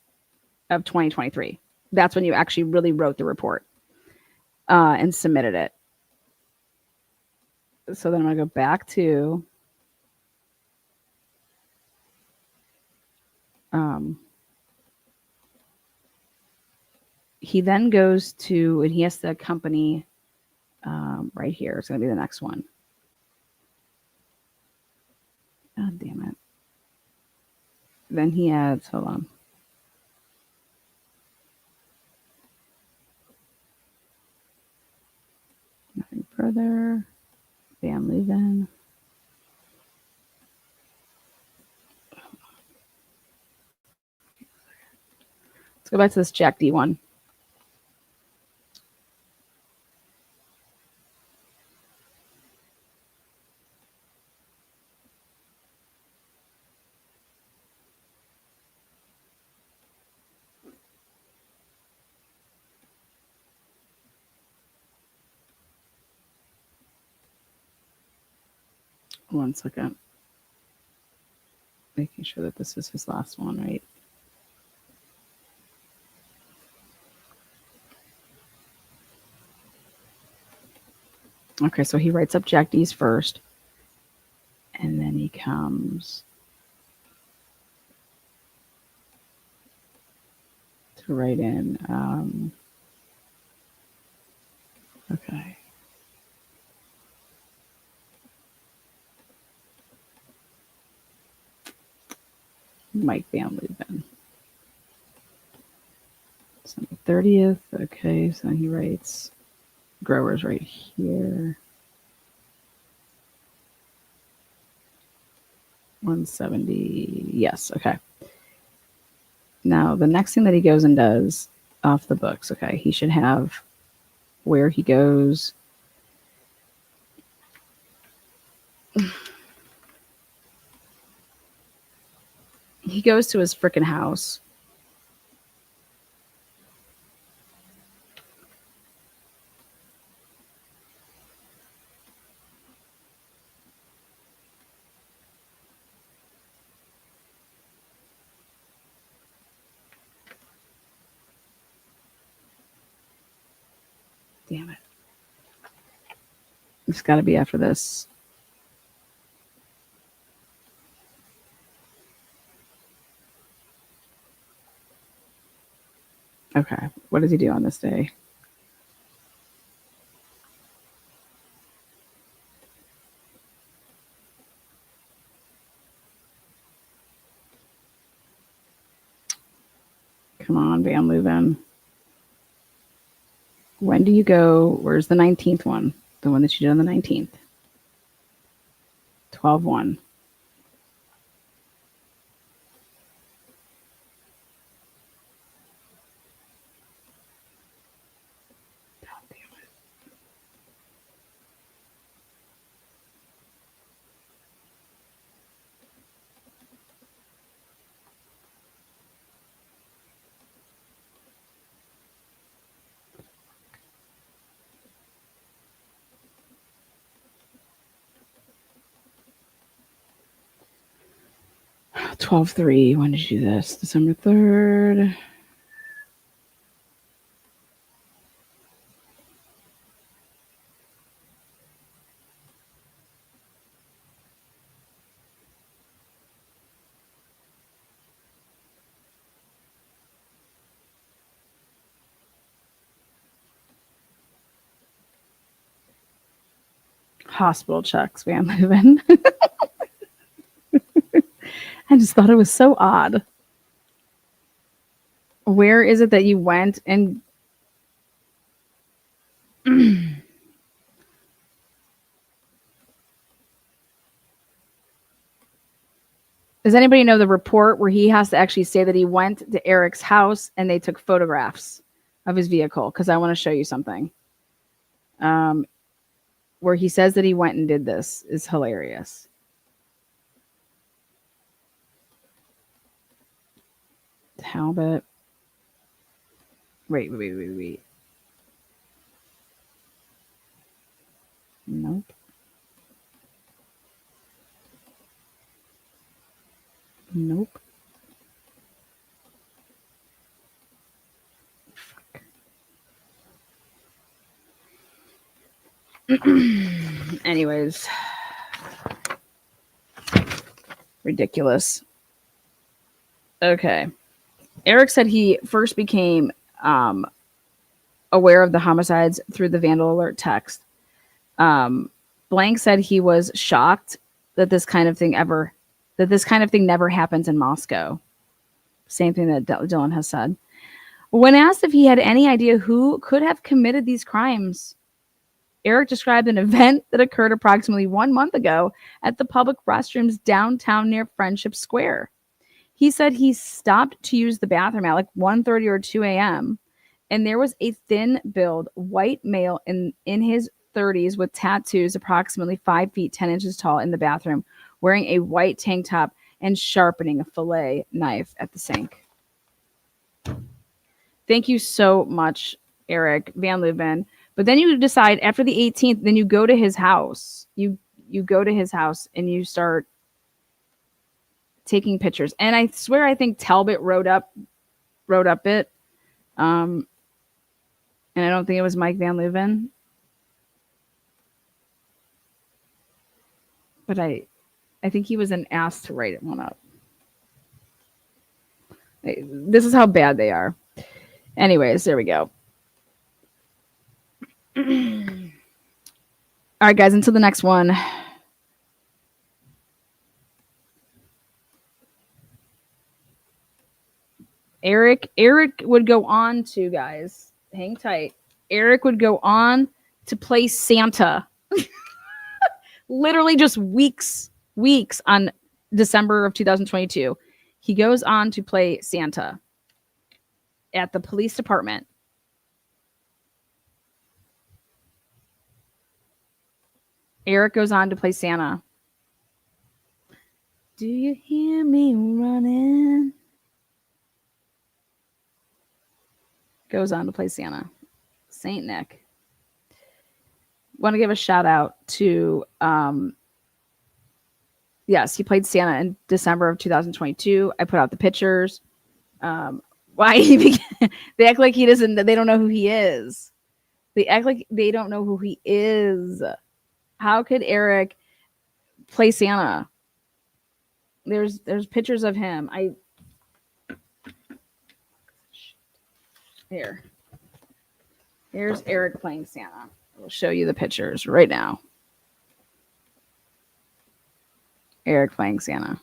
of 2023. That's when you actually really wrote the report and submitted it. So then I'm going to go back to he then goes to, and he has to accompany right here. It's going to be the next one. God damn it. Then he adds, hold on. Nothing further. Van Leuven. Let's go back to this Jack D one. One second. Making sure that this is his last one, right? Okay, so he writes up Jack D's first. And then he comes to write in. Okay. Mike Van Leuven. December 30th. Okay, so he writes growers right here. 170. Yes, okay. Now, the next thing that he goes and does off the books, okay, he should have where he goes. He goes to his freaking house. Damn it. It's got to be after this. Okay. What does he do on this day? Come on, Van Leuven. When do you go? Where's the 19th one? The one that you did on the 19th. 12/1. God damn it. Oh, 12/3. When did you do this? December 3rd. Hospital checks, Van Leuven. I just thought it was so odd. Where is it that you went and Does anybody know the report where he has to actually say that he went to Eric's house and they took photographs of his vehicle? Because I want to show you something. Where he says that he went and did this is hilarious. Talbot. Wait. Nope. Nope. Fuck. Anyways. Ridiculous. Okay. Eric said he first became aware of the homicides through the Vandal Alert text. Blank said he was shocked that this kind of thing never happens in Moscow. Same thing that Dylan has said. When asked if he had any idea who could have committed these crimes, Eric described an event that occurred approximately 1 month ago at the public restrooms downtown near Friendship Square. He said he stopped to use the bathroom at like 1:30 or 2 a.m. and there was a thin-billed white male in his 30s with tattoos approximately 5 feet 10 inches tall in the bathroom, wearing a white tank top and sharpening a fillet knife at the sink. Thank you so much, Eric Van Leuven. But then you decide after the 18th, then you go to his house. You go to his house and you start taking pictures. And I swear I think Talbot wrote up it. And I don't think it was Mike Van Leuven. But I think he was asked to write one up. This is how bad they are. Anyways, there we go. All right, guys, until the next one. Eric would go on to, guys, hang tight. Eric would go on to play Santa. Literally just weeks on December of 2022. He goes on to play Santa at the police department. Eric goes on to play Santa. Do you hear me running? Goes on to play Santa. Saint Nick. Want to give a shout out to, yes, he played Santa in December of 2022. I put out the pictures. Why they act like he doesn't, they don't know who he is. They act like they don't know who he is. How could Eric play Santa? There's pictures of him. Here's Eric playing Santa. I'll show you the pictures right now. Eric playing Santa.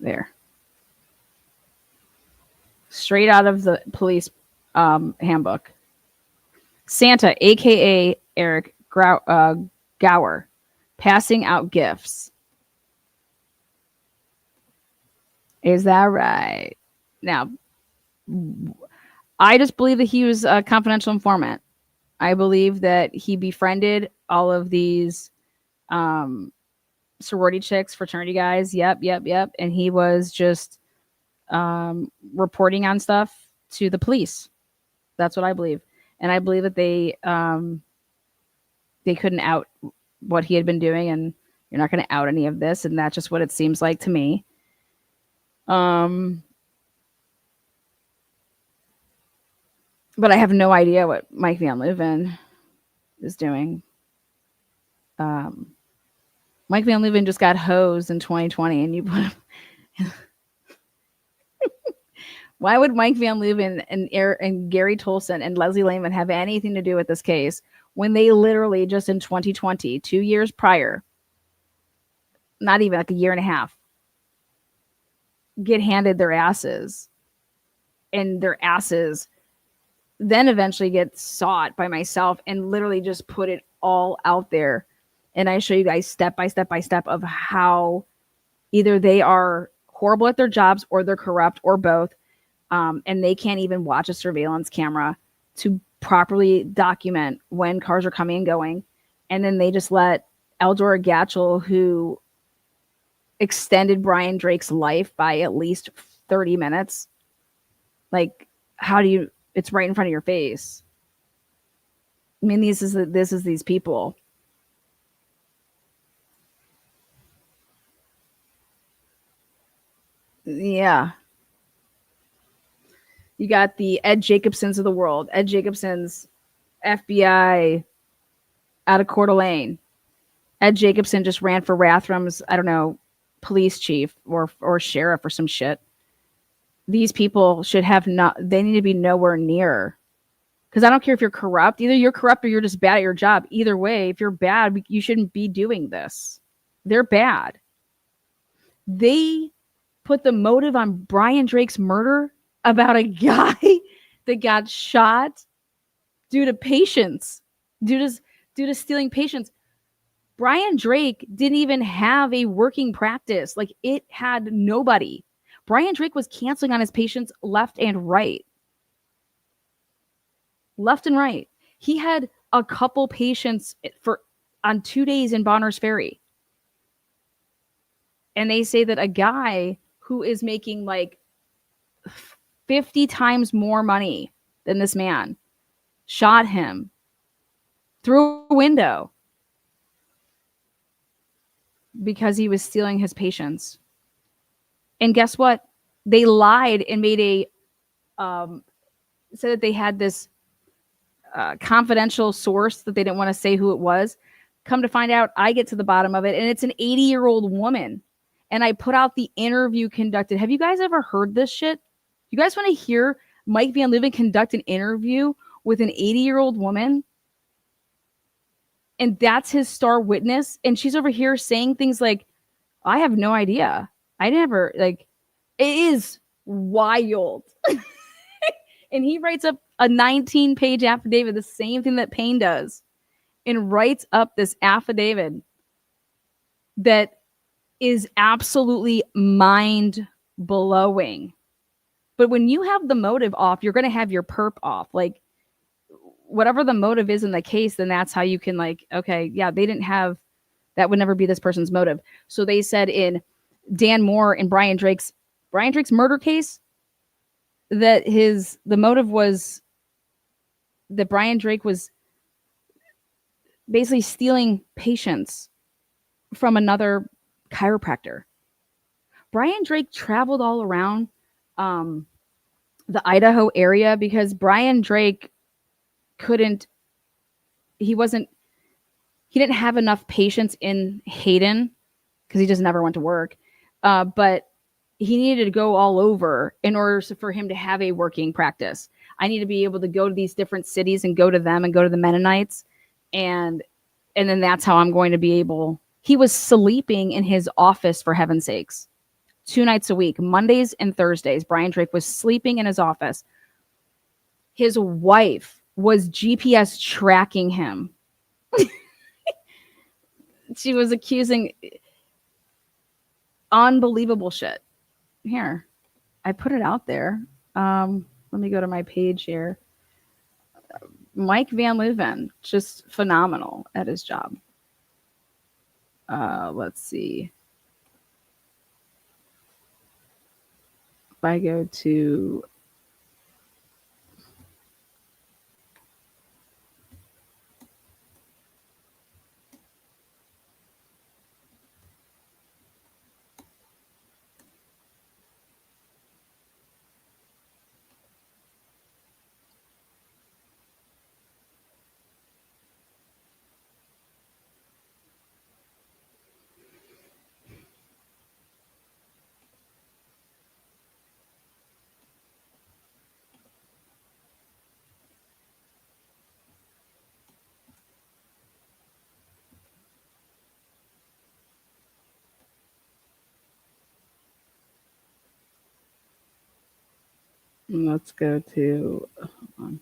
There. Straight out of the police handbook. Santa, a.k.a. Eric Gower, passing out gifts. Is that right? Now, I just believe that he was a confidential informant. I believe that he befriended all of these sorority chicks, fraternity guys. Yep. And he was just reporting on stuff to the police. That's what I believe. And I believe that they couldn't out what he had been doing, and you're not going to out any of this, and that's just what it seems like to me. But I have no idea what Mike Van Leuven is doing. Mike Van Leuven just got hosed in 2020, and you put him. Why would Mike Van Leuven and Gary Tolson and Leslie Lehman have anything to do with this case when they literally just in 2020, 2 years prior, not even like a year and a half, get handed their asses, and their asses then eventually get sought by myself and literally just put it all out there and I show you guys step by step by step of how either they are horrible at their jobs or they're corrupt or both, and they can't even watch a surveillance camera to properly document when cars are coming and going. And then they just let Eldora Gatchel, who extended Brian Drake's life by at least 30 minutes. Like, how do you, it's right in front of your face. I mean, this is these people. Yeah. You got the Ed Jacobsons of the world. Ed Jacobson's FBI out of Coeur d'Alene. Ed Jacobson just ran for Ratham's, I don't know, police chief or sheriff or some shit. These people should have not, they need to be nowhere near. Because I don't care if you're corrupt. Either you're corrupt or you're just bad at your job. Either way, if you're bad, you shouldn't be doing this. They're bad. They put the motive on Brian Drake's murder about a guy that got shot due to patience, due to stealing patience. Brian Drake didn't even have a working practice. Like, it had nobody. Brian Drake was canceling on his patients left and right. Left and right. He had a couple patients on 2 days in Bonners Ferry. And they say that a guy who is making like 50 times more money than this man shot him through a window because he was stealing his patients. And guess what? They lied and made said that they had this confidential source that they didn't want to say who it was. Come to find out, I get to the bottom of it, and it's an 80-year-old woman. And I put out the interview conducted. Have you guys ever heard this shit? You guys want to hear Mike Van Leeuwen conduct an interview with an 80-year-old woman? And that's his star witness. And she's over here saying things like, I have no idea. I never, like, it is wild. And he writes up a 19-page affidavit, the same thing that Payne does, and writes up this affidavit that is absolutely mind-blowing. But when you have the motive off, you're going to have your perp off. Like, whatever the motive is in the case, then that's how you can, like, okay, yeah, they didn't have, that would never be this person's motive. So they said in Dan Moore and Brian Drake's murder case that the motive was that Brian Drake was basically stealing patients from another chiropractor. Brian Drake traveled all around the Idaho area because Brian Drake he didn't have enough patients in Hayden because he just never went to work. But he needed to go all over in order for him to have a working practice. I need to be able to go to these different cities and go to them and go to the Mennonites. And then that's how I'm going to be able. He was sleeping in his office, for heaven's sakes, 2 nights a week, Mondays and Thursdays. Brian Drake was sleeping in his office. His wife was GPS tracking him. She was accusing unbelievable shit. Here, I put it out there. Let me go to my page here. Mike Van Leeuwen, just phenomenal at his job. Let's see. If I go to let's go to, hold on.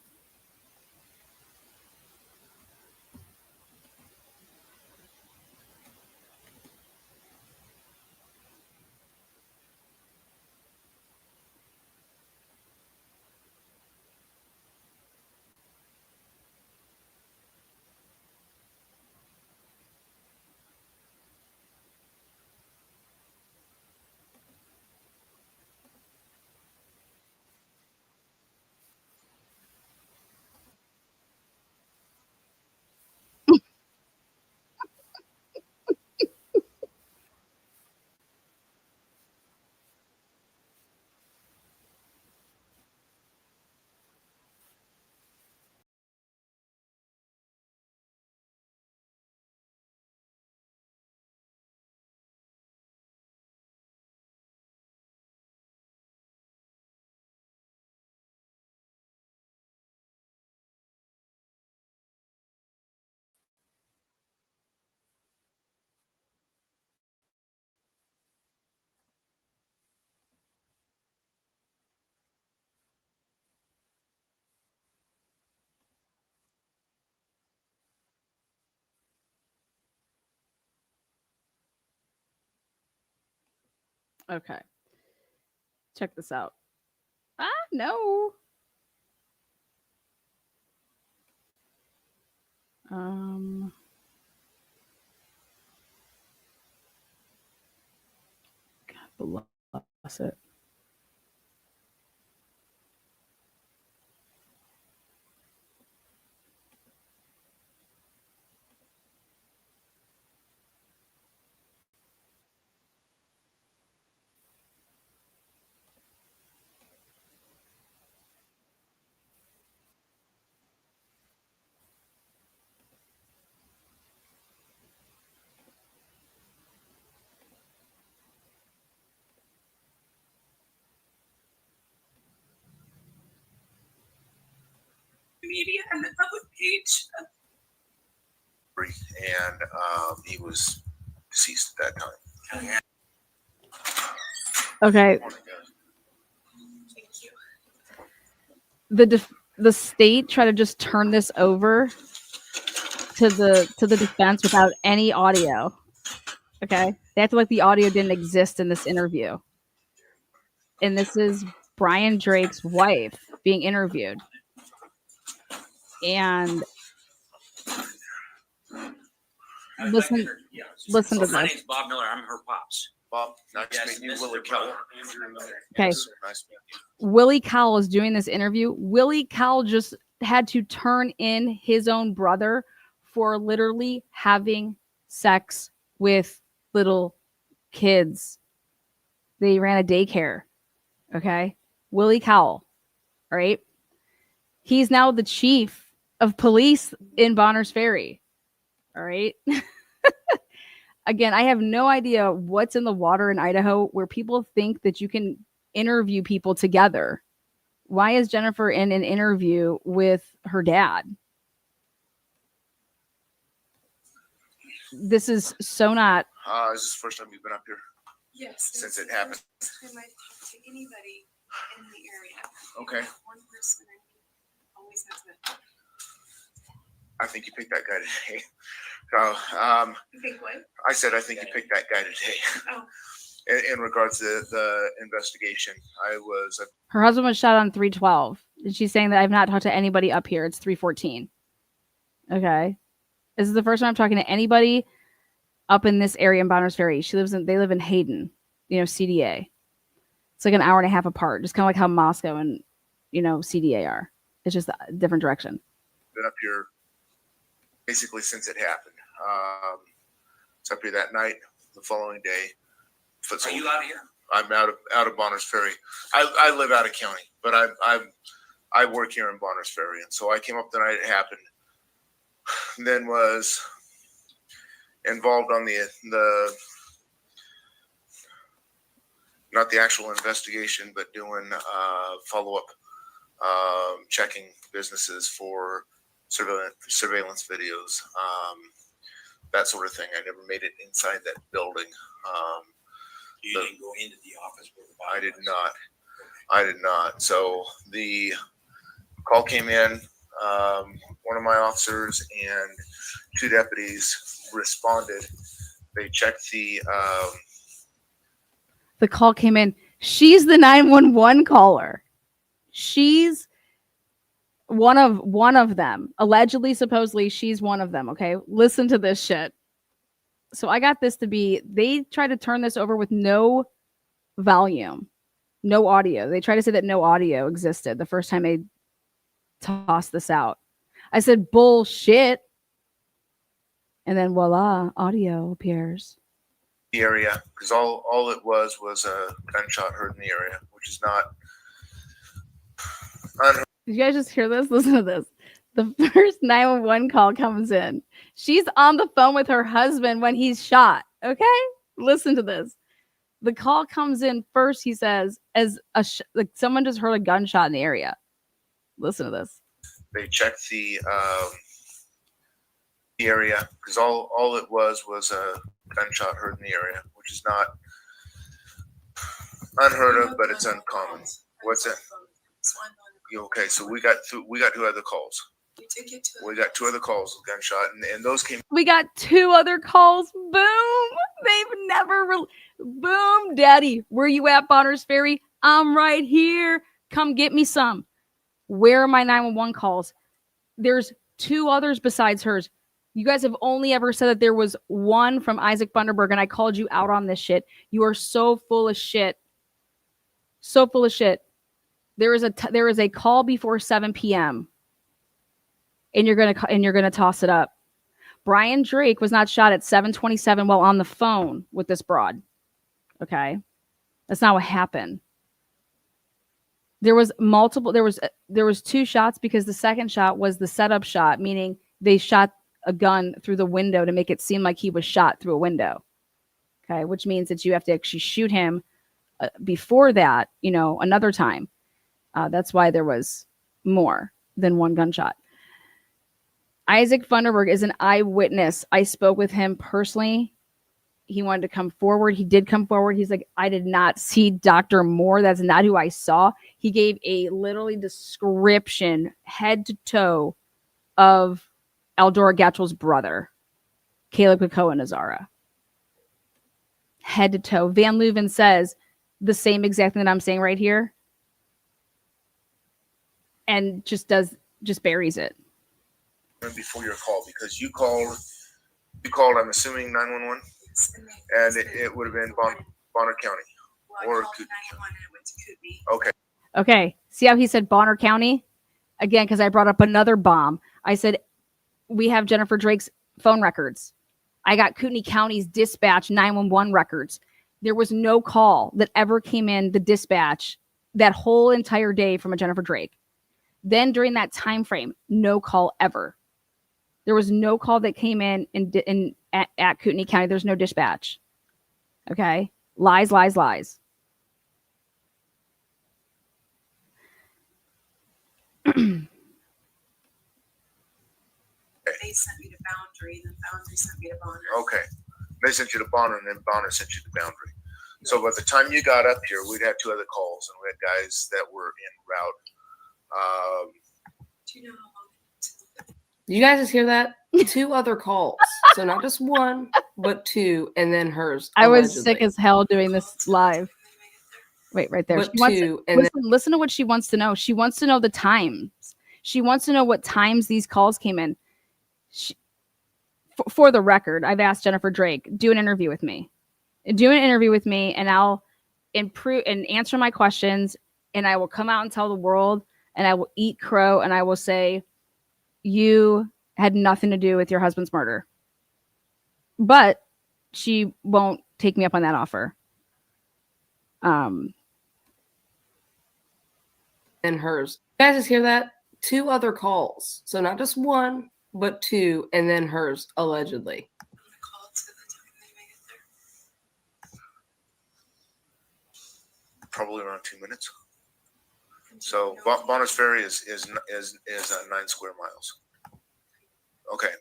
Okay. Check this out. No. God bless it. Media and the public page. And he was deceased at that time. Okay. Thank you. The state tried to just turn this over to the defense without any audio. Okay. They acted like the audio didn't exist in this interview. And this is Brian Drake's wife being interviewed. And listen to this. My name's Bob Miller. I'm her pops. Bob, nice to meet you. Willie Cowell. Okay. Yes, nice to meet you. Willie Cowell is doing this interview. Willie Cowell just had to turn in his own brother for literally having sex with little kids. They ran a daycare. Okay. Willie Cowell. All right. He's now the chief of police in Bonners Ferry. All right. Again, I have no idea what's in the water in Idaho where people think that you can interview people together. Why is Jennifer in an interview with her dad? This is so not. Is this the first time you've been up here? Yes. Since it happened. First time I've talked to anybody in the area. Okay. One person I always has that. I think you picked that guy today. So, You think what? I said I think you picked that guy today. Oh. In regards to the investigation, Her husband was shot on 312. And she's saying that I've not talked to anybody up here. It's 314. Okay. This is the first time I'm talking to anybody up in this area in Bonners Ferry. They live in Hayden, CDA. It's like an hour and a half apart, just kind of like how Moscow and, CDA are. It's just a different direction. been up here basically since it happened. It's up here that night, the following day. Are you out of here? I'm out of Bonners Ferry. I live out of county, but I work here in Bonners Ferry, and so I came up the night it happened. Then was involved on the not the actual investigation, but doing follow up, checking businesses for surveillance videos, that sort of thing. I never made it inside that building. You didn't go into the office where the body I did was? not. I did not. So the call came in. One of my officers and two deputies responded. They checked the call came in. She's the 911 caller. She's one of them. Allegedly, supposedly, she's one of them. Okay, listen to this shit. So I got this to be. They tried to turn this over with no volume, no audio. They tried to say that no audio existed the first time they tossed this out. I said bullshit, and then voila, audio appears. the area, because all it was a gunshot heard in the area, which is not unheard. Did you guys just hear this? Listen to this. The first 911 call comes in. She's on the phone with her husband when he's shot. Okay? Listen to this. The call comes in first, he says, as like someone just heard a gunshot in the area. Listen to this. They checked the area, because all it was a gunshot heard in the area, which is not unheard of, but it's uncommon. What's that? Okay, so we got two other calls. You did get to We got two other calls of gunshot, and those came. We got two other calls. Boom. They've never boom, daddy. Where you at, Bonner's Ferry? I'm right here. Come get me some. Where are my 911 calls? There's 2 others besides hers. You guys have only ever said that there was one from Isaac Bunderberg, and I called you out on this shit. You are so full of shit. So full of shit. There is a call before 7 p.m. and you're gonna toss it up. Brian Drake was not shot at 7:27 while on the phone with this broad. Okay, that's not what happened. There was 2 shots because the second shot was the setup shot, meaning they shot a gun through the window to make it seem like he was shot through a window. Okay, which means that you have to actually shoot him before that, another time. That's why there was more than 1 gunshot. Isaac Funderburg is an eyewitness. I spoke with him personally. He wanted to come forward. He did come forward. He's like, I did not see Dr. Moore. That's not who I saw. He gave a literally description, head to toe, of Eldora Gatchell's brother, Caleb Kakoa Nazara. Head to toe. Van Leuven says the same exact thing that I'm saying right here. And just buries it. Before your call, because you called, I'm assuming 911, and it would have been Bonner County or Kootenai County. Okay. See how he said Bonner County? Again, because I brought up another bomb. I said, we have Jennifer Drake's phone records. I got Kootenai County's dispatch 911 records. There was no call that ever came in the dispatch that whole entire day from a Jennifer Drake. Then during that time frame, no call ever. There was no call that came in at Kootenai County. There's no dispatch. Okay? Lies, lies, lies. They sent me to Boundary, then Boundary sent me to Bonner. Okay. They sent you to Bonner, and then Bonner sent you to Boundary. So by the time you got up here, we'd had 2 other calls, and we had guys that were en route. Do you know how long? You guys just hear that? 2 other calls. So not just 1, but 2, and then hers. I was allegedly. sick as hell doing this live. Wait, right there. But 2, and listen to what she wants to know. She wants to know the times. She wants to know what times these calls came in. For the record, I've asked Jennifer Drake, do an interview with me. And I'll improve and answer my questions, and I will come out and tell the world, and I will eat crow, and I will say, you had nothing to do with your husband's murder. But she won't take me up on that offer. And hers. You guys just hear that? 2 other calls. So not just 1, but 2, and then hers, allegedly. Probably around 2 minutes. So Bonner's Ferry is 9 square miles. Okay.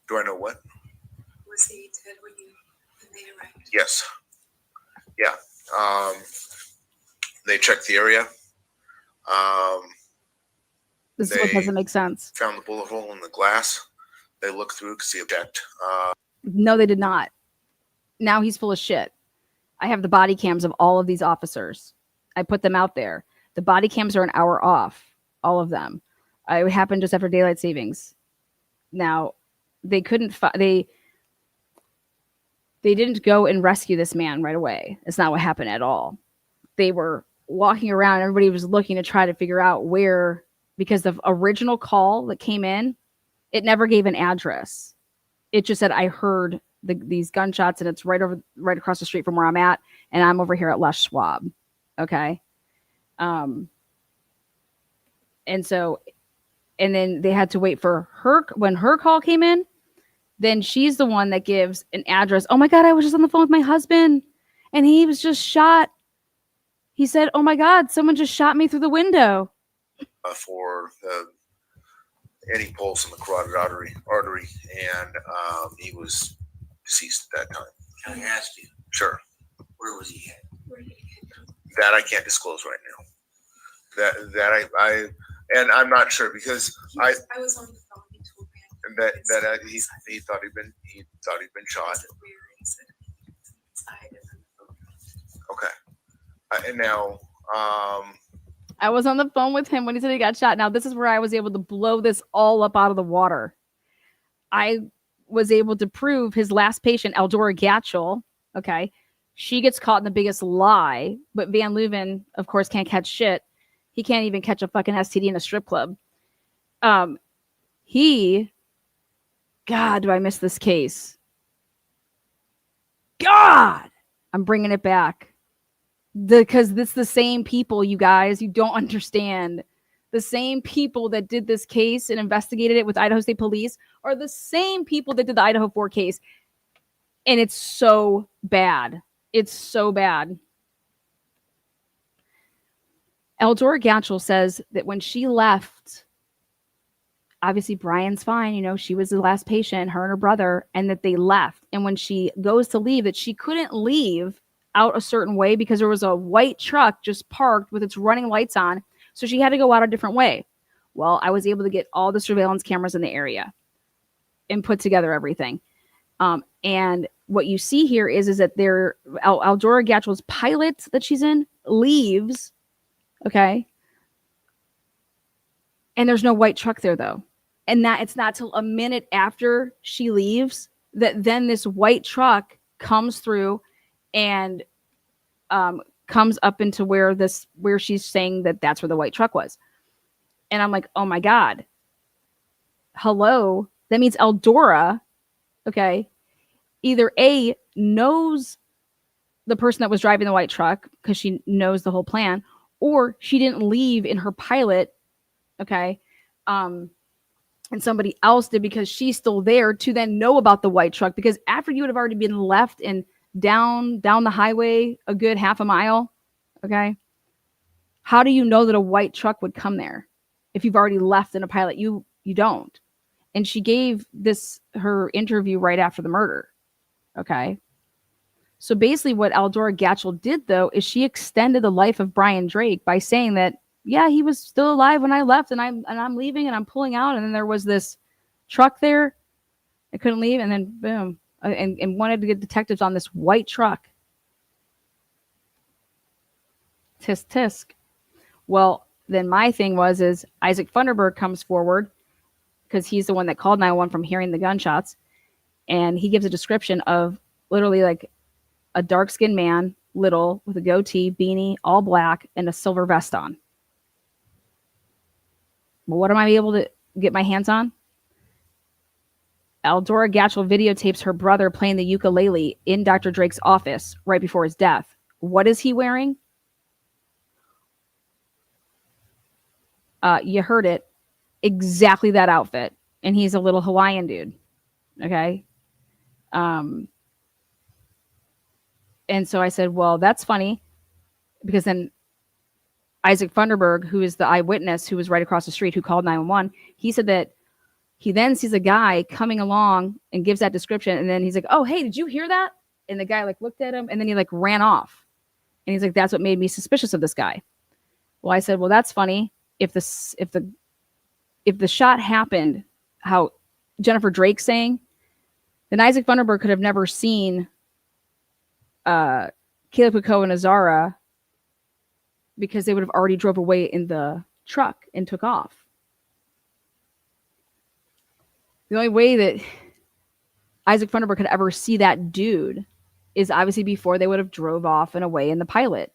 Do I know what? Was he dead when they arrived? Yes. Yeah. They checked the area. This is what doesn't make sense. Found the bullet hole in the glass. They looked through because he objected. No, they did not. Now he's full of shit. I have the body cams of all of these officers. I put them out there. The body cams are an hour off, all of them. It happened just after daylight savings. Now, they couldn't. They didn't go and rescue this man right away. It's not what happened at all. They were walking around. Everybody was looking to try to figure out where, because the original call that came in, it never gave an address. It just said, I heard these gunshots, and it's right across the street from where I'm at, and I'm over here at Les Schwab. Okay. And then they had to wait for her. When her call came in, then she's the one that gives an address. Oh my God, I was just on the phone with my husband and he was just shot. He said, oh my God, someone just shot me through the window. For any pulse in the carotid artery, and he was deceased at that time. Can I ask you, Sure. where was he at? That I can't disclose right now. And I'm not sure because I was on the phone. He told me he thought he'd been shot. outside. Okay. And now, I was on the phone with him when he said he got shot. Now, this is where I was able to blow this all up out of the water. I was able to prove his last patient, Eldora Gatchel, okay, she gets caught in the biggest lie, but Van Leuven, of course, can't catch shit. He can't even catch a fucking STD in a strip club. God, do I miss this case? God, I'm bringing it back. Because it's the same people, you guys. You don't understand. The same people that did this case and investigated it with Idaho State Police are the same people that did the Idaho4 case. And it's so bad. It's so bad. Eldora Gatchel says that when she left, obviously Brian's fine, you know, she was the last patient, her and her brother, and that they left. And when she goes to leave, that she couldn't leave out a certain way because there was a white truck just parked with its running lights on. So she had to go out a different way. Well, I was able to get all the surveillance cameras in the area and put together everything. And what you see here is that Eldora Gatchel's pilot that she's in leaves. Okay. And there's no white truck there though. And that it's not till a minute after she leaves that then this white truck comes through and comes up into where she's saying that that's where the white truck was. And I'm like, oh my God. Hello. That means Eldora, okay, either A, knows the person that was driving the white truck because she knows the whole plan, or she didn't leave in her pilot, okay, and somebody else did because she's still there to then know about the white truck, because after you would have already been left and down the highway a good half a mile, okay, how do you know that a white truck would come there if you've already left in a pilot? You don't. And she gave her interview right after the murder, okay? So basically what Eldora Gatchel did, though, is she extended the life of Brian Drake by saying that, yeah, he was still alive when I left, and I'm leaving and I'm pulling out, and then there was this truck there. I couldn't leave, and then boom, and wanted to get detectives on this white truck. Tisk tisk. Well, then my thing is Isaac Funderburg comes forward because he's the one that called 911 from hearing the gunshots, and he gives a description of literally like a dark-skinned man, little, with a goatee, beanie, all black, and a silver vest on. Well, what am I able to get my hands on? Eldora Gatchel videotapes her brother playing the ukulele in Dr. Drake's office right before his death. What is he wearing? You heard it. Exactly that outfit. And he's a little Hawaiian dude. Okay? And so I said, well, that's funny. Because then Isaac Funderburg, who is the eyewitness who was right across the street, who called 911, he said that he then sees a guy coming along and gives that description. And then he's like, oh, hey, did you hear that? And the guy like looked at him and then he like ran off. And he's like, that's what made me suspicious of this guy. Well, I said, well, that's funny. If the shot happened, how Jennifer Drake's saying, then Isaac Funderburg could have never seen Caleb Pucco and Azara because they would have already drove away in the truck and took off. The only way that Isaac Funderburg could ever see that dude is obviously before they would have drove off and away in the pilot.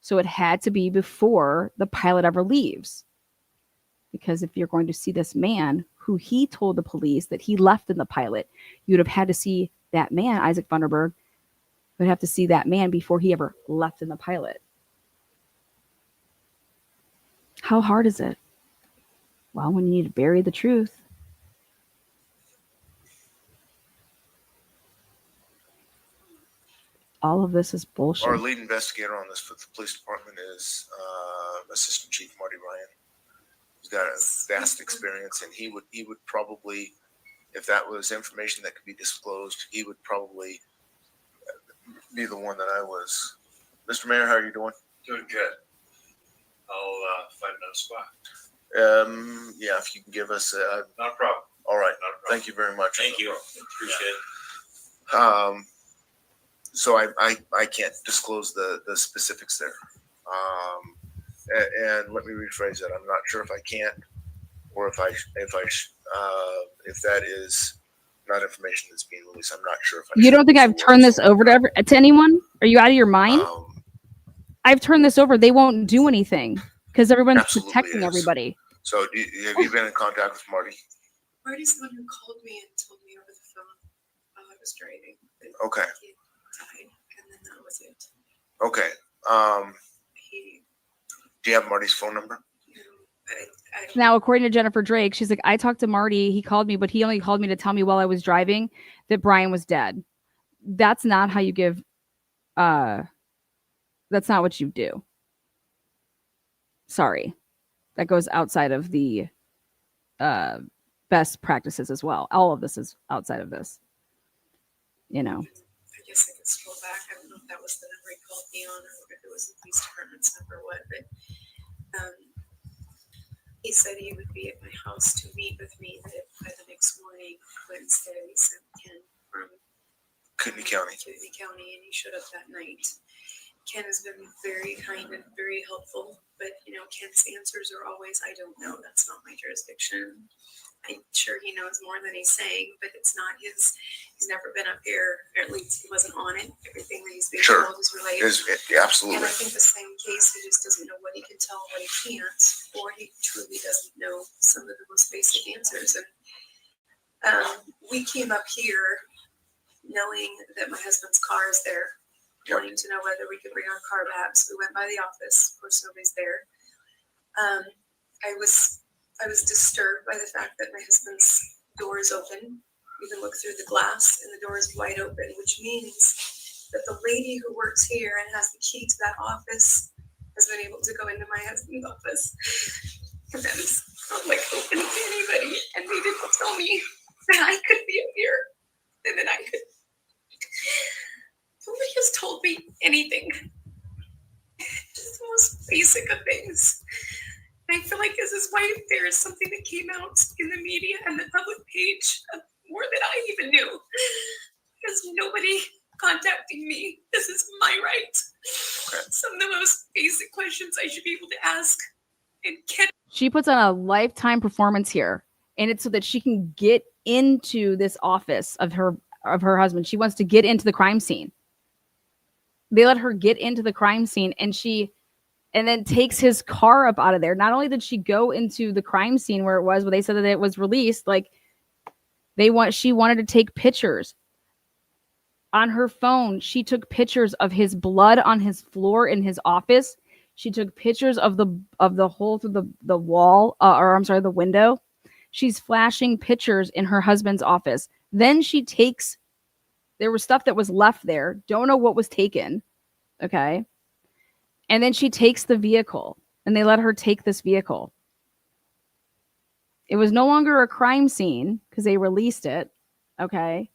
So it had to be before the pilot ever leaves. Because if you're going to see this man who he told the police that he left in the pilot, you'd have had to see that man, Isaac Funderburg, would have to see that man before he ever left in the pilot. How hard is it? Well, when you need to bury the truth. All of this is bullshit. Our lead investigator on this for the police department is Assistant Chief Marty Ryan. He's got a vast experience, and he would probably, if that was information that could be disclosed, he would probably be the one that I was. Mr. Mayor, how are you doing? Doing good. I'll find another spot. Yeah, if you can give us Not a problem. all right. Not a problem. Thank you very much. Thank you. Appreciate it. So I can't disclose the specifics there. And let me rephrase that. I'm not sure if I can't, or if that is not information that's being released. I'm not sure if I You should don't think use I've the turned words this over to anyone? Are you out of your mind? I've turned this over. They won't do anything because everyone's Absolutely protecting is. everybody. So have you been in contact with Marty? Marty's the one who called me and told me over the phone while I was driving that Okay. he died, and then that was it. Okay. He, Do you have Marty's phone number? I don't Now, according to Jennifer Drake, she's like, I talked to Marty. He called me, but he only called me to tell me while I was driving that Brian was dead. That's not how you give. That's not what you do. Sorry, that goes outside of the best practices as well. All of this is outside of this. You know. I guess I could scroll back. I don't know if that was the number he called me on or if it was the police department's number or what, but he said he would be at my house to meet with me that by the next morning, Wednesday, he sent Ken from Kootenai County. Kootenai County, and he showed up that night. Ken has been very kind and very helpful, but Ken's answers are always, I don't know, that's not my jurisdiction. I'm sure he knows more than he's saying, but it's not his. He's never been up here, or at least he wasn't on it. Everything that he's being told is related. Absolutely. And I think the same case, he just doesn't know what he can tell, what he can't, or he truly doesn't know some of the most basic answers. And we came up here knowing that my husband's car is there, wanting to know whether we could bring our car back. So we went by the office. Of course, nobody's there. I was disturbed by the fact that my husband's door is open. You can look through the glass and the door is wide open, which means that the lady who works here and has the key to that office has been able to go into my husband's office. And that is not like open to anybody. And they didn't tell me that I could be up here and that I could. Nobody has told me anything. Just the most basic of things. I feel like as his wife, there is something that came out in the media and the public page more than I even knew. Because nobody contacting me. This is my right. Some of the most basic questions I should be able to ask. And she puts on a lifetime performance here, and it's so that she can get into this office of her husband. She wants to get into the crime scene. They let her get into the crime scene, and then takes his car up out of there. Not only did she go into the crime scene where they said that it was released, like she wanted to take pictures. On her phone, she took pictures of his blood on his floor in his office. She took pictures of the hole through the wall, the window. She's flashing pictures in her husband's office. Then there was stuff that was left there. Don't know what was taken. Okay. And then she takes the vehicle, and they let her take this vehicle. It was no longer a crime scene because they released it. Okay.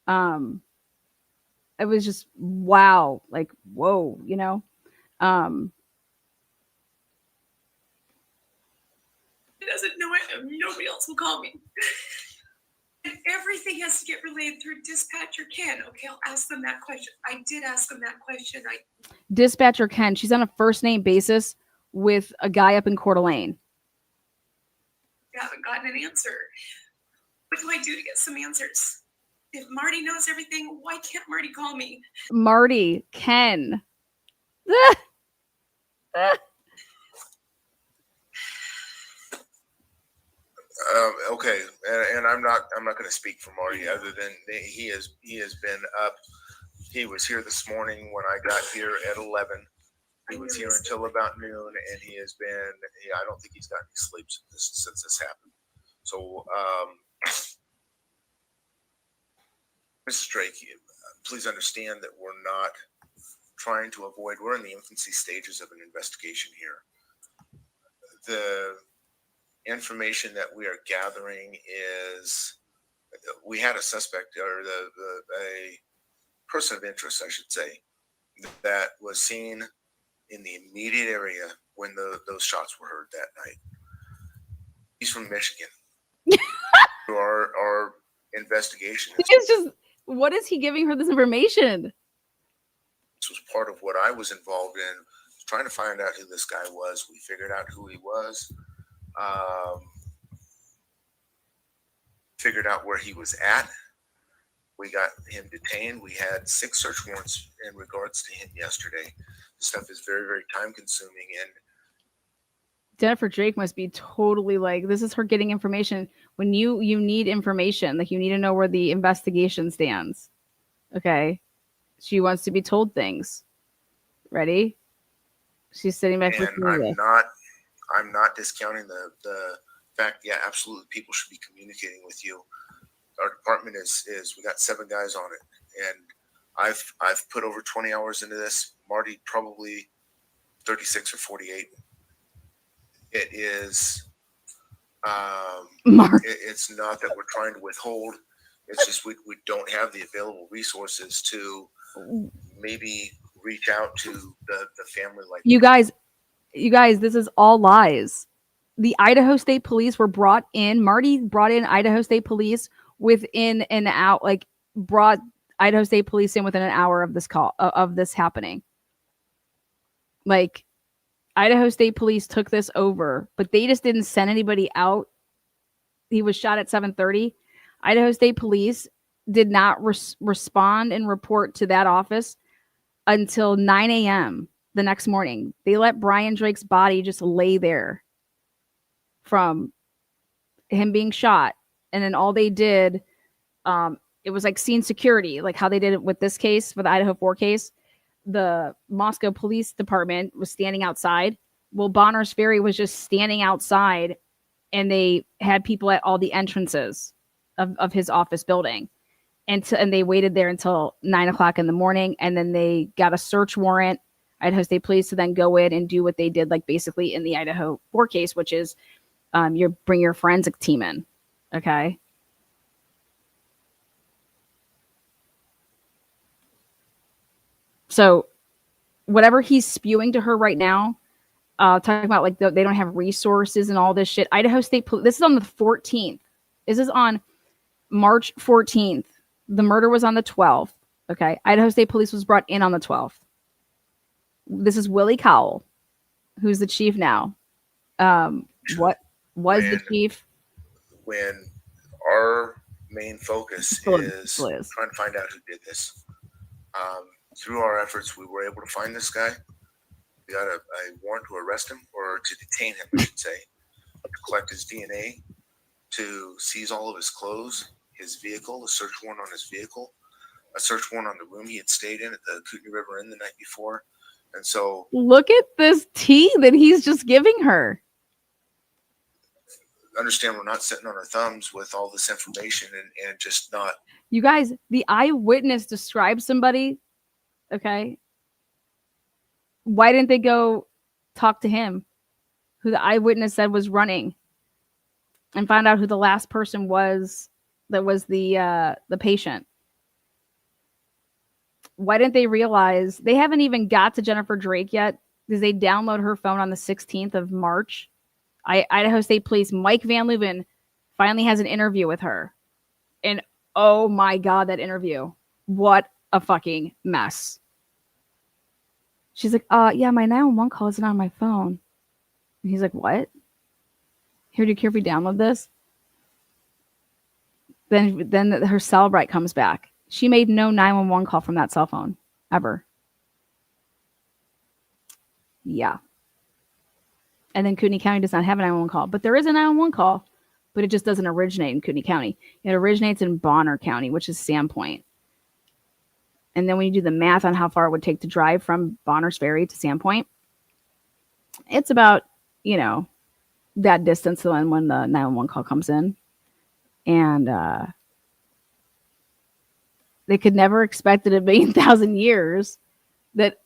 It was just, wow. Like, whoa, He doesn't know it. Nobody else will call me. And everything has to get relayed through dispatcher Ken. Okay, I'll ask them that question. I did ask them that question. Dispatcher Ken, she's on a first name basis with a guy up in Coeur d'Alene. I haven't gotten an answer. What do I do to get some answers? If Marty knows everything, why can't Marty call me? Marty, Ken. Okay, and I'm not going to speak for Marty other than he has been up. He was here this morning when I got here at 11. He was here until about noon, and he has been. I don't think he's gotten any sleep since this happened. So, Mrs. Drake, please understand that we're not trying to avoid. We're in the infancy stages of an investigation here. The information that we are gathering is we had a suspect, or a person of interest, I should say, that was seen in the immediate area when those shots were heard that night. He's from Michigan. Our investigation is just, what is he giving her this information? this was part of what I was involved in, trying to find out who this guy was. We figured out who he was, figured out where he was at. We got him detained. We had 6 search warrants in regards to him yesterday. This stuff is very, very time consuming. And Jennifer Drake must be totally like, this is her getting information. When you need information, like you need to know where the investigation stands. Okay. She wants to be told things. Ready? She's sitting back and with I'm not discounting the fact, yeah, absolutely, people should be communicating with you. Our department is we got 7 guys on it, and I've put over 20 hours into this. Marty probably 36 or 48. It is it's not that we're trying to withhold. It's just we don't have the available resources to maybe reach out to the family like you guys, this is all lies. The Idaho State Police were brought in. Marty brought in Idaho State Police within an hour, like brought Idaho State Police in within an hour of this call, of this happening. Like Idaho State Police took this over, but they just didn't send anybody out. He was shot at 7:30. Idaho State Police did not respond and report to that office until 9 a.m. the next morning. They let Brian Drake's body just lay there from him being shot. And then all they did, it was like scene security, like how they did it with this case, for the Idaho4 case. The Moscow Police Department was standing outside. Well, Bonner's Ferry was just standing outside, and they had people at all the entrances of his office building. And they waited there until 9 o'clock in the morning, and then they got a search warrant, Idaho State Police, to then go in and do what they did, like basically in the Idaho4 case, which is you bring your forensic team in. Okay. So whatever he's spewing to her right now, talking about like they don't have resources and all this shit. Idaho State Police, this is on the 14th. This is on March 14th. The murder was on the 12th. Okay. Idaho State Police was brought in on the 12th. This is Willie Cowell, who's the chief now. What was the chief? When our main focus is trying to find out who did this. Through our efforts, we were able to find this guy. We got a warrant to arrest him, or to detain him, I should say, to collect his DNA, to seize all of his clothes, his vehicle, a search warrant on his vehicle, a search warrant on the room he had stayed in at the Kootenai River Inn the night before. And so, look at this tea that he's just giving her. Understand, we're not sitting on our thumbs with all this information and just not. You guys, the eyewitness described somebody. Okay. Why didn't they go talk to him, who the eyewitness said was running, and find out who the last person was that was the patient? Why didn't they realize they haven't even got to Jennifer Drake yet? Because they download her phone on the 16th of March. Idaho State Police, Mike Van Leuven, finally has an interview with her. And oh my God, that interview. What a fucking mess. She's like, yeah, my 911 call isn't on my phone. And he's like, what? Here, do you care if we download this? Then her cell bright comes back. She made no 911 call from that cell phone, ever. Yeah. And then Kootenai County does not have a 911 call. But there is a 911 call, but it just doesn't originate in Kootenai County. It originates in Bonner County, which is Sandpoint. And then when you do the math on how far it would take to drive from Bonner's Ferry to Sandpoint, it's about, that distance when the 911 call comes in. And they could never expect in a million thousand years that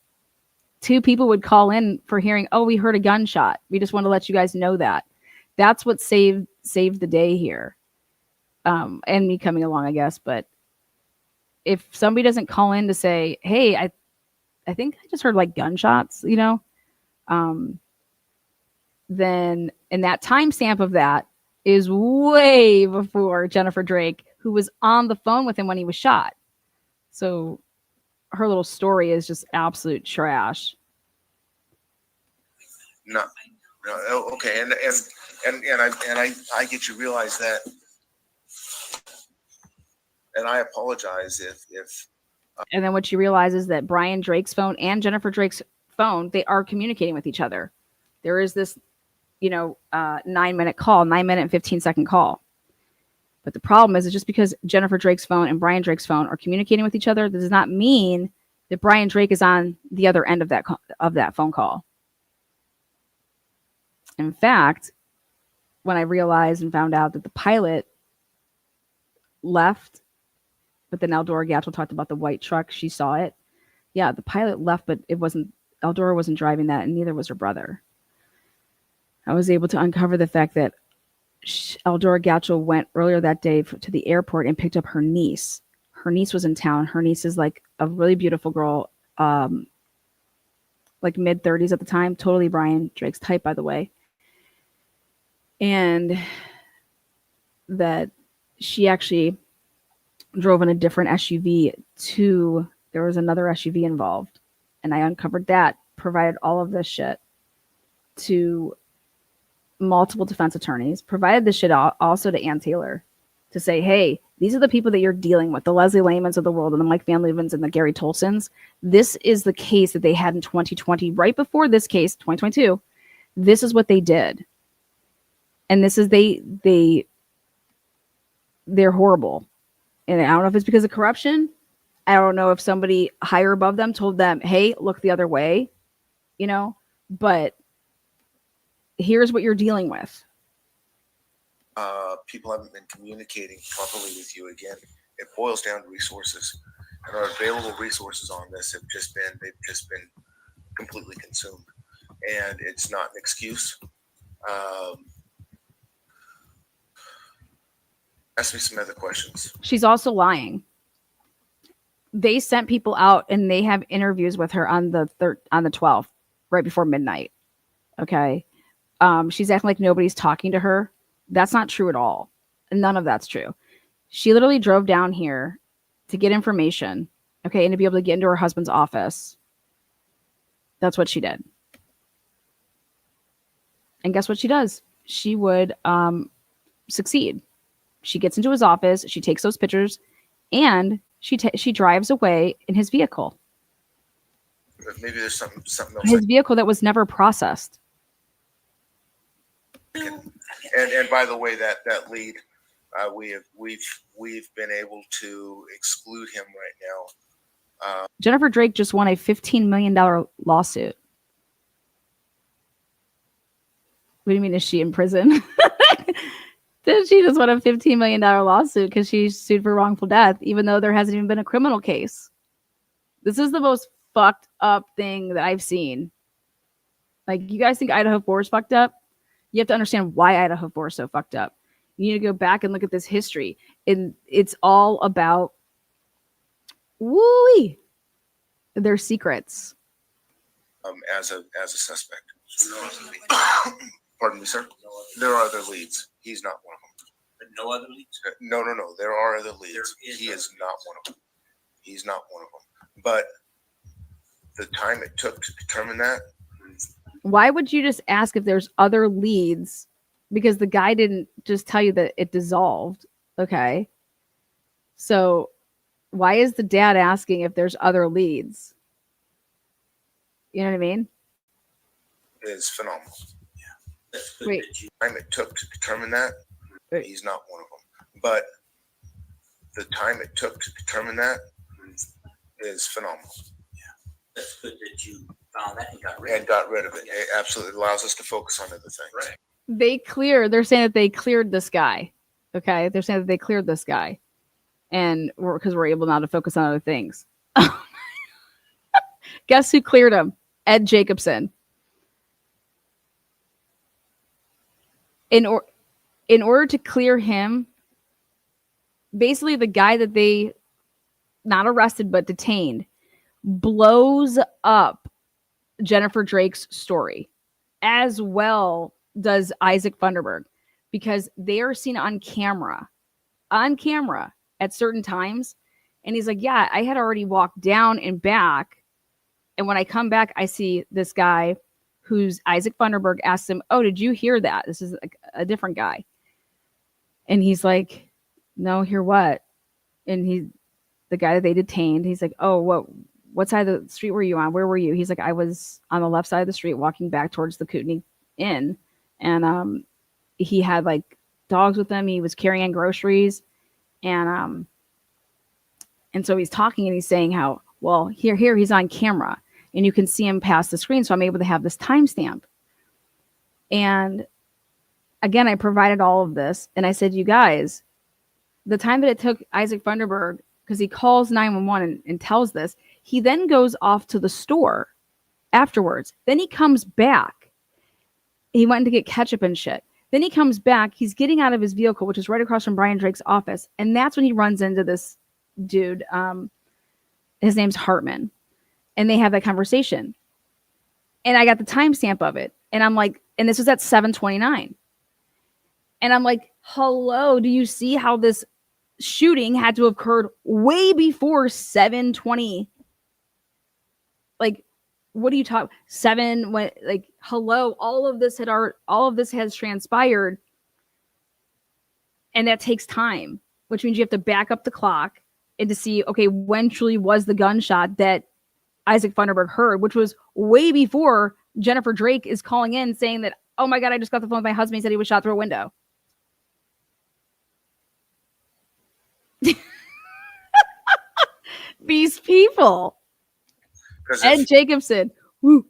2 people would call in for hearing, oh, we heard a gunshot. We just want to let you guys know that. That's what saved the day here. And me coming along, I guess. But if somebody doesn't call in to say, hey, I think I just heard like gunshots, then, and that timestamp of that is way before Jennifer Drake, who was on the phone with him when he was shot. So her little story is just absolute trash. No, okay, and I get you realize that, and I apologize if And then what you realize is that Brian Drake's phone and Jennifer Drake's phone, they are communicating with each other. There is this, 9-minute call, 9-minute and 15-second call. But the problem is just because Jennifer Drake's phone and Brian Drake's phone are communicating with each other, that does not mean that Brian Drake is on the other end of that phone call. In fact, when I realized and found out that the pilot left, but then Eldora Gatchel talked about the white truck, she saw it. Yeah, the pilot left, but Eldora wasn't driving that, and neither was her brother. I was able to uncover the fact that Eldora Gatchel went earlier that day to the airport and picked up her niece. Her niece was in town. Her niece is like a really beautiful girl, like mid-30s at the time. Totally Brian Drake's type, by the way. And that she actually drove in a different SUV there was another SUV involved. And I uncovered that, provided all of this shit to multiple defense attorneys, provided this shit also to Ann Taylor to say, hey, these are the people that you're dealing with, the Leslie Lamans of the world and the Mike Van Levens and the Gary Tolsons. This is the case that they had in 2020, right before this case, 2022. This is what they did. And this is they're horrible. And I don't know if it's because of corruption. I don't know if somebody higher above them told them, hey, look the other way, but here's what you're dealing with. people haven't been communicating properly with you again, it boils down to resources. And our available resources on this they've just been completely consumed. And it's not an excuse. Ask me some other questions. She's also lying. They sent people out and they have interviews with her on the 12th, right before midnight. Okay. She's acting like nobody's talking to her. That's not true at all. None of that's true. She literally drove down here to get information. Okay. And to be able to get into her husband's office. That's what she did. And guess what she does? She would succeed. She gets into his office. She takes those pictures and she drives away in his vehicle. Maybe there's something else. His vehicle that was never processed. And by the way, that lead, we've been able to exclude him right now. Jennifer Drake just won a $15 million lawsuit. What do you mean? Is she in prison? Did she just won a $15 million lawsuit because she sued for wrongful death, even though there hasn't even been a criminal case? This is the most fucked up thing that I've seen. Like, you guys think Idaho4 is fucked up? You have to understand why Idaho4 is so fucked up. You need to go back and look at this history. And it's all about their secrets. As a suspect. Pardon me, sir. There are other leads. He's not one of them. But no other leads? No. There are other leads. He is not one of them. He's not one of them. But the time it took to determine that. Why would you just ask if there's other leads? Because the guy didn't just tell you that it dissolved. Okay. So why is the dad asking if there's other leads? You know what I mean? Is phenomenal. That's good. Wait. The time it took to determine that. Wait. He's not one of them. But the time it took to determine that is phenomenal. That's good that you found that and got rid of it. It absolutely allows us to focus on other things. Right. They're saying that they cleared this guy. Okay. They're saying that they cleared this guy. And because we're able now to focus on other things. Guess who cleared him? Ed Jacobson. In order to clear him, basically the guy that they not arrested but detained blows up Jennifer Drake's story, as well does Isaac Funderburg, because they are seen on camera at certain times And he's like, yeah, I had already walked down and back. And when I come back, I see this guy who's Isaac Funderburg asks him, oh, did you hear that? This is a different guy. And he's like, no, hear what? And the guy that they detained, he's like, oh, what side of the street were you on? Where were you? He's like, I was on the left side of the street walking back towards the Kootenai Inn. And he had like dogs with him. He was carrying groceries. And so he's talking and he's saying how, well, here he's on camera and you can see him past the screen. So I'm able to have this timestamp. And again, I provided all of this and I said, you guys, the time that it took Isaac Funderburg, because he calls 911 and tells this, he then goes off to the store afterwards. Then he comes back. He went to get ketchup and shit. Then he comes back. He's getting out of his vehicle, which is right across from Brian Drake's office. And that's when he runs into this dude. His name's Hartman. And they have that conversation. And I got the timestamp of it. And I'm like, and this was at 7:29. And I'm like, hello, do you see how this shooting had to have occurred way before 7:20? Like, what are you talking? 7 when, like, hello, all of this has transpired, and that takes time, which means you have to back up the clock and to see, okay, when truly was the gunshot that Isaac Funderburg heard, which was way before Jennifer Drake is calling in saying that, oh my God, I just got the phone with my husband. He said he was shot through a window. These people. Ed Jacobson. Woo.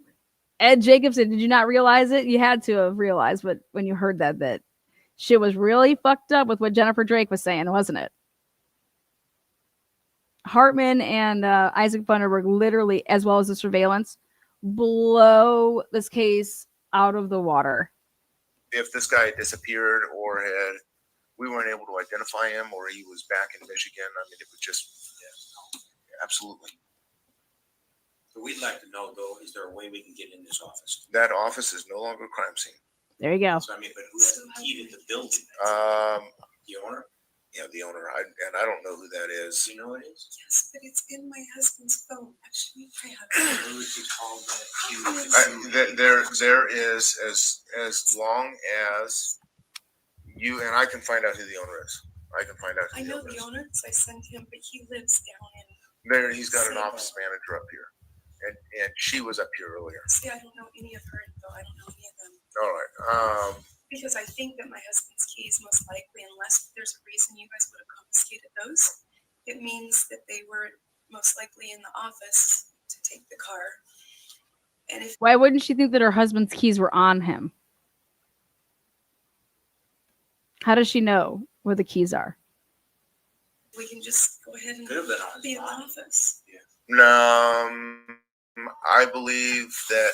Ed Jacobson. Did you not realize it? You had to have realized when you heard that shit was really fucked up with what Jennifer Drake was saying, wasn't it? Hartman and Isaac Funderburg literally, as well as the surveillance, blow this case out of the water. If this guy disappeared or we weren't able to identify him or he was back in Michigan, I mean, it was just, absolutely. So we'd like to know, though, is there a way we can get in this office? That office is no longer a crime scene. There you go. So, I mean, but who has the key to the building? The owner? Yeah, the owner. I don't know who that is. Do you know who it is? Yes, but it's in my husband's phone. Actually, I have Who would you call There is, as long as you, and I can find out who the owner is. I can find out who I know the the owner is. owner, so I sent him, but he lives down in. There, he's got an office manager up here. And she was up here earlier. See, I don't know any of her info. I don't know any of them. All right. Because I think that my husband's keys, most likely, unless there's a reason you guys would have confiscated those, it means that they were most likely in the office to take the car. And if Why wouldn't she think that her husband's keys were on him? How does she know where the keys are? we can just go ahead and Could have been on be his in the body. office. I believe that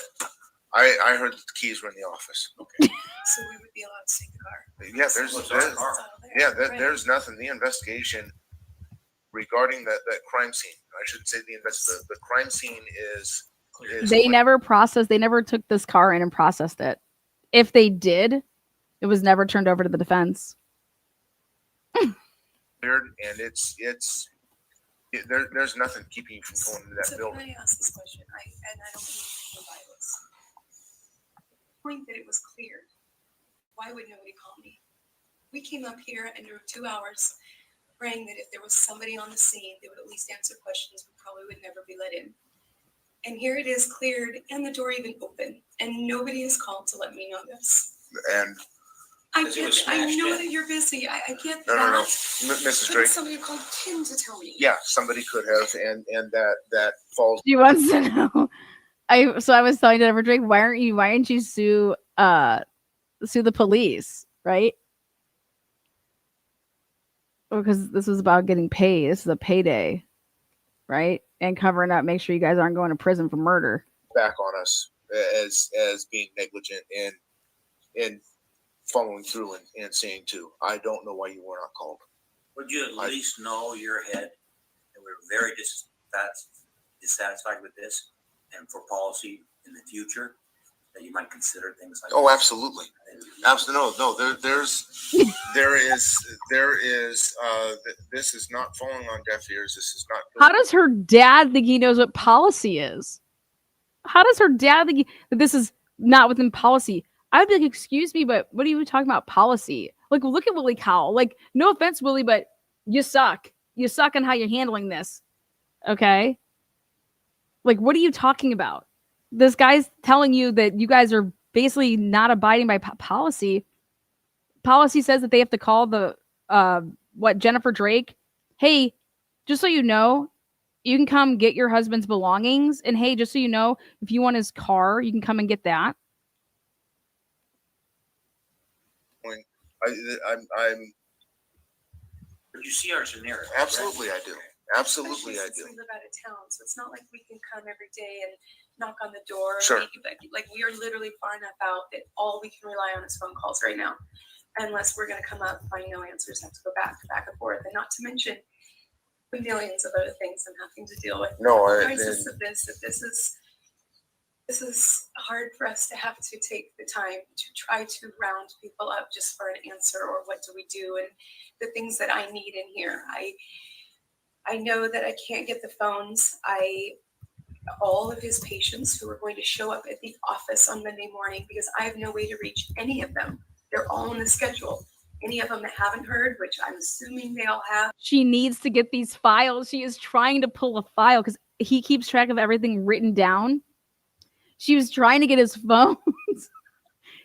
I heard that the keys were in the office. Okay. So we would be allowed to take the car. Yeah, What's our car? Right. there's nothing. The investigation regarding that crime scene. I should say the crime scene is They never took this car in and processed it. If they did, it was never turned over to the defense. cleared, and there's nothing keeping you from going into that So building. can I ask this question? I don't mean to provide this. The point that it was cleared, why would nobody call me? We came up here and drove 2 hours praying that if there was somebody on the scene, they would at least answer questions we probably would never be let in. And here it is cleared and the door even open, and nobody has called to let me know this. And I Because it get, was I smashed know in. that you're busy. I get no, that. Mrs. But Drake. somebody called Tim to tell me. Yeah, somebody could have, and that falls. She wants to know. I was telling Jennifer Drake, why aren't you sue the police, right? Because this is about getting paid. This is a payday, right? And covering up, make sure you guys aren't going to prison for murder. Back on us as being negligent and following through and saying too. I don't know why you were not called. Would you at least know your head that we're very dissatisfied with this, and for policy in the future that you might consider things like Oh, this? absolutely. Absolutely. No, there is there is, this is not falling on deaf ears. This is not. How does her dad think he knows what policy is? How does her dad think that this is not within policy? I would be like, excuse me, but what are you talking about policy? Like, look at Willie Cowell. Like, no offense, Willie, but you suck. You suck on how you're handling this. Okay? Like, what are you talking about? This guy's telling you that you guys are basically not abiding by policy. Policy says that they have to call the, Jennifer Drake. Hey, just so you know, you can come get your husband's belongings. And hey, just so you know, if you want his car, you can come and get that. I'm But you see our scenario. absolutely, right? I do. Absolutely, I Especially do. since we live out of town, so it's not like we can come every day and knock on the door. Sure. Like we are literally far enough out that all we can rely on is phone calls right now. Unless we're going to come up, find no answers, have to go back and forth, and not to mention the millions of other things I'm having to deal with. No, The crisis of this is hard for us to have to take the time to try to round people up just for an answer, or what do we do, and the things that I need in here. I know that I can't get the phones. All of his patients who are going to show up at the office on Monday morning, because I have no way to reach any of them. They're all on the schedule. Any of them that haven't heard, which I'm assuming they all have. She needs to get these files. She is trying to pull a file because he keeps track of everything written down. She was trying to get his phones.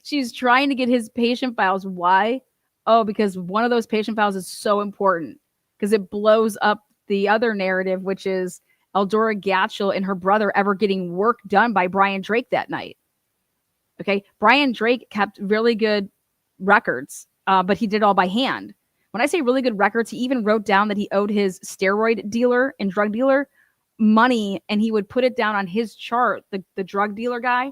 She's trying to get his patient files. Why? Oh, because one of those patient files is so important because it blows up the other narrative, which is Eldora Gatchel and her brother ever getting work done by Brian Drake that night. Okay. Brian Drake kept really good records, but he did it all by hand. When I say really good records, he even wrote down that he owed his steroid dealer and drug dealer money, and he would put it down on his chart, the drug dealer guy,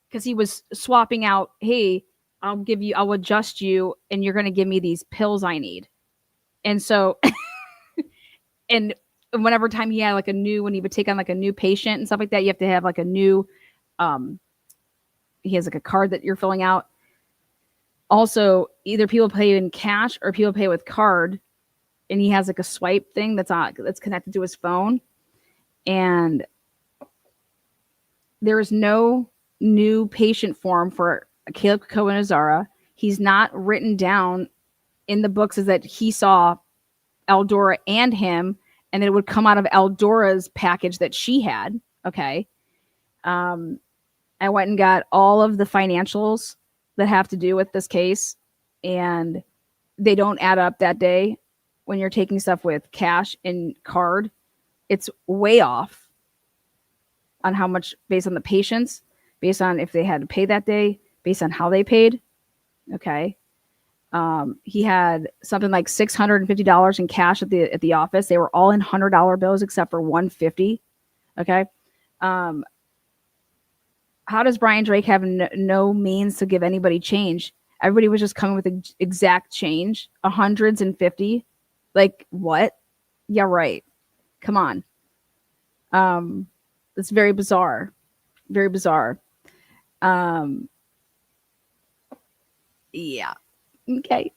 because he was swapping out, hey, I'll adjust you, and you're going to give me these pills I need. And so, and whenever time he had like when he would take on like a new patient and stuff like that, you have to have like a new, he has like a card that you're filling out. Also, either people pay in cash or people pay with card, and he has like a swipe thing that's connected to his phone. And there is no new patient form for Caleb Cohen-Azara. He's not written down in the books is that he saw Eldora and him, and it would come out of Eldora's package that she had. Okay. I went and got all of the financials that have to do with this case, and they don't add up that day when you're taking stuff with cash and card. It's way off on how much based on the patients, based on if they had to pay that day, based on how they paid. Okay. He had something like $650 in cash at the office. They were all in $100 bills except for $150. Okay. How does Brian Drake have no means to give anybody change? Everybody was just coming with exact change, hundreds and 50. Like what? Yeah, right. Come on. It's very bizarre. Very bizarre. Yeah. Okay.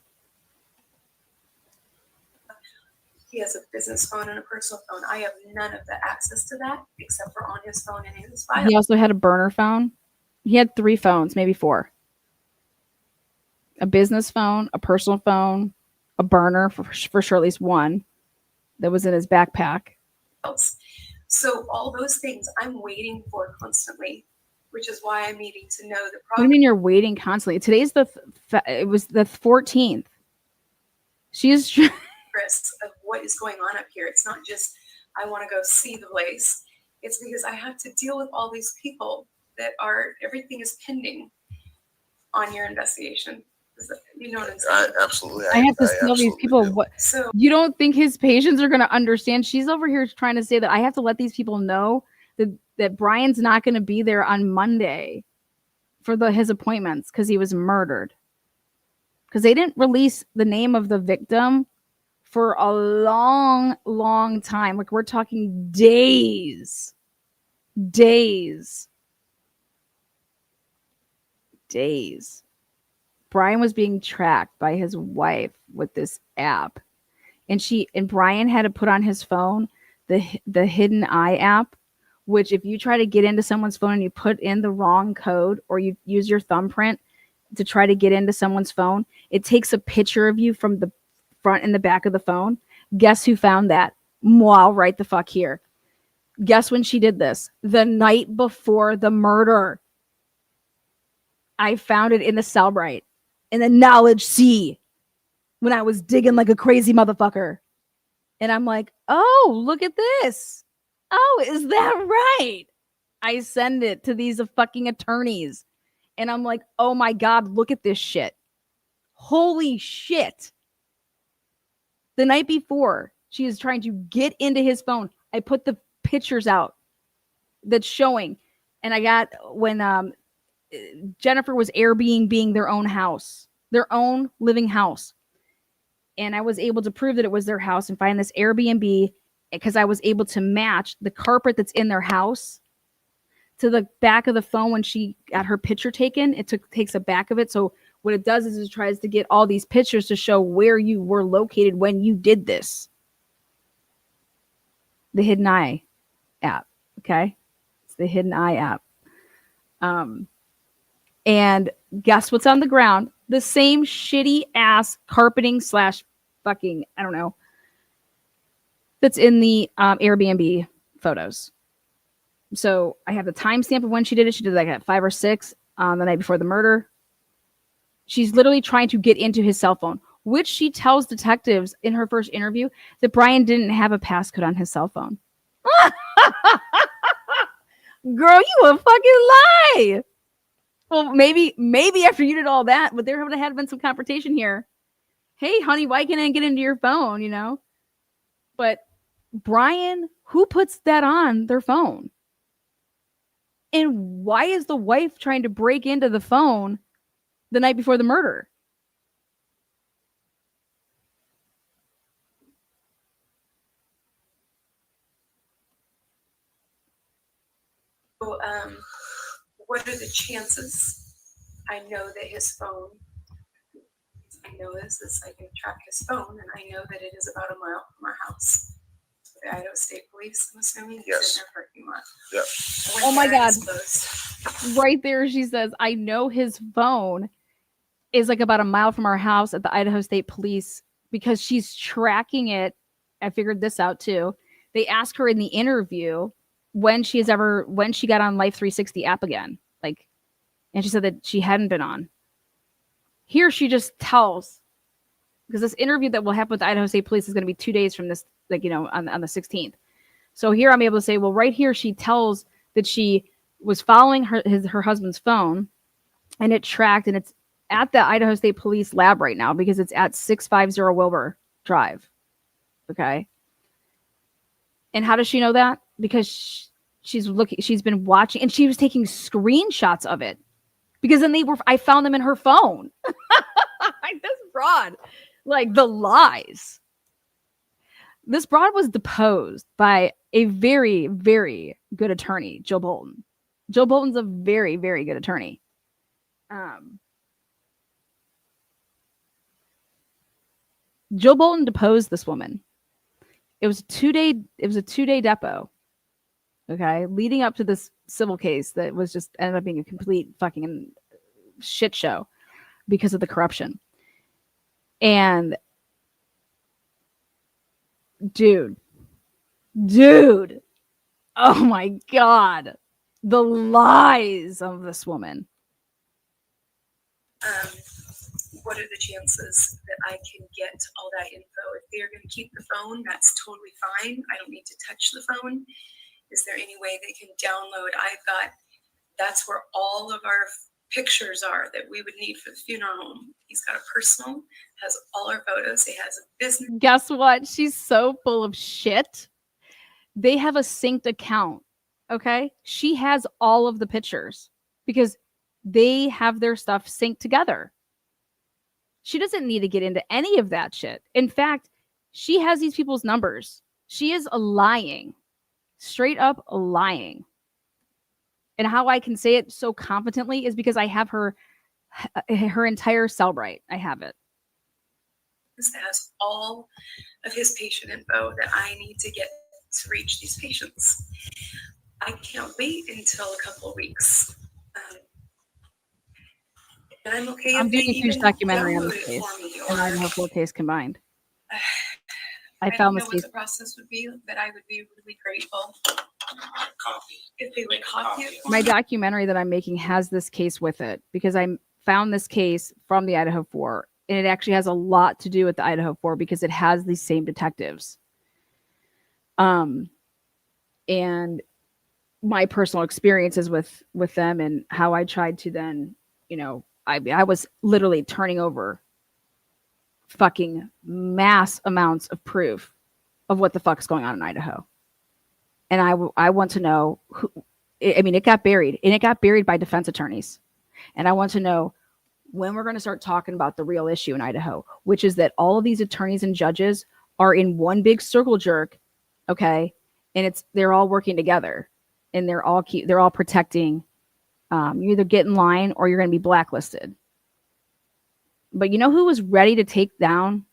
He has a business phone and a personal phone. I have none of the access to that except for on his phone and in his file. He also had a burner phone. He had 3 phones, maybe 4. A business phone, a personal phone, a burner for sure, at least one that was in his backpack. So all those things I'm waiting for constantly, which is why I'm needing to know the What do you mean you're waiting constantly? Today's it was the 14th. She's of what is going on up here. It's not just I want to go see the place. It's because I have to deal with all these people that everything is pending on your investigation. You know what I'm saying? Absolutely. I have to tell these people do. what. So You don't think his patients are going to understand? She's over here trying to say that I have to let these people know that Brian's not going to be there on Monday for his appointments because he was murdered. Because they didn't release the name of the victim for a long, long time. Like we're talking days. Brian was being tracked by his wife with this app, and Brian had to put on his phone the Hidden Eye app, which if you try to get into someone's phone and you put in the wrong code or you use your thumbprint to try to get into someone's phone, it takes a picture of you from the front and the back of the phone. Guess who found that? Wow, right the fuck here. Guess when she did this? The night before the murder. I found it in the Cellbrite, in the Knowledge Sea, when I was digging like a crazy motherfucker. And I'm like, oh, look at this. Oh, is that right? I send it to these fucking attorneys. And I'm like, oh my God, look at this shit. Holy shit. The night before, she is trying to get into his phone. I put the pictures out that's showing. And I got when Jennifer was Airbnb their own house, their own living house. And I was able to prove that it was their house and find this Airbnb because I was able to match the carpet that's in their house to the back of the phone when she got her picture taken. It takes a back of it. So what it does is it tries to get all these pictures to show where you were located when you did this. The Hidden Eye app. Okay. It's the Hidden Eye app. And guess what's on the ground? The same shitty ass carpeting / fucking, I don't know, that's in the Airbnb photos. So I have the timestamp of when she did it. She did like at 5 or 6 on the night before the murder. She's literally trying to get into his cell phone, which she tells detectives in her first interview that Brian didn't have a passcode on his cell phone. Girl, you a fucking lie. Well, maybe after you did all that, but there would have been some confrontation here. Hey, honey, why can't I get into your phone, you know? But Brian, who puts that on their phone? And why is the wife trying to break into the phone the night before the murder? So, what are the chances? I know that his phone, I know this is, I can track his phone, and I know that it is about a mile from our house. The Idaho State Police, I'm assuming, is Yes. in their parking lot. Yeah. Oh my God. Close. Right there, she says, I know his phone is like about a mile from our house at the Idaho State Police because she's tracking it. I figured this out too. They asked her in the interview when she got on Life 360 app again. Like, and she said that she hadn't been on. Here she just tells, because this interview that will happen with the Idaho State Police is going to be 2 days from this, like, you know, on the 16th. So here I'm able to say, well, right here she tells that she was following her husband's phone, and it tracked, and it's at the Idaho State Police lab right now because it's at 650 Wilbur Drive. Okay. And how does she know that? Because she's been watching, and she was taking screenshots of it because then I found them in her phone. This broad, like the lies. This broad was deposed by a very, very good attorney, Joe Bolton. Joe Bolton's a very, very good attorney. Joe Bolton deposed this woman. It was a 2-day depo. Okay, leading up to this civil case that was just ended up being a complete fucking shit show because of the corruption. And dude, oh my God, the lies of this woman. What are the chances that I can get all that info? If they're going to keep the phone, that's totally fine. I don't need to touch the phone. Is there any way they can download? That's where all of our pictures are that we would need for the funeral home. He's got a personal, has all our photos. He has a business. Guess what? She's so full of shit. They have a synced account. Okay. She has all of the pictures because they have their stuff synced together. She doesn't need to get into any of that shit. In fact, she has these people's numbers. She is lying, straight up lying. And how I can say it so confidently is because I have her her entire Cellbrite. I have it. This has all of his patient info that I need to get to reach these patients. I can't wait until a couple of weeks. And I'm okay I'm if they doing a huge even documentary on download this it case for me, and or Idaho 4 case combined. I don't found know this what case. the process would be, but I would be really grateful Copy. if they would Make a copy copy. it for My me. documentary that I'm making has this case with it because I found this case from the Idaho 4, and it actually has a lot to do with the Idaho 4 because it has these same detectives. And my personal experiences with them and how I tried to then, I was literally turning over fucking mass amounts of proof of what the fuck's going on in Idaho. And I want to know who, I mean, it got buried, and it got buried by defense attorneys. And I want to know when we're going to start talking about the real issue in Idaho, which is that all of these attorneys and judges are in one big circle jerk, okay? And they're all working together, and they're all protecting. You either get in line or you're going to be blacklisted. But you know who was ready to take down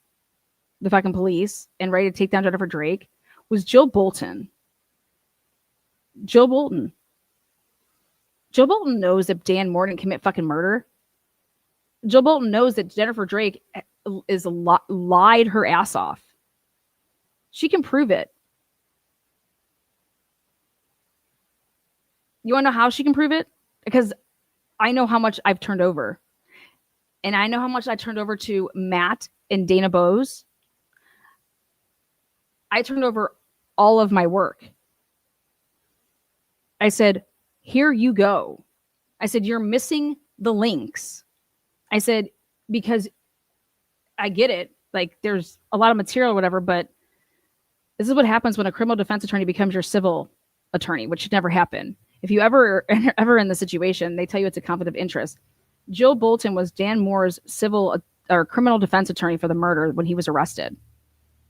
the fucking police and ready to take down Jennifer Drake? Was Jill Bolton. Jill Bolton. Jill Bolton knows that Dan Moore didn't commit fucking murder. Jill Bolton knows that Jennifer Drake is lied her ass off. She can prove it. You want to know how she can prove it? Because I know how much I've turned over. And I know how much I turned over to Matt and Dana Bose. I turned over all of my work. I said, here you go. I said, you're missing the links. I said, because I get it. Like, there's a lot of material or whatever, but this is what happens when a criminal defense attorney becomes your civil attorney, which should never happen. If you ever in the situation, they tell you it's a conflict of interest. Jill Bolton was Dan Moore's civil or criminal defense attorney for the murder when he was arrested.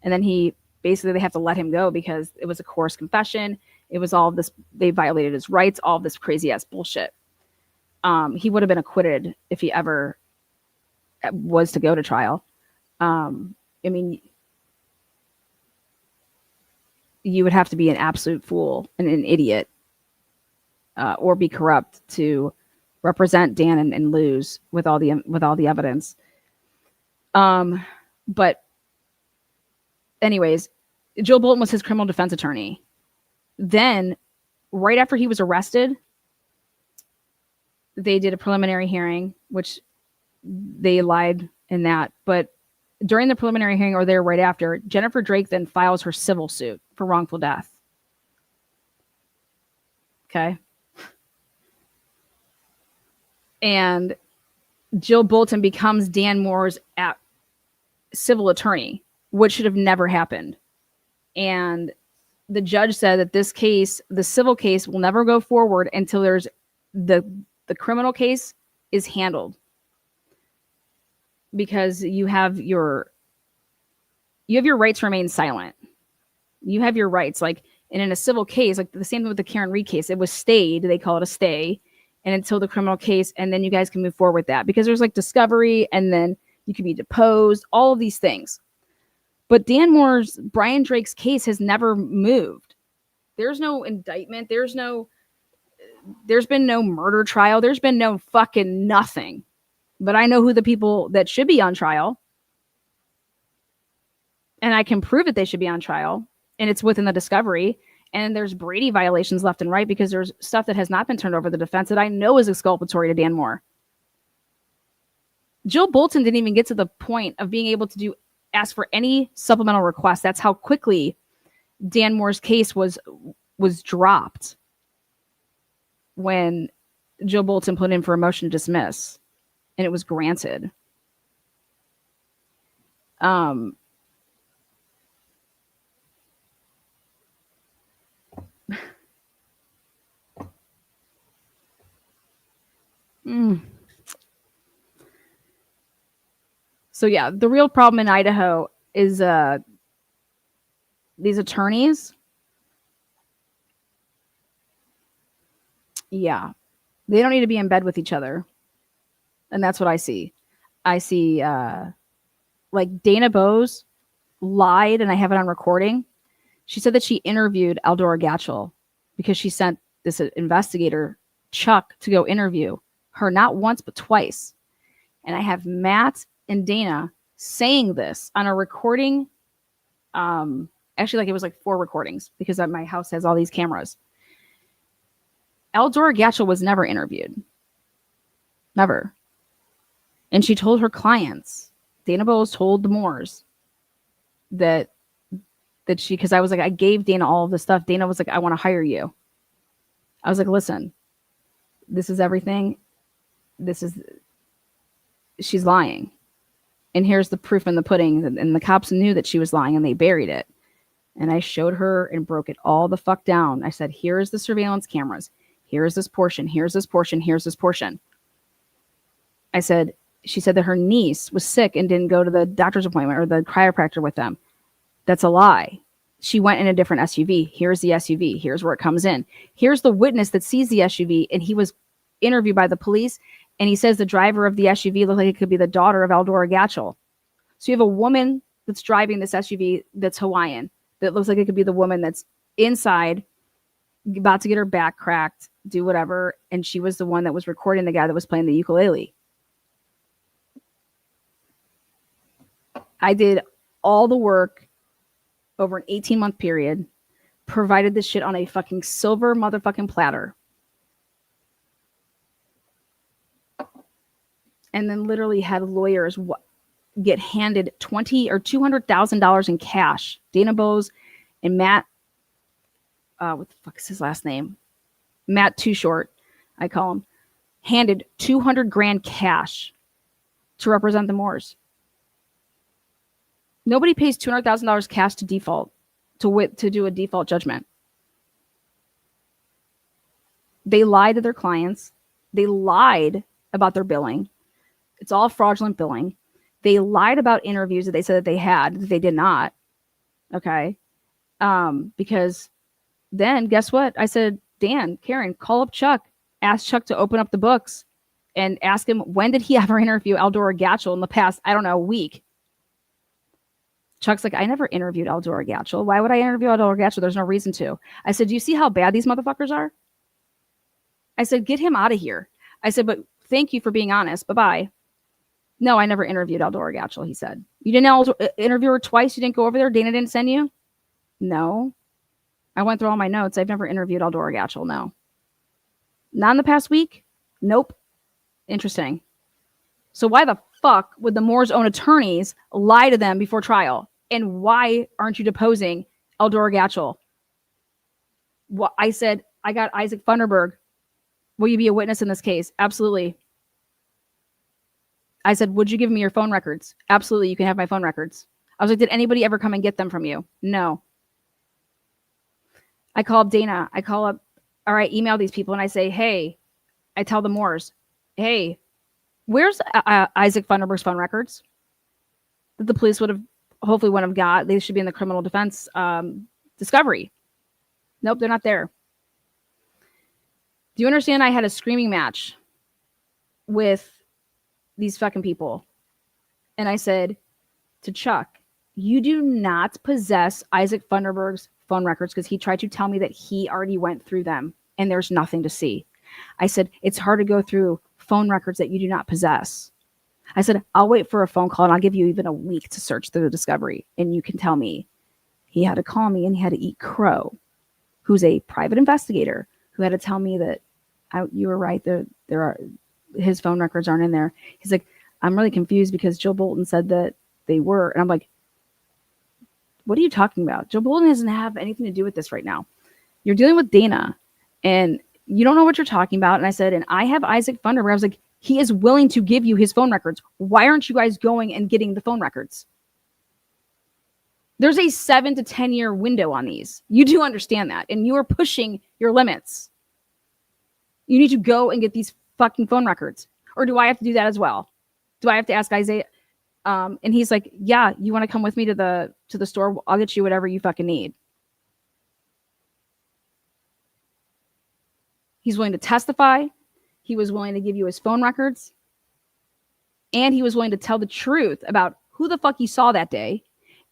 And then they have to let him go because it was a coerced confession. It was all of this, they violated his rights, all of this crazy ass bullshit. He would have been acquitted if he ever was to go to trial. I mean, you would have to be an absolute fool and an idiot or be corrupt to represent Dan and lose with all the evidence. But anyways, Jill Bolton was his criminal defense attorney. Then, right after he was arrested, they did a preliminary hearing, which they lied in that. But during the preliminary hearing or there right after, Jennifer Drake then files her civil suit for wrongful death. Okay. And Jill Bolton becomes Dan Moore's civil attorney, which should have never happened. And the judge said that this case, the civil case, will never go forward until there's the criminal case is handled. Because you have your rights to remain silent. You have your rights. Like, and in a civil case, like the same thing with the Karen Reed case, it was stayed. They call it a stay. And until the criminal case, and then you guys can move forward with that. Because there's like discovery, and then you can be deposed, all of these things. But Brian Drake's case has never moved. There's no indictment. There's been no murder trial. There's been no fucking nothing. But I know who the people that should be on trial. And I can prove that they should be on trial. And it's within the discovery. And there's Brady violations left and right because there's stuff that has not been turned over to the defense that I know is exculpatory to Dan Moore. Jill Bolton didn't even get to the point of being able to ask for any supplemental request. That's how quickly Dan Moore's case was dropped when Jill Bolton put in for a motion to dismiss, and it was granted. So yeah, the real problem in Idaho is these attorneys. Yeah, they don't need to be in bed with each other. And that's what I see. I see like Dana Bose lied, and I have it on recording. She said that she interviewed Eldora Gatchel because she sent this investigator, Chuck, to go interview her not once but twice. And I have Matt and Dana saying this on a recording. Actually, like it was like 4 recordings because my house has all these cameras. Eldora Gatchel was never interviewed. Never. And she told her clients, Dana Bowles told the Moores that she, because I was like, I gave Dana all of this stuff. Dana was like, I want to hire you. I was like, listen, this is everything. She's lying. And here's the proof in the pudding. And the cops knew that she was lying and they buried it. And I showed her and broke it all the fuck down. I said, here is the surveillance cameras. Here's this portion. Here's this portion. Here's this portion. I said, she said that her niece was sick and didn't go to the doctor's appointment or the chiropractor with them. That's a lie. She went in a different SUV. Here's the SUV. Here's where it comes in. Here's the witness that sees the SUV, and he was interviewed by the police, and he says the driver of the SUV looked like it could be the daughter of Eldora Gatchel. So you have a woman that's driving this SUV that's Hawaiian that looks like it could be the woman that's inside, about to get her back cracked, do whatever, and she was the one that was recording the guy that was playing the ukulele. I did all the work over an 18-month period, provided this shit on a fucking silver motherfucking platter. And then literally had lawyers get handed $20,000 or $200,000 in cash. Dana Bowes and Matt, what the fuck is his last name? Matt Too Short, I call him, handed $200,000 cash to represent the Moores. Nobody pays $200,000 cash to default, to do a default judgment. They lied to their clients. They lied about their billing. It's all fraudulent billing. They lied about interviews that they said that they had, that they did not. Okay. Because then guess what? I said, Dan, Karen, call up Chuck. Ask Chuck to open up the books and ask him, when did he ever interview Eldora Gatchel in the past, I don't know, week? Chuck's like, I never interviewed Eldora Gatchel. Why would I interview Eldora Gatchel? There's no reason to. I said, do you see how bad these motherfuckers are? I said, get him out of here. I said, but thank you for being honest. Bye-bye. No, I never interviewed Eldora Gatchel, he said. You didn't interview her twice? You didn't go over there? Dana didn't send you? No. I went through all my notes. I've never interviewed Eldora Gatchel, no. Not in the past week? Nope. Interesting. So why the fuck would the Moore's own attorneys lie to them before trial? And why aren't you deposing Eldora Gatchel? Well, I said, I got Isaac Funderburg. Will you be a witness in this case? Absolutely. I said, would you give me your phone records? Absolutely, you can have my phone records. I was like, did anybody ever come and get them from you? No. I call up Dana. I email these people and I say, hey, I tell the Moores, hey, where's Isaac Funderburg's phone records that the police wouldn't have got? They should be in the criminal defense discovery. Nope, they're not there. Do you understand? I had a screaming match with these fucking people. And I said to Chuck, you do not possess Isaac Funderburg's phone records, because he tried to tell me that he already went through them and there's nothing to see. I said, it's hard to go through phone records that you do not possess. I said, I'll wait for a phone call and I'll give you even a week to search through the discovery. And you can tell me. He had to call me and he had to eat crow, who's a private investigator, who had to tell me that you were right. His phone records aren't in there. He's like, I'm really confused because Jill Bolton said that they were. And I'm like, what are you talking about? Jill Bolton doesn't have anything to do with this right now. You're dealing with Dana and you don't know what you're talking about. And I said, and I have Isaac Funderburg. I was like, he is willing to give you his phone records. Why aren't you guys going and getting the phone records? There's a 7 to 10 year window on these. You do understand that. And you are pushing your limits. You need to go and get these fucking phone records. Or do I have to do that as well? Do I have to ask Isaiah? And he's like, yeah, you want to come with me to the store? I'll get you whatever you fucking need. He's willing to testify. He was willing to give you his phone records. and he was willing to tell the truth about who the fuck he saw that day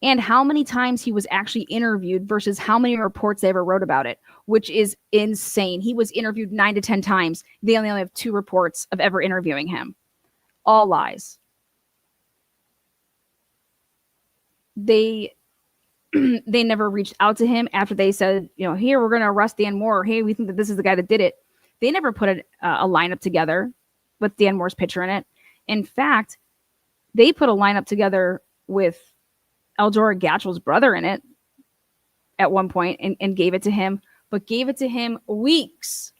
and how many times he was actually interviewed versus how many reports they ever wrote about it, which is insane. He was interviewed 9 to 10 times. They only have 2 reports of ever interviewing him. All lies. They never reached out to him after they said, here, we're going to arrest Dan Moore. Hey, we think that this is the guy that did it. They never put a lineup together with Dan Moore's picture in it. In fact, they put a lineup together with Eldora Gatchell's brother in it at one point and gave it to him, but gave it to him weeks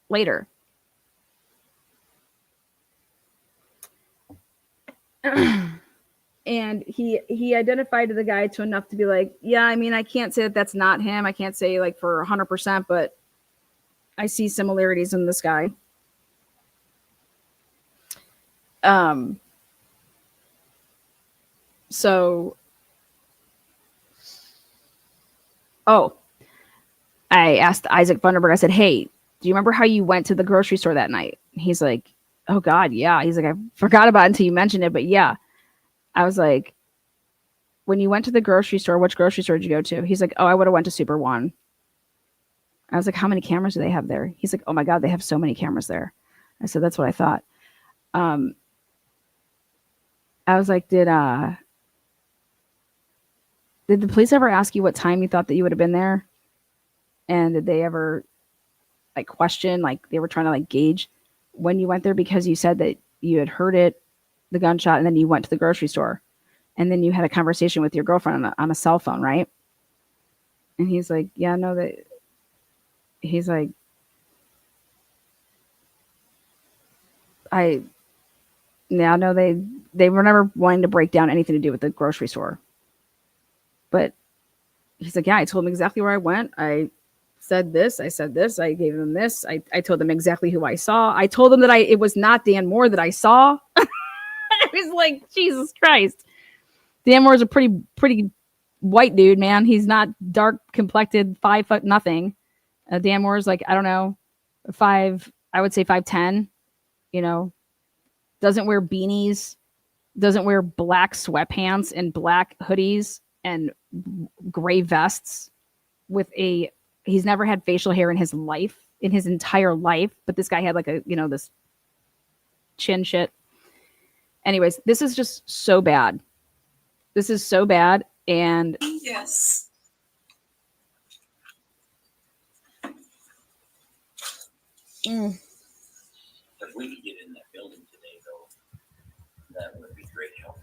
later. And he identified the guy to enough to be like, yeah, I mean, I can't say that that's not him. I can't say like for 100%, but I see similarities in this guy. So, I asked Isaac Vanderberg, I said, hey, do you remember how you went to the grocery store that night? He's like, oh God, yeah. He's like, I forgot about it until you mentioned it, but yeah. I was like, when you went to the grocery store, which grocery store did you go to? He's like, oh, I would have went to Super One. I was like, how many cameras do they have there? He's like, oh my God, they have so many cameras there. I said, that's what I thought. I was like, did the police ever ask you what time you thought that you would have been there? And did they ever like question, like they were trying to like gauge when you went there, because you said that you had heard it, the gunshot, and then you went to the grocery store and then you had a conversation with your girlfriend on a cell phone, right? And he's like, yeah, no, that he's like, they were never wanting to break down anything to do with the grocery store. But he's like, yeah, I told him exactly where I went. I said this. I gave them this. I told them exactly who I saw. I told them that it was not Dan Moore that I saw. I was like, Jesus Christ. Dan Moore's a pretty white dude, man. He's not dark complected, 5 foot nothing. Dan Moore's like, I don't know, I would say 5'10", doesn't wear beanies, doesn't wear black sweatpants and black hoodies and gray vests he's never had facial hair in his entire life. But this guy had like this chin shit. Anyways, this is just so bad. This is so bad. And yes. If we could get in that building today, though, that would be great help.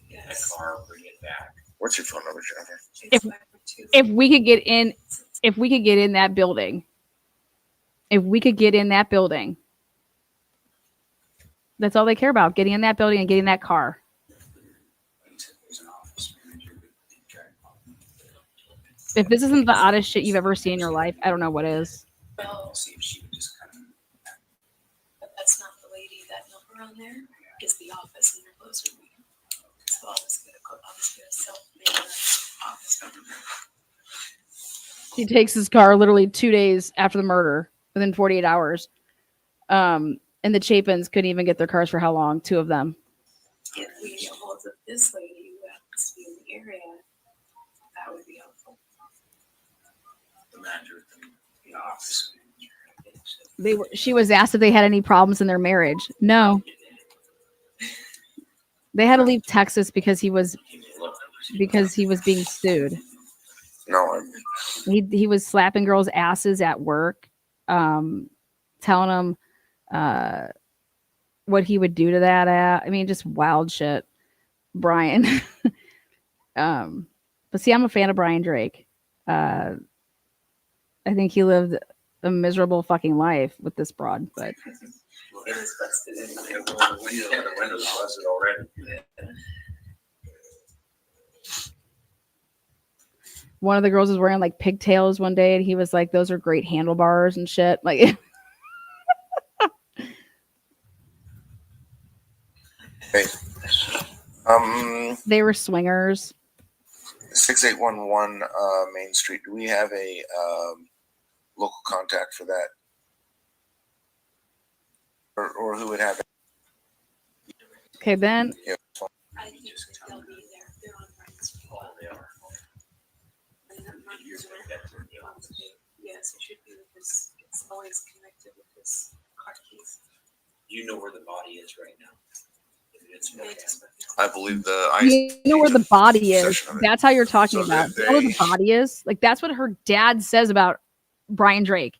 Get that car, bring it back. What's your phone number, Jennifer? If we could get in that building, that's all they care about, getting in that building and getting that car. If this isn't the oddest shit you've ever seen in your life, I don't know what is. Well, see if she would just but that's not the lady. That number on there is the office, and they're closer to me. So I'll just get a self-made office number. He takes his car literally 2 days after the murder, within 48 hours. And the Chapins couldn't even get their cars for how long? 2 of them. If we get hold of this lady who happens to be in the area, that would be helpful. The manager in the office. She was asked if they had any problems in their marriage. No. They had to leave Texas because he was being sued. No, He was slapping girls' asses at work, telling them what he would do to that. I mean, just wild shit, Brian. But see, I'm a fan of Brian Drake. I think he lived a miserable fucking life with this broad, but It is busted in. The windows busted already. one of the girls was wearing like pigtails one day, and he was like, "Those are great handlebars and shit." Like, hey, they were swingers. 6811 Main Street. Do we have a local contact for that? or who would have it. Okay, then Yeah. I think they'll be there. They're on Brian's phone. Oh, they are. And that might You're be gonna where- get to the office. Yes, it should be with this. It's always connected with this car keys. You know where the body is right now. If it's They okay. just- I believe the IC you know where the body is. possession of it. That's how you're talking So about. they- You know where the body is? Like that's what her dad says about Brian Drake.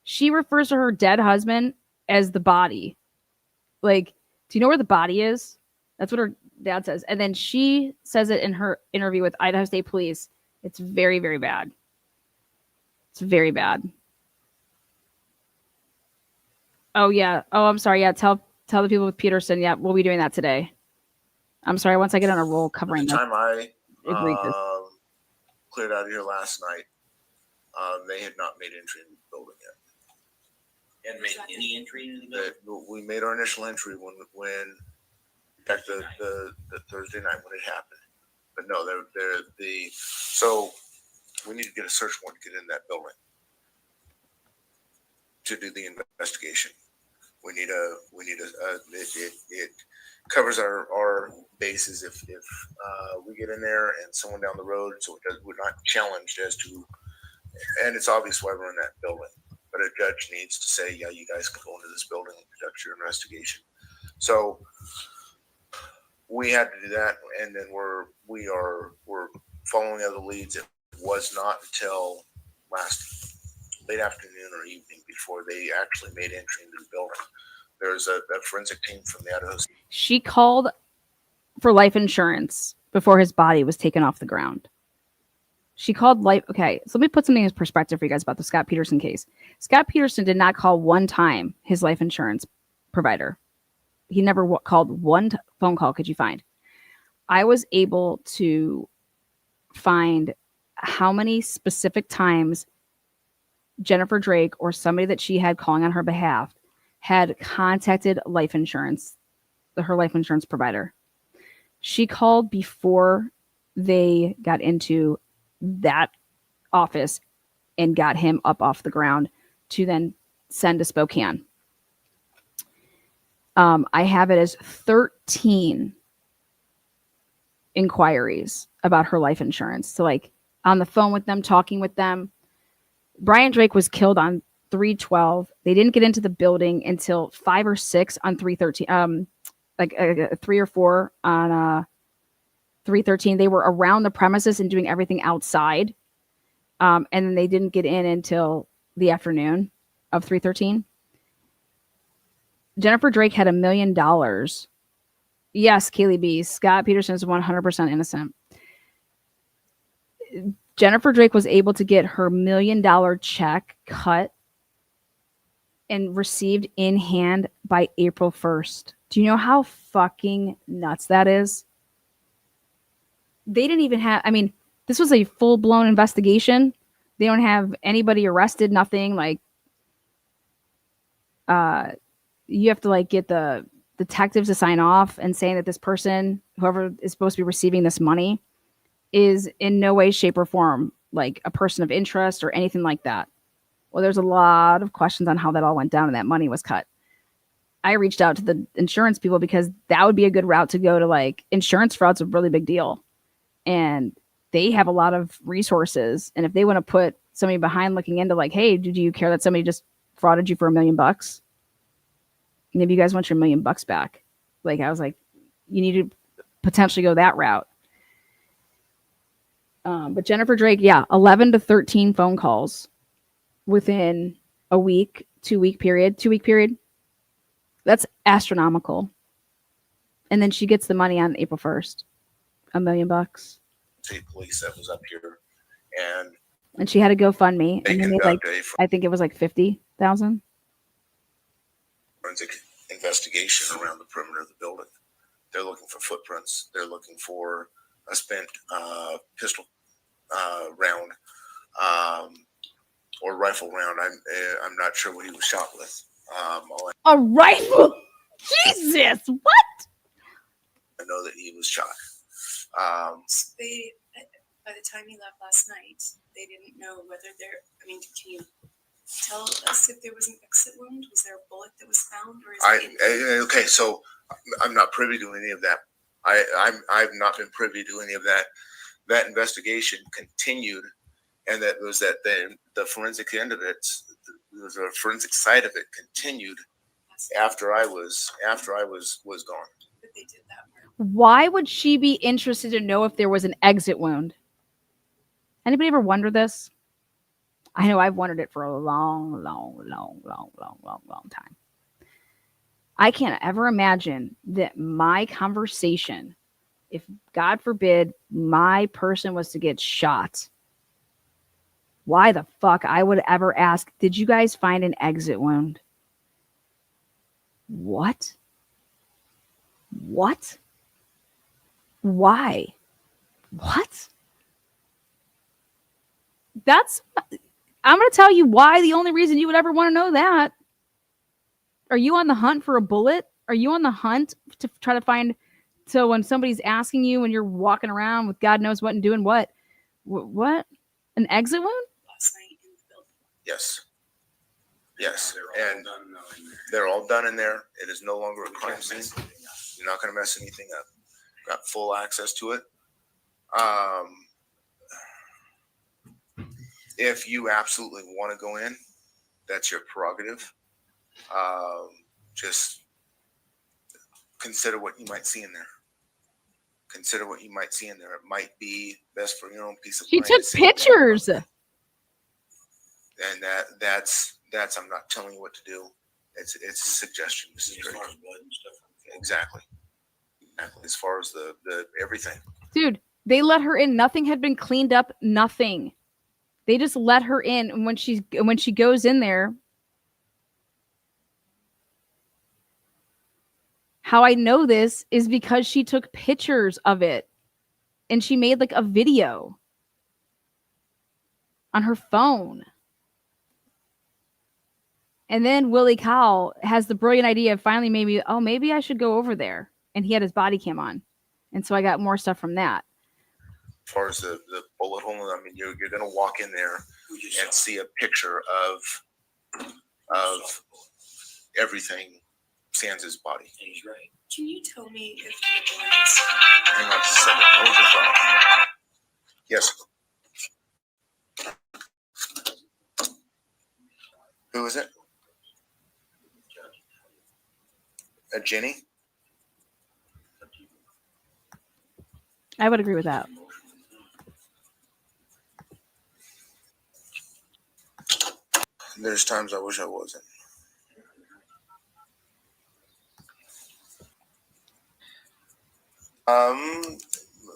She refers to her dead husband as the body. Like, do you know where the body is? That's what her dad says. And then she says it in her interview with Idaho State Police. It's very, very bad. It's very bad. Oh yeah. Oh, I'm sorry. Yeah, tell the people with Peterson. Yeah, we'll be doing that today. I'm sorry. Once I get on a roll By covering the this, time I egregious. cleared out of here last night, they had not made entry in the building yet. And made any entry into the building? That we made our initial entry when back the Thursday night when it happened. But no, so we need to get a search warrant to get in that building to do the investigation. It covers our bases if we get in there and someone down the road, so we're not challenged as to, and it's obvious why we're in that building. But a judge needs to say, yeah, you guys can go into this building and conduct your investigation. So we had to do that, and then we're following other leads. It was not until late afternoon or evening before they actually made entry into the building. There's a forensic team from the Idaho. She called for life insurance before his body was taken off the ground. She called life. Okay, so let me put something in perspective for you guys about the Scott Peterson case. Scott Peterson did not call one time his life insurance provider. He never called one phone call. Could you find? I was able to find how many specific times Jennifer Drake or somebody that she had calling on her behalf had contacted life insurance, her life insurance provider. She called before they got into that office and got him up off the ground to then send to Spokane. I have it as 13 inquiries about her life insurance. So like on the phone with them, talking with them. Brian Drake was killed on 3/12. They didn't get into the building until 5 or 6 on 3/13. 3 or 4 on 3/13. They were around the premises and doing everything outside. And then they didn't get in until the afternoon of 3/13. Jennifer Drake had $1 million. Yes, Kaylee B. Scott Peterson is 100% innocent. Jennifer Drake was able to get her $1 million check cut and received in hand by April 1st. Do you know how fucking nuts that is? They didn't even have, I mean, this was a full-blown investigation. They don't have anybody arrested, nothing. Like, you have to like get the detectives to sign off and saying that this person, whoever is supposed to be receiving this money, is in no way, shape, or form like a person of interest or anything like that. Well, there's a lot of questions on how that all went down and that money was cut. I reached out to the insurance people because that would be a good route to go to. Like, insurance fraud's a really big deal. And they have a lot of resources. And if they want to put somebody behind looking into like, hey, did you care that somebody just frauded you for $1 million? Maybe you guys want your $1 million back. Like, I was like, you need to potentially go that route. But Jennifer Drake, 11 to 13 phone calls within a week, 2 week period. That's astronomical. And then she gets the money on April 1st, $1 million. State police that was up here, And she had a GoFundMe, they and they made conduct like, a I think it was like 50,000. forensic investigation around the perimeter of the building. They're looking for footprints. They're looking for a spent pistol round or rifle round. I'm not sure what he was shot with. A rifle? Jesus! What? I know that he was shot. They, by the time he left last night, they didn't know whether they're, I mean, can you tell us if there was an exit wound? Was there a bullet that was found, or is it Okay, so I'm not privy to any of that. I've not been privy to any of that. That investigation continued, and that was that the forensic end of it, the forensic side of it continued after I was gone. But they did that part. Why would she be interested to know if there was an exit wound? Anybody ever wonder this? I know I've wondered it for a long time. I can't ever imagine that my conversation, if God forbid my person was to get shot, why the fuck I would ever ask, did you guys find an exit wound? What? What? Why? What? I'm going to tell you why the only reason you would ever want to know that. Are you on the hunt for a bullet? Are you on the hunt to try to find, so when somebody's asking you when you're walking around with God knows what and doing what? What? An exit wound? Last night in the building. Yes. And they're all done in there. It is no longer a crime scene. You're not going to mess anything up. Got full access to it. If you absolutely want to go in, that's your prerogative. Just consider what you might see in there. Consider what you might see in there. It might be best for your own peace of mind. She took pictures. And that's I'm not telling you what to do. It's a suggestion. Exactly. As far as the everything. Dude, they let her in. Nothing had been cleaned up. Nothing. They just let her in, and when she goes in there, how I know this is because she took pictures of it, and she made like a video on her phone. And then Willie Cowell has the brilliant idea of finally maybe I should go over there, and he had his body cam on, and so I got more stuff from that. As far as the bullet hole, I mean, you're going to walk in there and see a picture of everything sans body. He's right. Can you tell me if the bullets? Hang on just a second. Hold your phone. Yes. Who is it? Jenny? I would agree with that. There's times I wish I wasn't.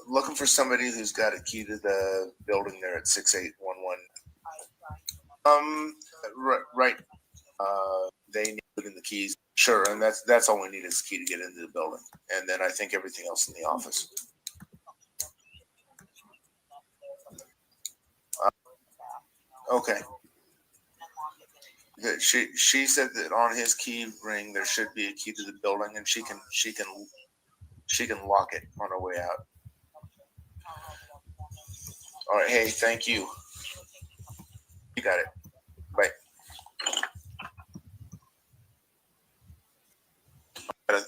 Looking for somebody who's got a key to the building there at 6811. Right. They need to put in the keys. Sure, and that's all we need is a key to get into the building, and then I think everything else in the office. Okay. She said that on his key ring there should be a key to the building, and she can lock it on her way out. All right. Hey, thank you. You got it. Bye.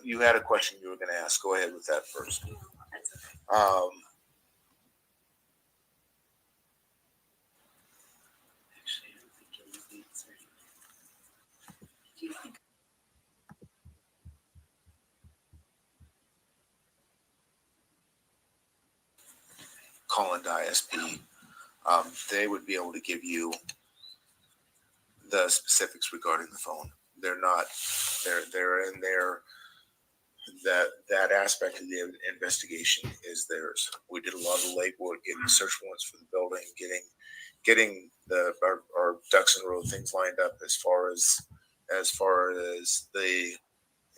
You had a question you were going to ask. Go ahead with that first. That's okay. Actually, I don't think it would be answered. Do you think Calling the ISP, they would be able to give you the specifics regarding the phone. They're in there. That aspect of the investigation is theirs. We did a lot of legwork getting search warrants for the building, getting our ducks in a row, things lined up as far as the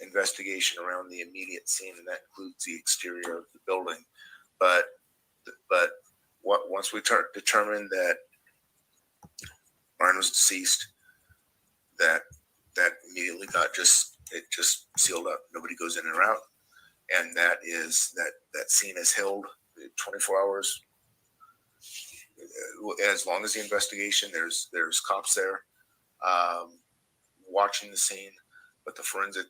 investigation around the immediate scene, and that includes the exterior of the building. But once we determined that Ryan was deceased, that immediately just sealed up. Nobody goes in or out, and that scene is held 24 hours. As long as the investigation, there's cops there. watching the scene, but the forensic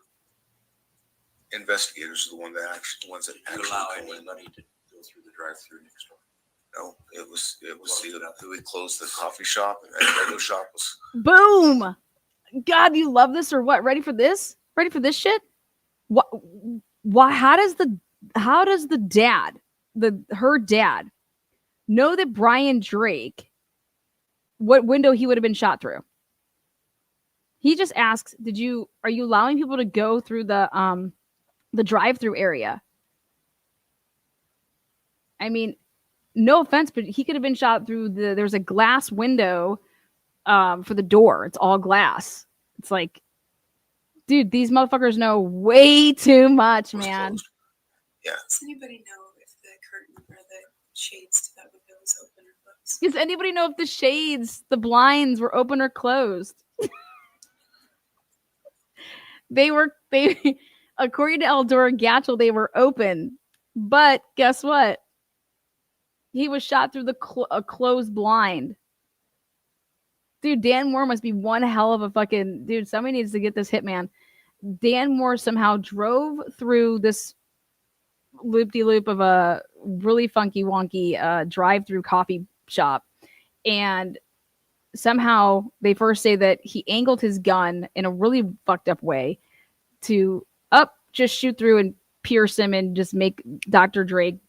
investigators are the ones that actually allow go in. anybody to go through the drive-through next door. No, it was sealed up. We closed the coffee shop, and the radio shop was. Boom. God, you love this or what? Ready for this? Ready for this shit? What? Why? How does the dad, her dad, know that Brian Drake, what window he would have been shot through? He just asks, are you allowing people to go through the drive-through area? I mean, no offense, but he could have been shot through there's a glass window for the door. It's all glass. It's like, dude, these motherfuckers know way too much, man. Yeah. Does anybody know if the curtain or the shades to that window was open or closed? Does anybody know if the blinds were open or closed? They according to Eldora Gatchel, they were open. But guess what? He was shot through a closed blind. Dude, Dan Moore must be one hell of a fucking dude. Somebody needs to get this hitman. Dan Moore somehow drove through this loop-de-loop of a really funky wonky drive-through coffee shop, and somehow they first say that he angled his gun in a really fucked up way to just shoot through and pierce him and just make Dr. Drake,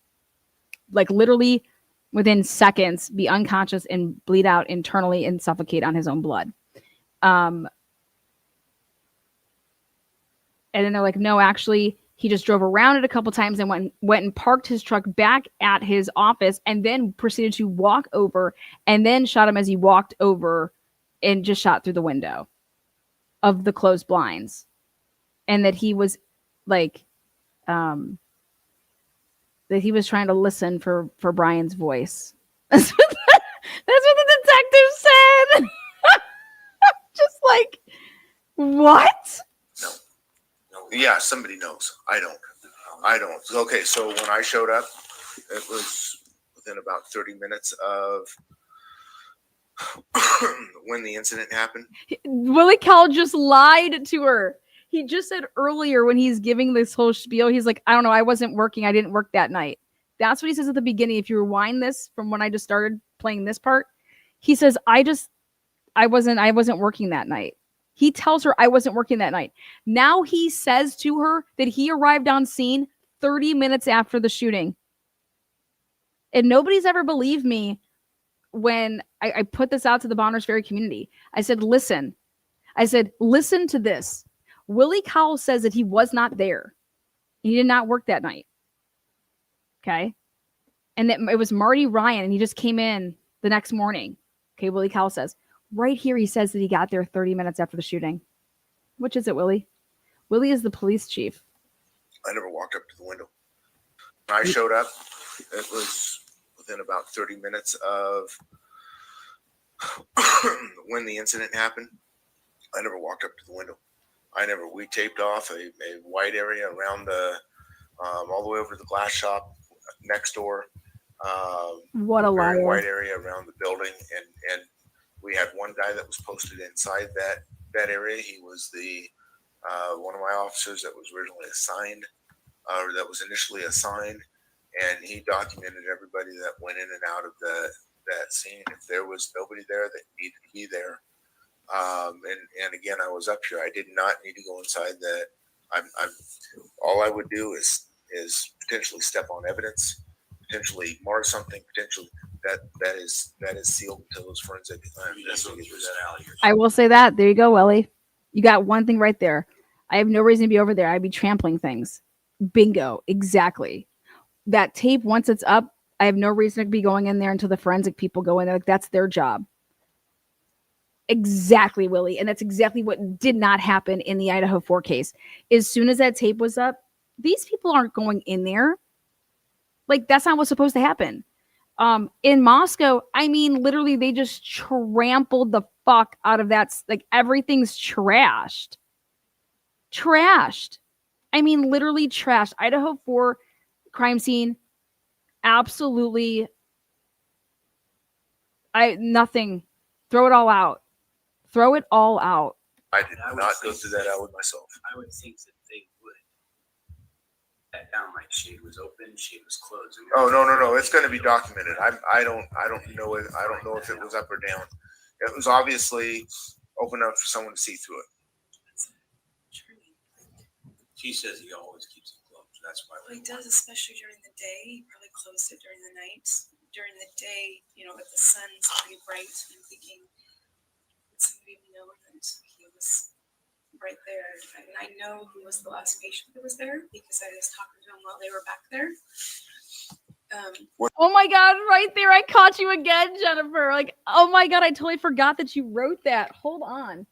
like, literally within seconds be unconscious and bleed out internally and suffocate on his own blood. And then they're like, no, actually, he just drove around it a couple times and went and parked his truck back at his office and then proceeded to walk over and then shot him as he walked over and just shot through the window of the closed blinds. And that he was like, that he was trying to listen for Brian's voice. That's what the detective said. Just like, what? No. Yeah, somebody knows. I don't. Okay, so when I showed up, it was within about 30 minutes of when the incident happened. Willie Kell just lied to her. He just said earlier when he's giving this whole spiel, he's like, I don't know, I wasn't working. I didn't work that night. That's what he says at the beginning. If you rewind this from when I just started playing this part, he says, I wasn't working that night. He tells her I wasn't working that night. Now he says to her that he arrived on scene 30 minutes after the shooting. And nobody's ever believed me when I put this out to the Bonners Ferry community. I said, listen to this. Willie Cowell says that he was not there. He did not work that night. Okay. And that it was Marty Ryan and he just came in the next morning. Okay. Willie Cowell says right here, he says that he got there 30 minutes after the shooting. Which is it, Willie? Willie is the police chief. I never walked up to the window. When I showed up, it was within about 30 minutes of when the incident happened. I never walked up to the window. We taped off a wide area around all the way over to the glass shop next door. What a liar. Wide area around the building. And we had one guy that was posted inside that area. He was one of my officers that was originally assigned, or that was initially assigned. And he documented everybody that went in and out of that scene. If there was nobody there that needed to be there, and again, I was up here. I did not need to go inside that. All I would do is potentially step on evidence, potentially mar something, potentially that is sealed until those forensic investigators. I will say that. There you go, Willie. You got one thing right there. I have no reason to be over there. I'd be trampling things. Bingo. Exactly. That tape, once it's up, I have no reason to be going in there until the forensic people go in there. Like, that's their job. Exactly, Willie. And that's exactly what did not happen in the Idaho4 case. As soon as that tape was up, these people aren't going in there. Like, that's not what's supposed to happen. In Moscow, I mean, literally, they just trampled the fuck out of that. Like, everything's trashed. Trashed. I mean, literally trashed. Idaho4 crime scene, absolutely. Nothing. Throw it all out. Throw it all out. I did not go through that out with myself. I would think that they would. That down like shade was open, shade was closed. Oh, no. It's going to be documented. I don't know it. I don't know if it was up or down. It was obviously open enough for someone to see through it. She says he always keeps it closed. That's why. Well, he does, especially during the day. He probably closed it during the night. During the day, you know, if the sun's pretty bright, I'm thinking it's somebody known that he was right there. And I know who was the last patient that was there because I was talking to him while they were back there. Oh my God, right there. I caught you again, Jennifer. Like, oh my God, I totally forgot that you wrote that. Hold on.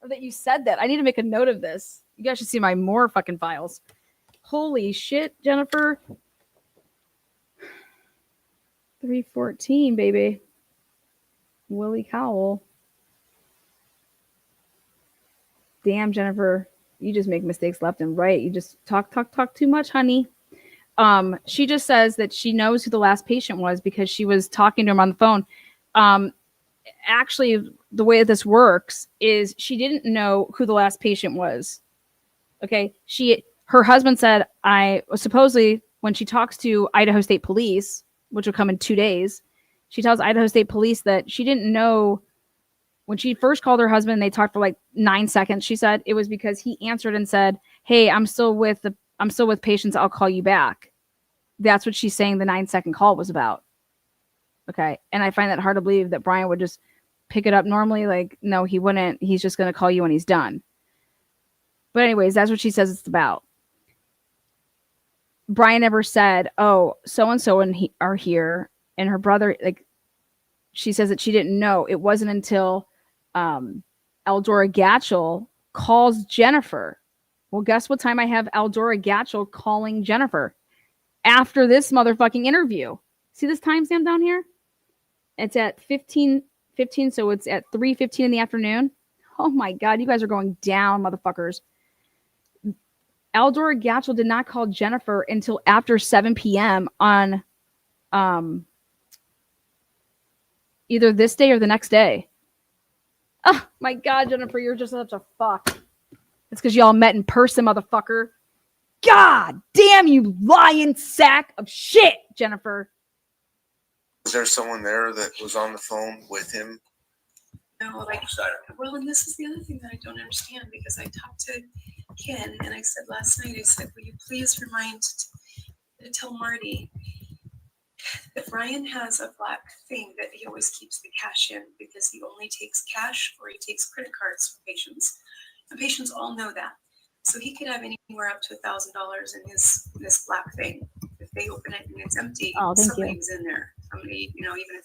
Or that you said that. I need to make a note of this. You guys should see my more fucking files. Holy shit, Jennifer. 314, baby. Willie Cowell. Damn, Jennifer. You just make mistakes left and right. You just talk too much, honey. She just says that she knows who the last patient was because she was talking to him on the phone. Actually, the way that this works is she didn't know who the last patient was. Okay. Her husband said, supposedly when she talks to Idaho State Police, which will come in 2 days, she tells Idaho State Police that she didn't know when she first called her husband. They talked for like 9 seconds. She said it was because he answered and said, "Hey, I'm still with patients. I'll call you back." That's what she's saying the 9-second call was about. Okay. And I find that hard to believe that Brian would just pick it up normally. Like, no, he wouldn't. He's just going to call you when he's done. But anyways, that's what she says it's about. Brian never said, "Oh, so-and-so are here." And her brother, like, she says that she didn't know. It wasn't until Eldora Gatchel calls Jennifer. Well, guess what time I have Eldora Gatchel calling Jennifer? After this motherfucking interview. See this timestamp down here? It's at 15:15, so it's at 3:15 in the afternoon. Oh my God, you guys are going down, motherfuckers. Eldora Gatchel did not call Jennifer until after 7 p.m. on either this day or the next day. Oh my God, Jennifer, you're just such a fuck. It's because y'all met in person, motherfucker. God damn, you lying sack of shit, Jennifer. Was there someone there that was on the phone with him? No, like, well, and this is the other thing that I don't understand because I talked to Ken and I said last night, I said, will you please tell Marty that Brian has a black thing that he always keeps the cash in because he only takes cash or he takes credit cards for patients. And patients all know that. So he could have anywhere up to $1,000 in this black thing. If they open it and it's empty, somebody was in there. Somebody, you know, even if.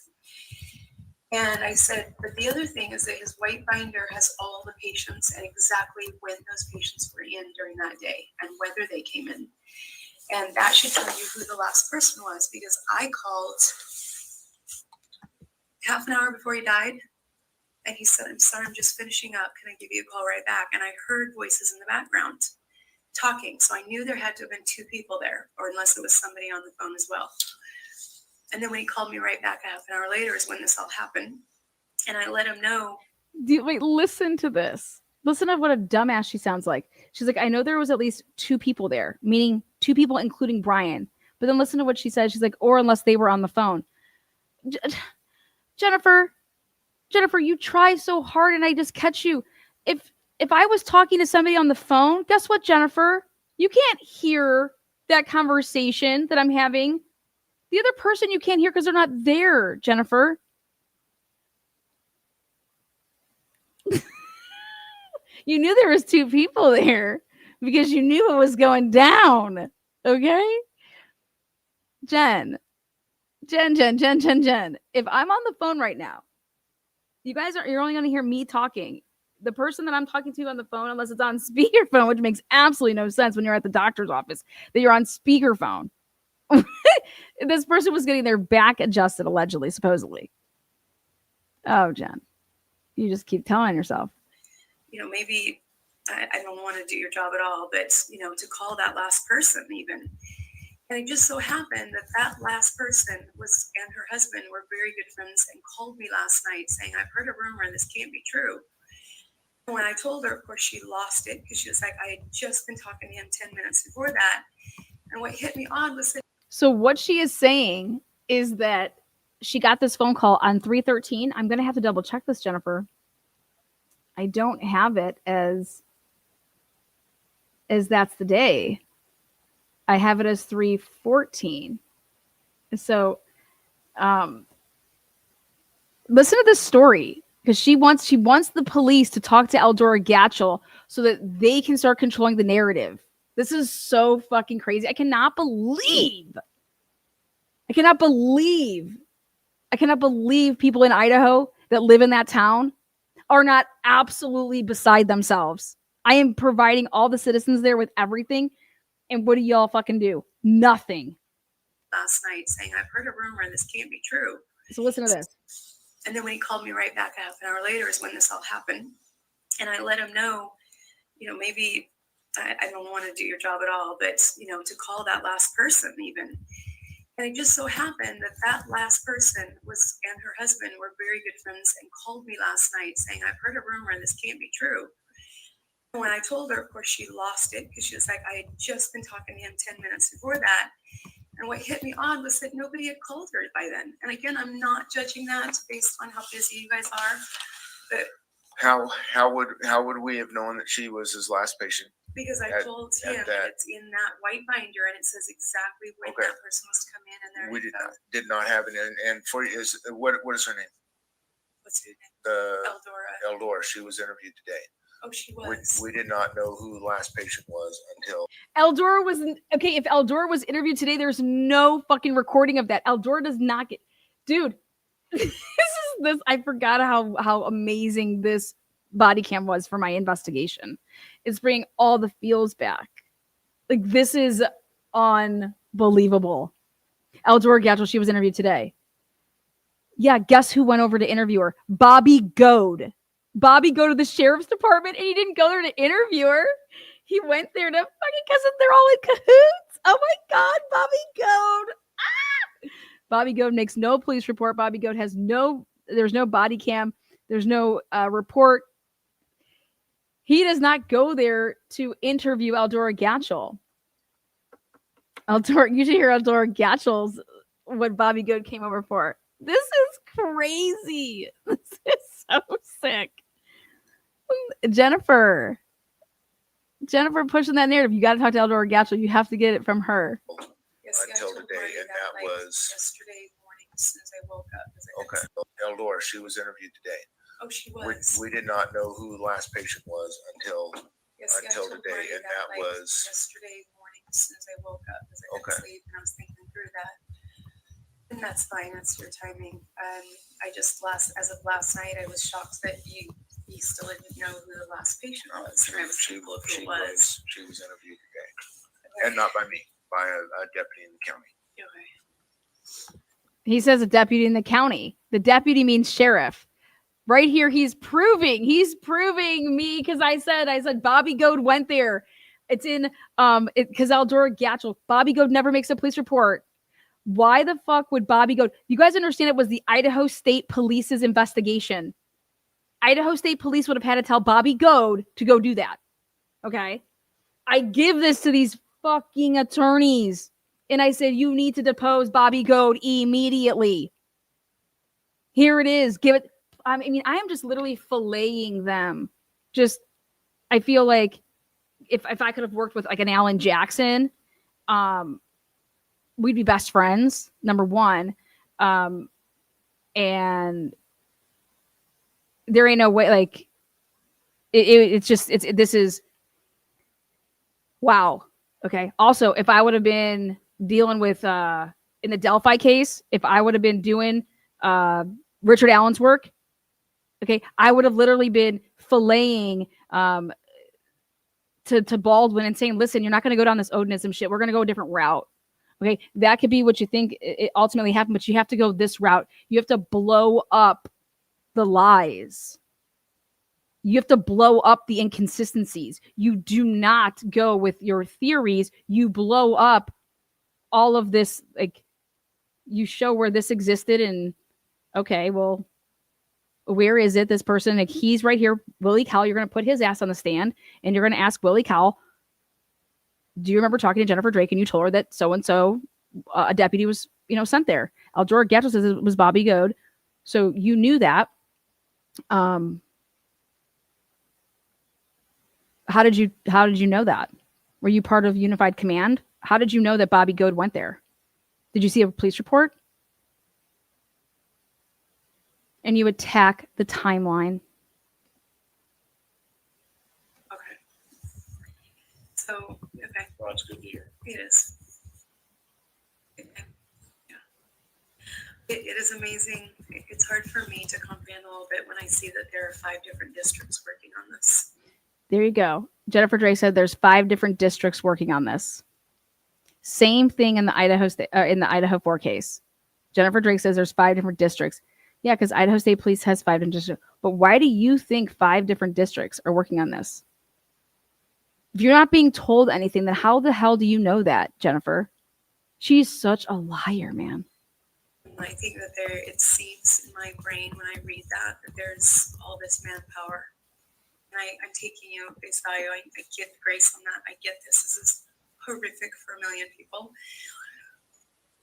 And I said, but the other thing is that his white binder has all the patients and exactly when those patients were in during that day and whether they came in. And that should tell you who the last person was because I called half an hour before he died. And he said, "I'm sorry, I'm just finishing up. Can I give you a call right back?" And I heard voices in the background talking. So I knew there had to have been 2 people there, or unless it was somebody on the phone as well. And then when he called me right back a half an hour later is when this all happened. And I let him know. Wait, listen to this. Listen to what a dumbass she sounds like. She's like, "I know there was at least 2 people there," meaning 2 people, including Brian. But then listen to what she said. She's like, "Or unless they were on the phone." Jennifer, you try so hard and I just catch you. If I was talking to somebody on the phone, guess what, Jennifer? You can't hear that conversation that I'm having. The other person you can't hear because they're not there, Jennifer. You knew there was 2 people there because you knew it was going down. Okay? Jen. If I'm on the phone right now, you're only going to hear me talking. The person that I'm talking to on the phone, unless it's on speakerphone, which makes absolutely no sense when you're at the doctor's office, that you're on speakerphone. This person was getting their back adjusted, allegedly, supposedly. Oh, Jen. You just keep telling yourself. You know, maybe I don't want to do your job at all, but, you know, to call that last person even. And it just so happened that last person and her husband were very good friends and called me last night saying, "I've heard a rumor and this can't be true." When I told her, of course, she lost it because she was like, I had just been talking to him 10 minutes before that. And what hit me odd was that. So what she is saying is that she got this phone call on 3/13. I'm going to have to double check this, Jennifer. I don't have it as that's the day. I have it as 3/14. So listen to this story, because she wants the police to talk to Eldora Gatchel so that they can start controlling the narrative. This is so fucking crazy. I cannot believe people in Idaho that live in that town are not absolutely beside themselves. I am providing all the citizens there with everything. And what do y'all fucking do? Nothing. Last night saying, I've heard a rumor and this can't be true. So listen to this. And then when he called me right back a half an hour later is when this all happened. And I let him know, maybe I don't want to do your job at all, but, to call that last person even. And it just so happened that last person and her husband were very good friends and called me last night saying, I've heard a rumor and this can't be true. And when I told her, of course, she lost it because she was like, I had just been talking to him 10 minutes before that. And what hit me odd was that nobody had called her by then. And again, I'm not judging that based on how busy you guys are. But How would we have known that she was his last patient? because I told him that it's in that white binder and it says exactly when that person was to come in and there. We did not have it. And for what is her name? What's her name? Eldora. She was interviewed today. Oh, she was. We did not know who the last patient was until Eldora was okay. If Eldora was interviewed today, there's no fucking recording of that. Eldora does not get, dude. This. I forgot how amazing this body cam was for my investigation. It's bringing all the feels back. Like, this is unbelievable. Eldora Gatchel, she was interviewed today. Yeah, guess who went over to interview her? Bobby Goad. Bobby go to the sheriff's department, and he didn't go there to interview her. He went there to fucking, because they're all in cahoots. Oh my God, Bobby Goad. Ah! Bobby Goad makes no police report. Bobby Goad has there's no body cam. There's no report. He does not go there to interview Eldora Gatchel. You should hear Eldora Gatchel's what Bobby Goad came over for. This is crazy. This is so sick. Jennifer pushing that narrative. You got to talk to Eldora Gatchel. You have to get it from her. Yes, until today, and that was yesterday morning as soon as I woke up. Okay. Eldora, she was interviewed today. Oh, she was. We did not know who the last patient was until today, and that was yesterday morning as soon as I woke up because I couldn't sleep and I was thinking through that. And that's fine. That's your timing. As of last night, I was shocked that you still didn't know who the last patient was. She was interviewed today, and not by me, by a deputy in the county. Okay. He says a deputy in the county. The deputy means sheriff. Right here, he's proving me, because I said Bobby Goad went there. It's in because Eldora Gatchel. Bobby Goad never makes a police report. Why the fuck would Bobby Goad? You guys understand it was the Idaho State Police's investigation. Idaho State Police would have had to tell Bobby Goad to go do that. Okay? I give this to these fucking attorneys. And I said, you need to depose Bobby Goad immediately. Here it is. Give it. I mean, I am just literally filleting them. I feel like if I could have worked with like an Alan Jackson, we'd be best friends, number one. And there ain't no way, like, this is, wow. Okay. Also, if I would have been dealing with, in the Delphi case, if I would have been doing Richard Allen's work, okay, I would have literally been filleting to Baldwin and saying, listen, you're not going to go down this Odinism shit. We're going to go a different route. Okay, that could be what you think it ultimately happened, but you have to go this route. You have to blow up the lies. You have to blow up the inconsistencies. You do not go with your theories. You blow up all of this. Like, you show where this existed, and okay, well, Where is it? This person, like, he's right here. Willie Cowell, you're going to put his ass on the stand and you're going to ask Willie Cowell, do you remember talking to Jennifer Drake and you told her that so-and-so, a deputy was, sent there? Eldora Gatto says it was Bobby Goad. So you knew that. How did you know that? Were you part of Unified Command? How did you know that Bobby Goad went there? Did you see a police report? And you attack the timeline. Okay. So, okay. Well, it's good to hear. It is. Yeah. It is amazing. It's hard for me to comprehend a little bit when I see that there are 5 different districts working on this. There you go. Jennifer Drake said there's 5 different districts working on this. Same thing in the Idaho4 case. Jennifer Drake says there's 5 different districts. Yeah, because Idaho State Police has 5 different districts. But why do you think 5 different districts are working on this? If you're not being told anything, then how the hell do you know that, Jennifer? She's such a liar, man. I think that it seems in my brain when I read that there's all this manpower. And I'm taking you at face value. I get the grace on that. I get this. This is horrific for a million people.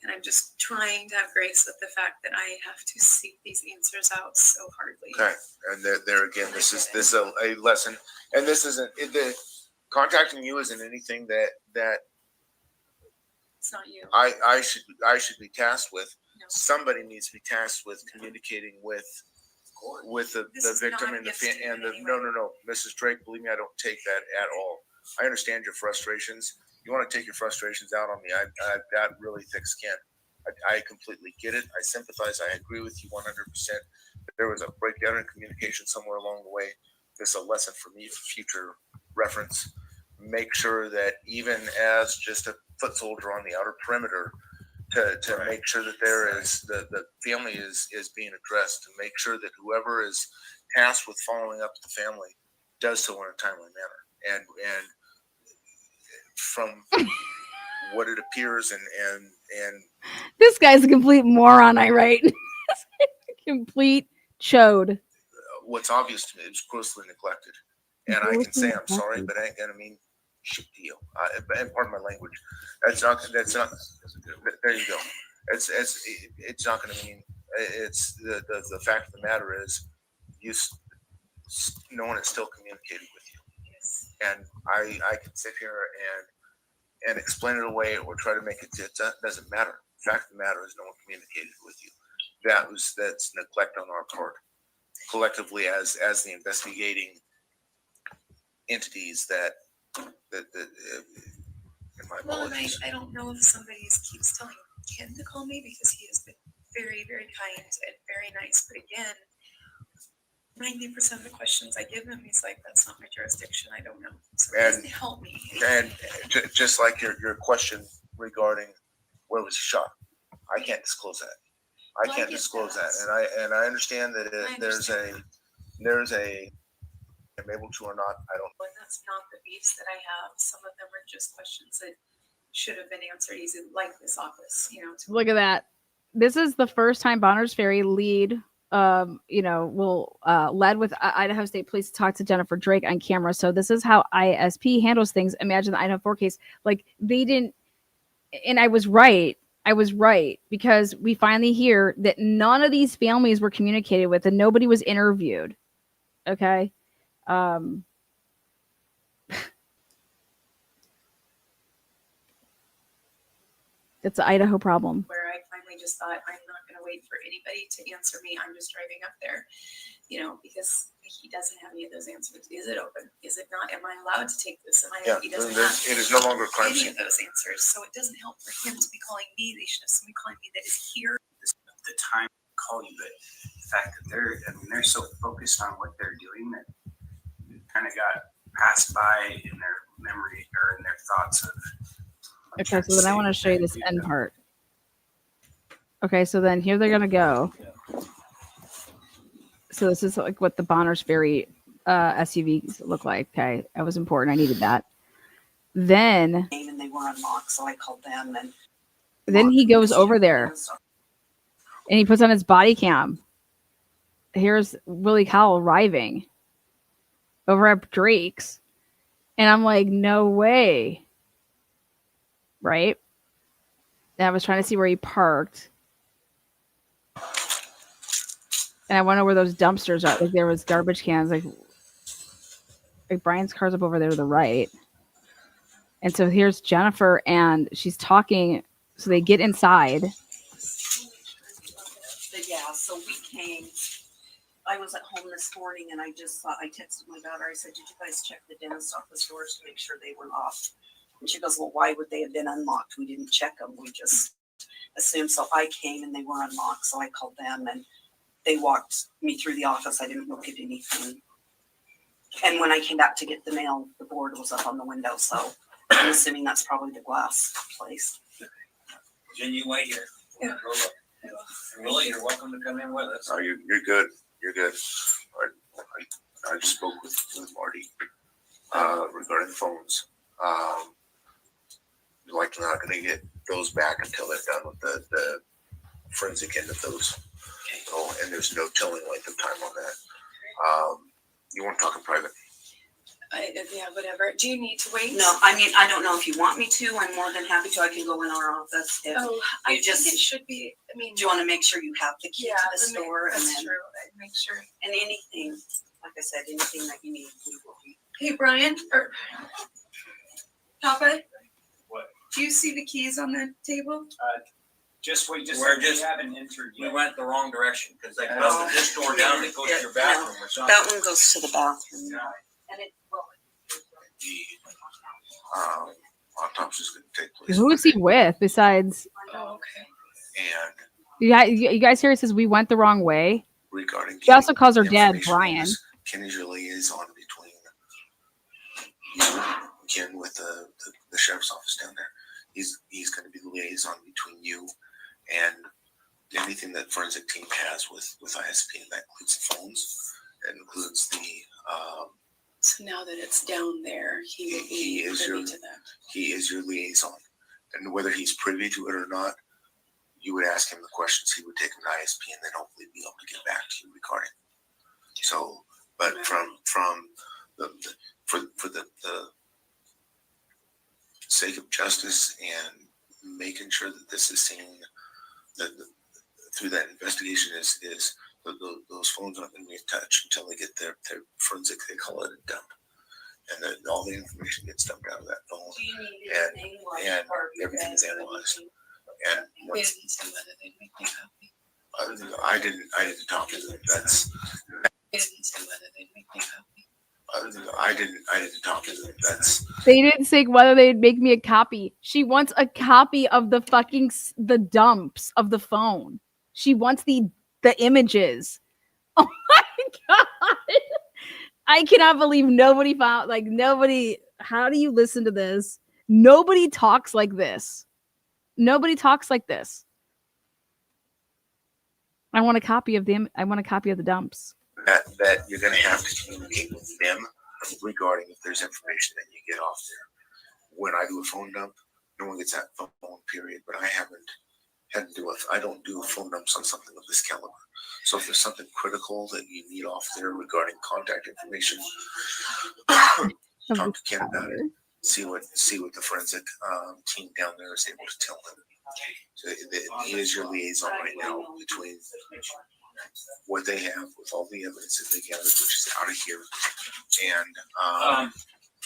And I'm just trying to have grace with the fact that I have to seek these answers out so hardly. Okay, and there again, this is a lesson, and this isn't the contacting you isn't anything that It's not you. I should be tasked with. No. Somebody needs to be tasked with communicating with the victim and no, Mrs. Drake, believe me, I don't take that at all. I understand your frustrations. You want to take your frustrations out on me. I've got really thick skin. I completely get it. I sympathize. I agree with you 100%. There was a breakdown in communication somewhere along the way. This is a lesson for me for future reference. Make sure that even as just a foot soldier on the outer perimeter, to right. Make sure that there is the family is being addressed, to make sure that whoever is tasked with following up the family does so in a timely manner. And from what it appears and this guy's a complete moron, I write. Complete chode. What's obvious to me is grossly neglected. And I can say I'm sorry, but I ain't gonna mean shit to you. And pardon my language. That's not. There you go. It's not gonna mean. It's the fact of the matter is, no one is still communicating with you. Yes. And I can sit here and explain it away or try to make it. It doesn't matter. The fact of the matter is, no one communicated with you. That's neglect on our part, collectively as the investigating entities that well, and I don't know if somebody keeps telling Ken to call me because he has been very, very kind and very nice. But again, 90% of the questions I give him, he's like, "That's not my jurisdiction. I don't know." So it doesn't help me. And just like your question regarding where was he shot, I can't disclose that. I can't disclose that, and I understand that there's a. I'm able to or not, I don't. And that's not the beefs that I have. Some of them are just questions that should have been answered easy, like this office. Look at that. This is the first time Bonners Ferry led with Idaho State Police to talk to Jennifer Drake on camera. So this is how ISP handles things. Imagine the Idaho4 case. Like, they didn't, and I was right. Because we finally hear that none of these families were communicated with and nobody was interviewed. Okay. It's an Idaho problem. Where I finally just thought, I'm not going to wait for anybody to answer me. I'm just driving up there, because he doesn't have any of those answers. Is it open? Is it not? Am I allowed to take this? He doesn't have it is no longer a crime any scene. of those answers. So it doesn't help for him to be calling me. They should have somebody calling me that is here. The time to call you, but the fact that they're so focused on what they're doing that kind of got passed by in their memory or in their thoughts of. Okay, so then I want to show you this end part. Okay, so then here they're gonna go. So this is like what the Bonners Ferry SUVs look like. Okay, that was important. I needed that. Then and they were unlocked, so I called them and then he goes over there and he puts on his body cam. here's Willie Cowell arriving over at Drake's. And I'm like, no way. Right? And I was trying to see where he parked. And I wonder where those dumpsters are. Like there was garbage cans. Like Brian's car's up over there to the right. And so here's Jennifer, and she's talking. So they get inside. But yeah, so we came. I was at home this morning and I just thought, I texted my daughter. I said, did you guys check the dentist office doors to make sure they were locked? And she goes, well, why would they have been unlocked? We didn't check them. We just assumed. So I came and they were unlocked. So I called them and they walked me through the office. I didn't look at anything. And when I came back to get the mail, the board was up on the window. So I'm assuming that's probably the glass place. Jen, you wait here. Yeah. Willie, you're welcome to come in with us. Oh, you're good. You're good. I just spoke with Marty regarding the phones. You're likely not going to get those back until they're done with the forensic end of those. So, and there's no telling length of time on that. You want to talk in private? Yeah, whatever. Do you need to wait? No, I mean, I don't know if you want me to. I'm more than happy to. I can go in our office. If I you just, think it should be. I mean, do you want to make sure you have the key to the store? That's and then, true. I'd make sure. And anything, like I said, anything that you need, we will be. Hey, Brian, or Papa, What? do you see the keys on the table? We haven't entered yet. We went the wrong direction because they busted this door down to go to your bathroom or something. That one goes to the bathroom. And it, well, The autopsy is going to take place. Who is he with besides? Oh, okay. And You guys hear it says we went the wrong way. regarding, She also calls her dad information Brian. Kenny's your liaison between you, Ken, with the sheriff's office down there. He's going to be the liaison between you and anything that forensic team has with ISP, and that includes the phones, that includes the. So now that it's down there, he will be privy to that. He is your liaison, and whether he's privy to it or not, you would ask him the questions. He would take them to ISP, and then hopefully be able to get back to you regarding. So, but from for the sake of justice and making sure that this is seen, that through that investigation is those phones aren't going to be touched until they get their forensic, they call it a dump, and then all the information gets dumped out of that phone, and everything's analyzed. And They didn't say whether they'd make me copy. I didn't talk to them. That's. They didn't say whether they'd make me copy. I didn't talk to them. That's. They didn't say whether they'd make me a copy. She wants a copy of the fucking the dumps of the phone. She wants the images. Oh my god! I cannot believe nobody found nobody. How do you listen to this? Nobody talks like this. Nobody talks like this. I want a copy of them. I want a copy of the dumps. That you're going to have to communicate with them regarding if there's information that you get off there. When I do a phone dump, no one gets that phone, period. But I haven't had to do I don't do phone dumps on something of this caliber. So if there's something critical that you need off there regarding contact information, talk to Ken about it. See what the forensic team down there is able to tell them. So he is your liaison right now between what they have with all the evidence that they gathered, which is out of here, and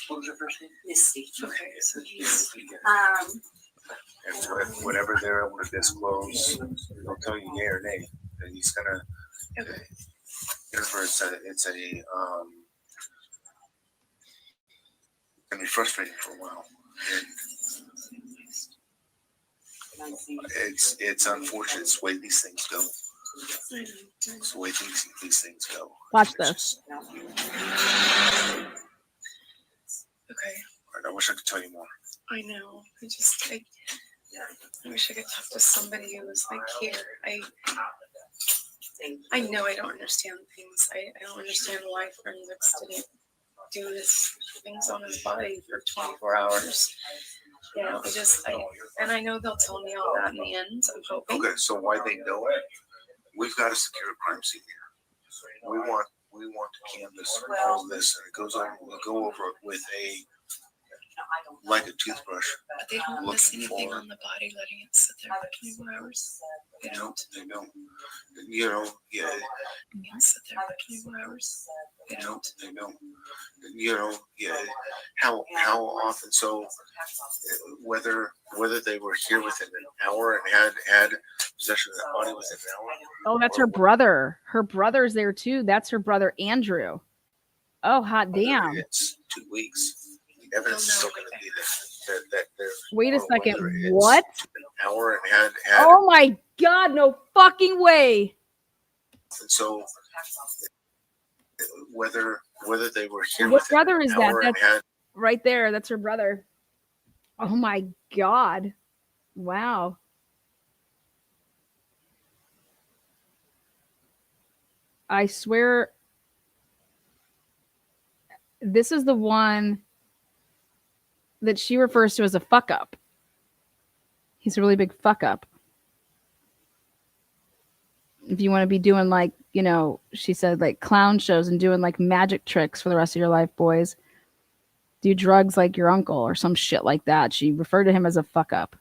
what was your first name? Misty. Okay, so he's and whatever they're able to disclose, they'll tell you yay or nay. And he's gonna. okay. Jennifer said it's gonna be frustrating for a while. And it's unfortunate. It's the way these things go. It's the way these things go. Watch It's this. just- Okay. I wish I could tell you more. I know. I wish I could talk to somebody who was here. I know I don't understand things. I don't understand why forensics didn't do his things on his body for 24 hours. You know, and I know they'll tell me all that in the end. I'm hoping. Okay, so why they know it? We've got a secure crime scene here. we want to canvas all of this, and it goes over. We go over it with like a toothbrush. But they don't miss anything on the body, letting it sit there for 24 hours. They don't. They don't. You know, yeah. Sit there for 24 hours. They don't. They don't. You know, yeah. How often? So whether they were here within an hour and had possession of that body within an hour. Oh, that's her brother. Her brother's there too. That's her brother Andrew. Oh, hot damn. It's 2 weeks. The evidence is still going to be there. Wait a or second. whether it's What? An hour and had. Oh my God! No fucking way. And so whether they were here. What within brother an is that? hour and That's had, right there. That's her brother. Oh my God. Wow. I swear this is the one that she refers to as a fuck up. He's a really big fuck up. If you want to be doing like, you know, she said like clown shows and doing like magic tricks for the rest of your life, boys. Do drugs like your uncle or some shit like that. She referred to him as a fuck up.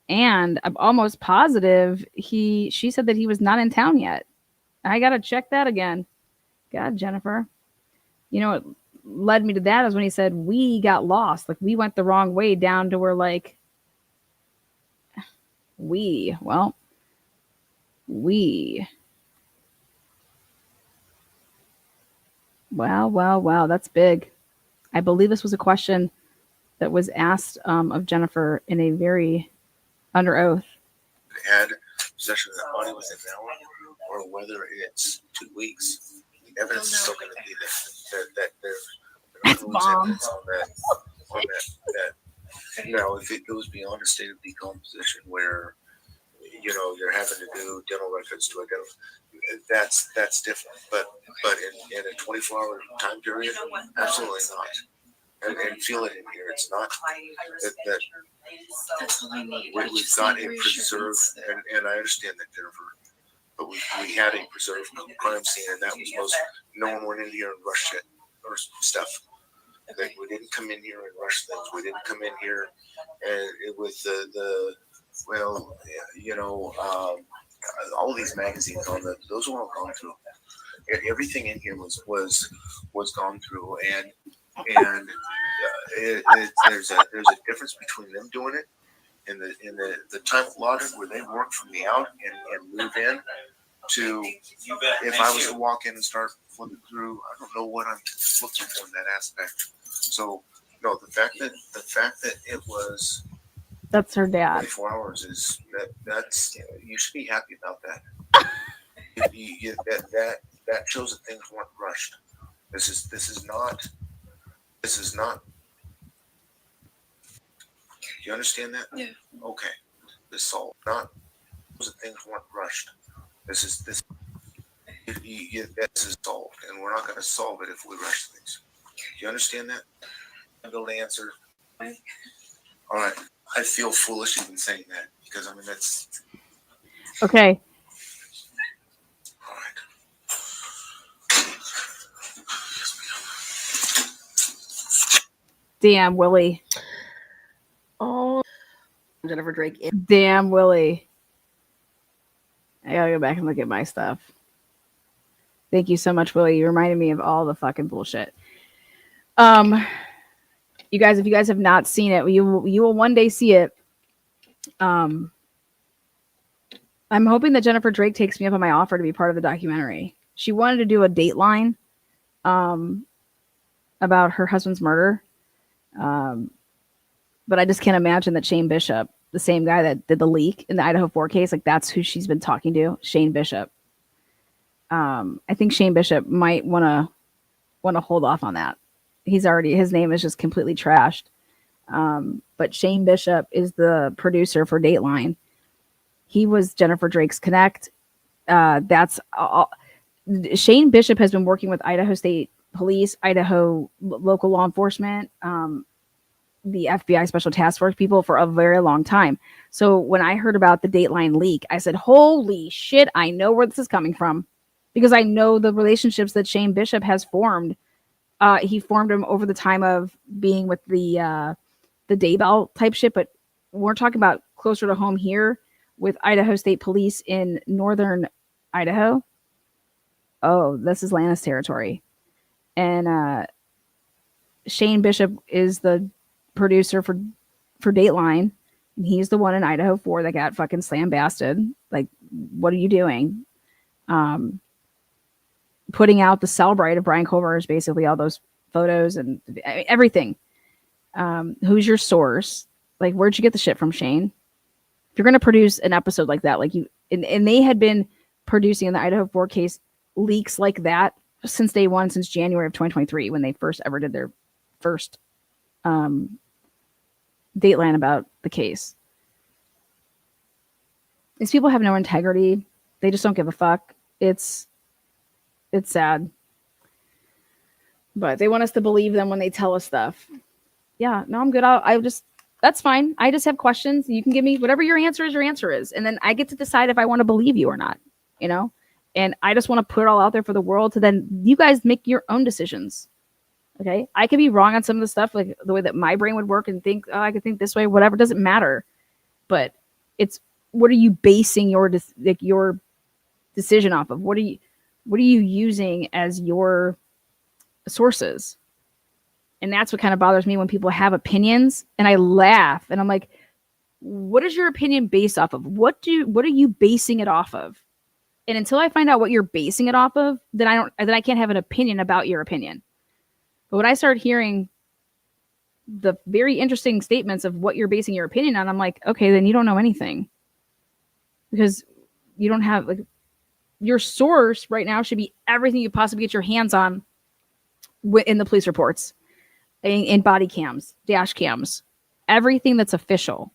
And I'm almost positive she said that he was not in town yet. I got to check that again. God, Jennifer. You know what led me to that is when he said we got lost. Like we went the wrong way down to where like we. Wow. That's big. I believe this was a question that was asked of Jennifer in a very under oath. had possession of that body within an hour, or whether it's 2 weeks. The evidence is still going to be there. That's bomb. On that. Now, if it goes beyond a state of decomposition where, you know, you're having to do dental records to identify, that's different. But in a 24-hour time period, absolutely not. And feel it in here. It's not that That's all I need. we've got a preserved, and I understand that, Jennifer, but we had a preserved crime scene, and that was most. No one went in here and rushed it or stuff. Like, we didn't come in here and rush things. We didn't come in here and with the well, you know, all these magazines on those were all gone through. Everything in here was gone through, and there's a difference between them doing it and the time allotted where they work from the out and move in to if I was to walk in and start flipping through, I don't know what I'm looking for in that aspect. So no, the fact that it was That's her dad. 24 hours is that's you should be happy about that. That shows that things weren't rushed. This is not. You understand that? Yeah. Okay. This solved. Not those things weren't rushed. This is solved, and we're not going to solve it if we rush things. Do you understand that? I'm able to answer. All right. I feel foolish even saying that because I mean that's Okay. all right. Damn, Willie. Oh, Jennifer Drake. Damn, Willie. I gotta go back and look at my stuff. Thank you so much, Willie. You reminded me of all the fucking bullshit. You guys, if you guys have not seen it, you will one day see it. I'm hoping that Jennifer Drake takes me up on my offer to be part of the documentary. She wanted to do a Dateline about her husband's murder. But I just can't imagine that Shane Bishop, the same guy that did the leak in the Idaho4 case, like that's who she's been talking to, Shane Bishop. I think Shane Bishop might want to hold off on that. His name is just completely trashed. But Shane Bishop is the producer for Dateline. He was Jennifer Drake's connect. That's all. Shane Bishop has been working with Idaho State Police, Idaho local law enforcement, the FBI Special Task Force people for a very long time. So when I heard about the Dateline leak, I said, holy shit, I know where this is coming from. because I know the relationships that Shane Bishop has formed. He formed them over the time of being with the Daybell type shit, but we're talking about closer to home here with Idaho State Police in northern Idaho. Oh, this is Lannis territory. And Shane Bishop is the producer for Dateline. And he's the one in Idaho4 that got fucking slam-basted. Like, what are you doing? Putting out the Cellbrite of Brian Culver's, basically all those photos and everything. Who's your source? Like, where'd you get the shit from, Shane? If you're going to produce an episode like that, like you, and they had been producing in the Idaho4 case leaks like that since day one, since January of 2023, when they first ever did their first Dateline about the case. These people have no integrity. They just don't give a fuck. It's sad. But they want us to believe them when they tell us stuff. Yeah, no, I'm good. I just, that's fine. I just have questions. You can give me whatever your answer is. And then I get to decide if I want to believe you or not, you know? And I just want to put it all out there for the world to then you guys make your own decisions. Okay. I could be wrong on some of the stuff, like the way that my brain would work and think, oh, I could think this way, whatever, doesn't matter. But it's, what are you basing your decision off of? What are you using as your sources? And that's what kind of bothers me when people have opinions and I laugh and I'm like, what is your opinion based off of? What are you basing it off of? And until I find out what you're basing it off of, then I can't have an opinion about your opinion. But when I start hearing the very interesting statements of what you're basing your opinion on, I'm like, okay, then you don't know anything. Because you don't have, like, your source right now should be everything you possibly get your hands on in the police reports, in body cams, dash cams, everything that's official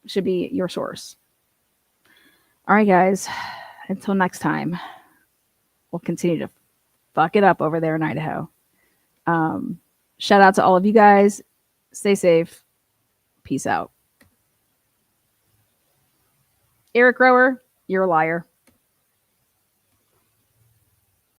should be your source. All right, guys, until next time, we'll continue to fuck it up over there in Idaho. Shout out to all of you guys. Stay safe. Peace out. Eric Grower, you're a liar.